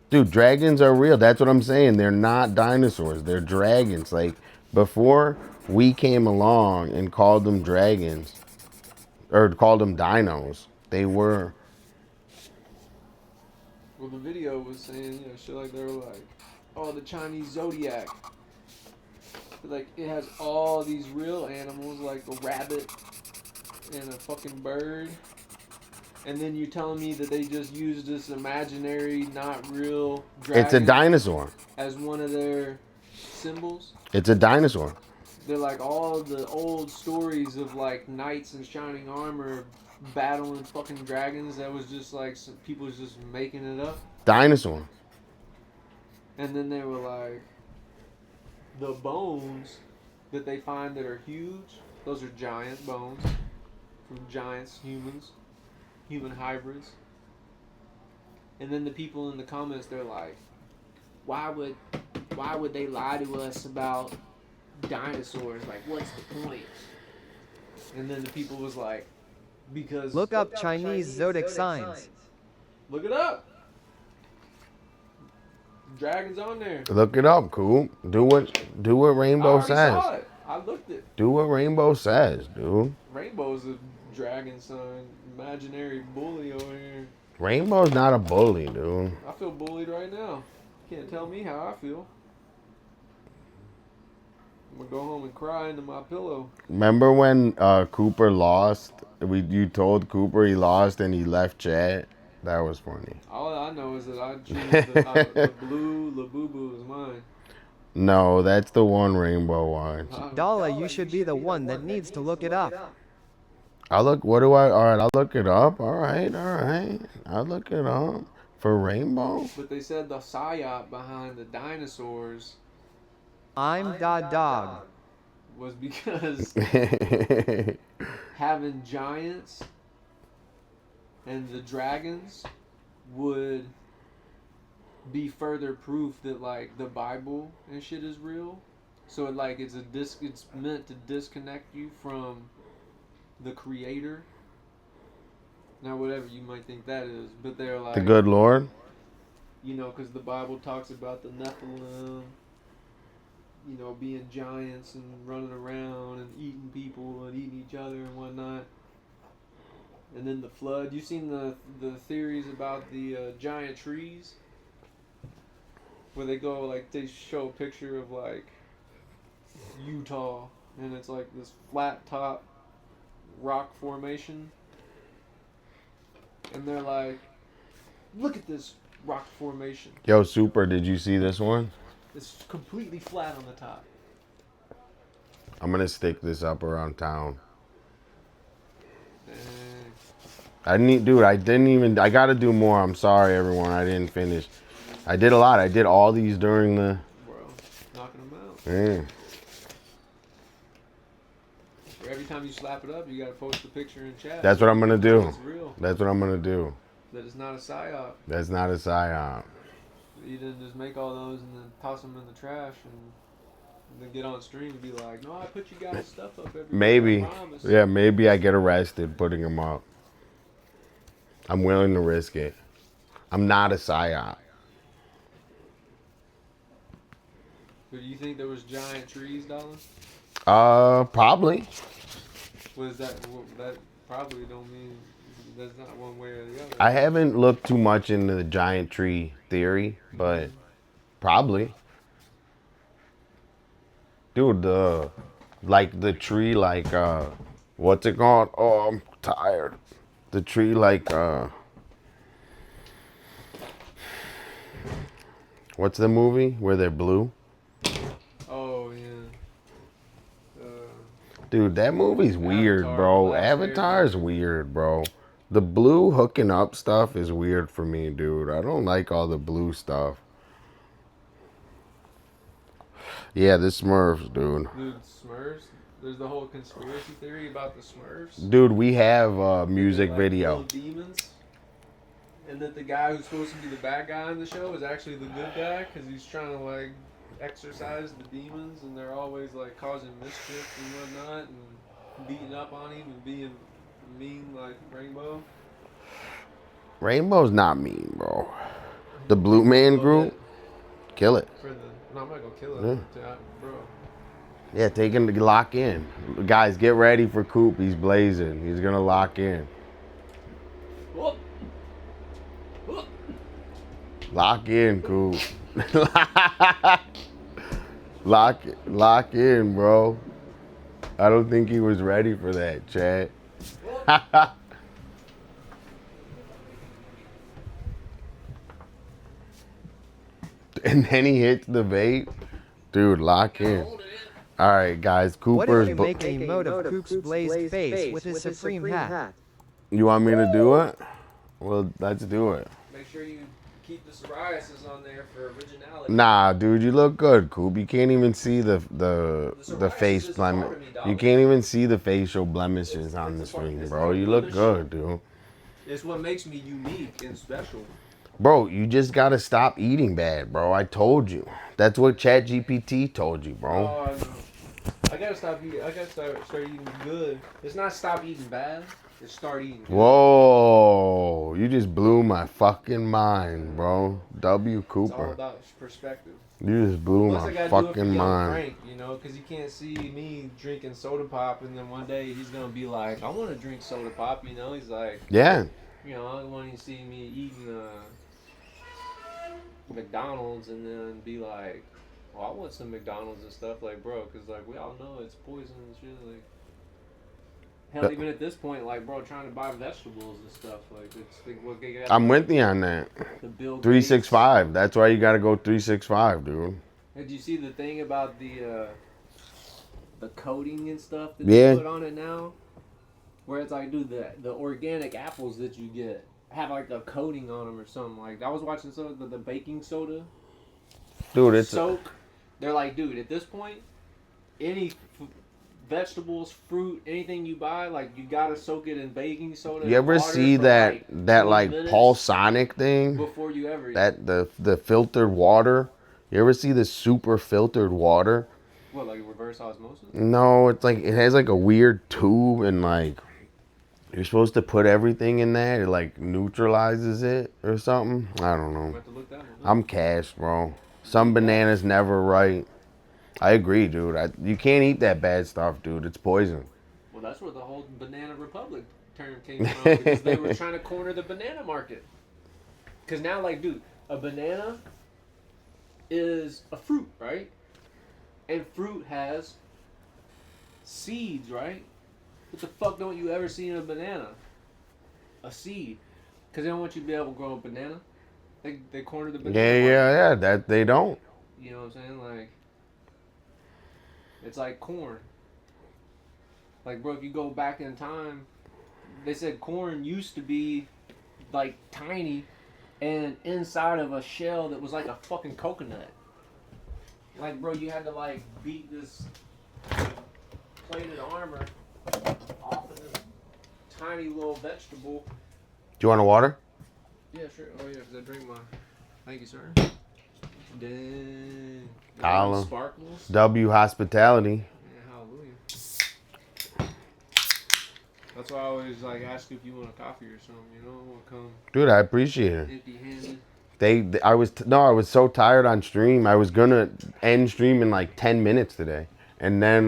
Dude, dragons are real. That's what I'm saying. They're not dinosaurs. They're dragons. Like, before we came along and called them dragons, or called them dinos, they were. Well, the video was saying, you know, shit like they were like, oh, the Chinese Zodiac. Like, it has all these real animals, like a rabbit and a fucking bird. And then you're telling me that they just used this imaginary, not real dragon It's a dinosaur. as one of their symbols. It's a dinosaur. They're like all the old stories of like knights in shining armor battling fucking dragons. That was just like some people was just making it up. Dinosaur. And then they were like, the bones that they find that are huge, those are giant bones from giants, humans, human hybrids. And then the people in the comments, they're like, why would they lie to us about dinosaurs? Like, what's the point? And then the people was like, because Look up Chinese zodiac signs. look it up. Dragons on there. Look it up, cool. Do what I Rainbow already says. saw it. I looked it. Do what Rainbow says, dude. Rainbow's a dragon sign, imaginary bully over here. Rainbow's not a bully, dude. I feel bullied right now. Can't tell me how I feel. I'm gonna go home and cry into my pillow. Remember when Cooper lost? You told Cooper he lost and he left chat? That was funny. All I know is that I choose the blue Labubu is mine. No, that's the one Rainbow wants. Dolla, you should be the one that needs to look it up. All right, I'll look it up. All right. I'll look it up. For Rainbow? But they said the Psyop behind the dinosaurs I'm dog. was because having giants and the dragons would be further proof that like the Bible and shit is real. So it, like it's meant to disconnect you from the creator. Now whatever you might think that is, but they're like The good Lord? you know, because the Bible talks about the Nephilim, you know, being giants and running around and eating people and eating each other and whatnot. And then the flood. You seen the theories about the giant trees? Where they go, like, they show a picture of, like, Utah, and it's like this flat top rock formation. and they're like, look at this rock formation. Yo, Super, did you see this one? It's completely flat on the top. I'm gonna stick this up around town. Dang. I need, dude. I didn't even. I gotta do more. I'm sorry, everyone. I didn't finish. I did a lot. I did all these during the. Bro, knocking them out. Yeah. Every time you slap it up, you gotta post the picture in chat. That's what I'm gonna do. It's real. That's what I'm gonna do. That it's not a psyop. That's not a psyop. You didn't just make all those and then toss them in the trash and then get on stream and be like, no, I put you guys' stuff up every Maybe. day, I promise. Yeah, maybe I get arrested putting them up. I'm willing to risk it. I'm not a psyop. But do you think there was giant trees, Dolla? Probably. Was that probably don't mean that's not one way or the other. I haven't looked too much into the giant tree theory, but probably. Dude, the tree, what's it called? Oh, I'm tired. The tree, what's the movie where they're blue? Oh, yeah. Dude, that movie's weird, bro. Avatar's weird, bro. The blue hooking up stuff is weird for me, dude. I don't like all the blue stuff. Yeah, the Smurfs, dude. Dude, Smurfs? There's the whole conspiracy theory about the Smurfs. Dude, we have a music Like video. little demons. And that the guy who's supposed to be the bad guy in the show is actually the good guy because he's trying to, like, exorcise the demons and they're always, like, causing mischief and whatnot and beating up on him and being mean like Rainbow. Rainbow's not mean, bro. The Blue Man Group, kill it. No, I'm not gonna kill it, bro. Yeah, take him to lock in. Guys, get ready for Coop. He's blazing. He's gonna lock in. Whoop. Whoop. Lock in, Coop. Lock in, bro. I don't think he was ready for that, Chad. And then he hits the vape. Dude, lock in. All right, guys. What Cooper's. if we make a emote of Coop's blazed face with his Supreme hat? You want me to do it? Well, let's do it. Make sure you keep the psoriasis on there for originality. Nah, dude, you look good, Coop. You can't even see the face blemish. You can't even see the facial blemishes on the screen, bro. You look good, dude. It's what makes me unique and special. Bro, you just gotta stop eating bad, bro. I told you. That's what ChatGPT told you, bro. Oh, I know. I gotta stop eating. I gotta start eating good. It's not stop eating bad. It's start eating good. Whoa, you just blew my fucking mind, bro. W. It's all Cooper. about perspective. You just blew Plus, I my gotta do it for fucking young mind. Frank, you know, because you can't see me drinking soda pop, and then one day he's gonna be like, "I want to drink soda pop," you know. He's like, Yeah. you know, I want to see me eating McDonald's, and then be like, "Well, I want some McDonald's and stuff," like, bro, because like we all know it's poison and shit, like. Hell, even at this point, like, bro, trying to buy vegetables and stuff, like, it's like, what they got. I'm with you on that. The Bill 365. That's why you gotta go 365, dude. Did you see the thing about the coating and stuff that Yeah. they put on it now? Where it's like, dude, the organic apples that you get have like a coating on them or something. Like, I was watching some of the baking soda. Dude, it's soak. They're like, dude, at this point, any vegetables, fruit, anything you buy, like, you gotta soak it in baking soda. You ever and water see for, that like, that 20 like minutes Paul Sonic thing? before you ever eat. That the filtered water. You ever see the super filtered water? What, like reverse osmosis? No, it's like it has like a weird tube and like you're supposed to put everything in there. It like neutralizes it or something. I don't I'm know. gonna have to look that one up. I'm cashed, bro. Some bananas never right. I agree, dude. You can't eat that bad stuff, dude. It's poison. Well, that's where the whole Banana Republic term came from, because they were trying to corner the banana market. Because now, like, dude, a banana is a fruit, right? And fruit has seeds, right? What the fuck don't you ever see in a banana? A seed. Because they don't want you to be able to grow a banana. They cornered the banana. Yeah. That they don't. You know what I'm saying? Like, it's like corn. Like, bro, if you go back in time, they said corn used to be like tiny and inside of a shell that was like a fucking coconut. Like, bro, you had to like beat this plated armor off of this tiny little vegetable. Do you want a water? Yeah, sure. Oh yeah, because I drink my. Thank you, sir. Dang. Dolla. Sparkles. W Hospitality. Yeah, hallelujah. That's why I always like ask you if you want a coffee or something. You know, I want to come Dude, I appreciate it. empty-handed. I was so tired on stream. I was gonna end stream in like 10 minutes today, and then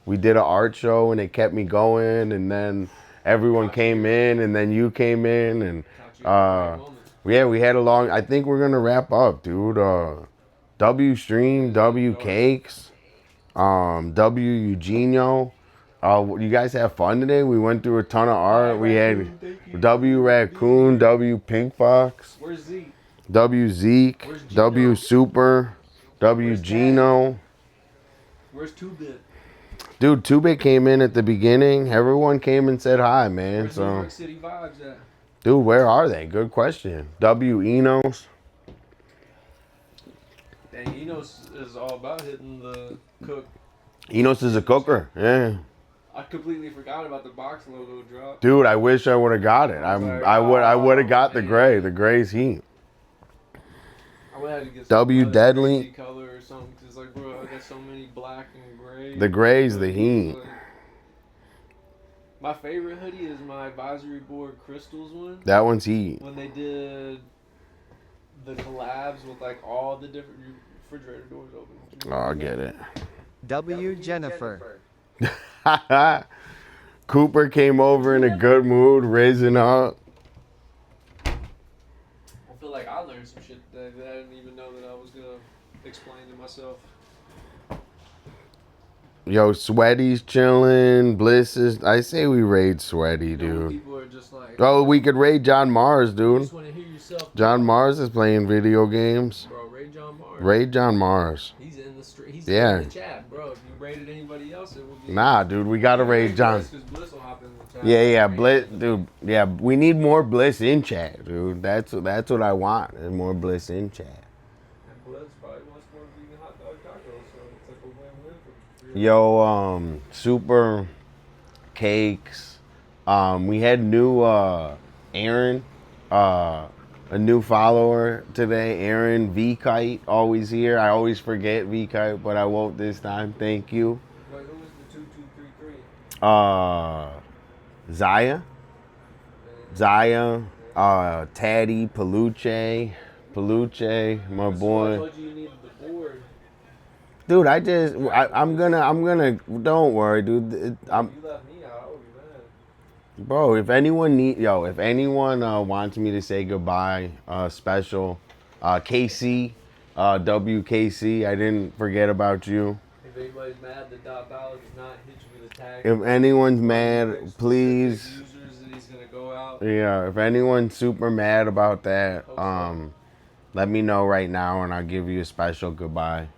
we did an art show, and it kept me going. And then everyone came in, and then you came in, and yeah, we had a long. I think we're gonna wrap up, dude. W stream, W cakes, W Eugenio. You guys have fun today? We went through a ton of art. We had W Raccoon, W Pink Fox, Where's Zeke? W Zeke, W Super, W Gino. Where's 2-Bit? Dude, 2-Bit came in at the beginning. Everyone came and said hi, man. Where's New York City Vibes at? Dude, where are they? Good question. W Enos. Dang, Enos is all about hitting the cook. Enos is a cooker. Yeah. I completely forgot about the box logo drop. Dude, I wish I would have got it. I would have got the gray. The gray's heat. I would have to get W some Deadly. color or something because like, bro, I got so many black and gray. The gray's the heat. Like, my favorite hoodie is my advisory board crystals one. That one's heat. When they did the collabs with like all the different refrigerator doors open. Oh, I get it. W Jennifer. Cooper came over in a good mood, raising up. I feel like I learned some shit today that I didn't even know that I was gonna explain to myself. Yo, Sweaty's chilling. Bliss is. I say we raid Sweaty, dude. People are just like, Oh, we could raid John Mars, I dude. just want to hear yourself. John Mars is playing video games. Bro, Ray John Mars. Raid John Mars. He's in the street. He's Yeah. in the chat, bro. If you raided anybody else, it would be. Nah, dude, we gotta raid John. Because Bliss will hop in the chat. Yeah, Bliss, dude. Yeah, we need more Bliss in chat, dude. That's what I want. Is more Bliss in chat. And Bliss probably wants more vegan hot dog tacos, so it's like a win-win for Yo, Super Cakes. We had new Aaron, a new follower today. Aaron V Kite, always here. I always forget V Kite, but I won't this time. Thank you. Wait, who was the 2233? Zaya, Taddy, Peluche, my I boy. told you needed the board. Dude, I'm gonna. Don't worry, dude. You left me out. I would be mad. Bro, if anyone wants me to say goodbye, special, KC, WKC, I didn't forget about you. If anybody's mad that Dot Ballard does not hit you with a tag. If anyone's mad, please. Users that he's gonna go out. Yeah, if anyone's super mad about that, let me know right now and I'll give you a special goodbye.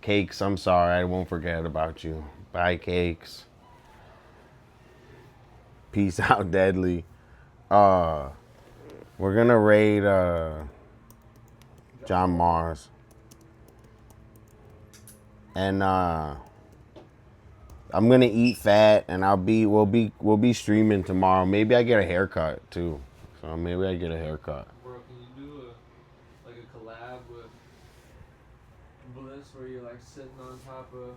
Cakes, I'm sorry, I won't forget about you. Bye, Cakes. Peace out, Deadly. We're gonna raid John Mars. And I'm gonna eat fat and we'll be streaming tomorrow. Maybe I get a haircut too. So maybe I get a haircut. Bro, can you do a collab with Bliss where you're like sitting on top of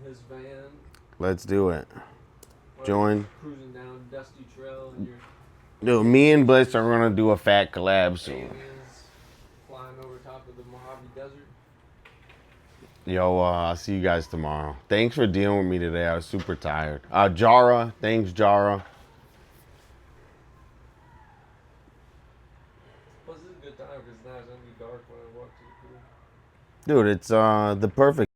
his van? Let's do it. Or Join. Cruising down Dusty Trail and your Dude, me and Bliss are gonna do a fat collab soon. aliens flying over top of the Mojave Desert. Yo, I'll see you guys tomorrow. Thanks for dealing with me today. I was super tired. Jara, thanks, Jara. Plus, this is a good time because now it's gonna be dark when I walk to the pool. Dude, it's the perfect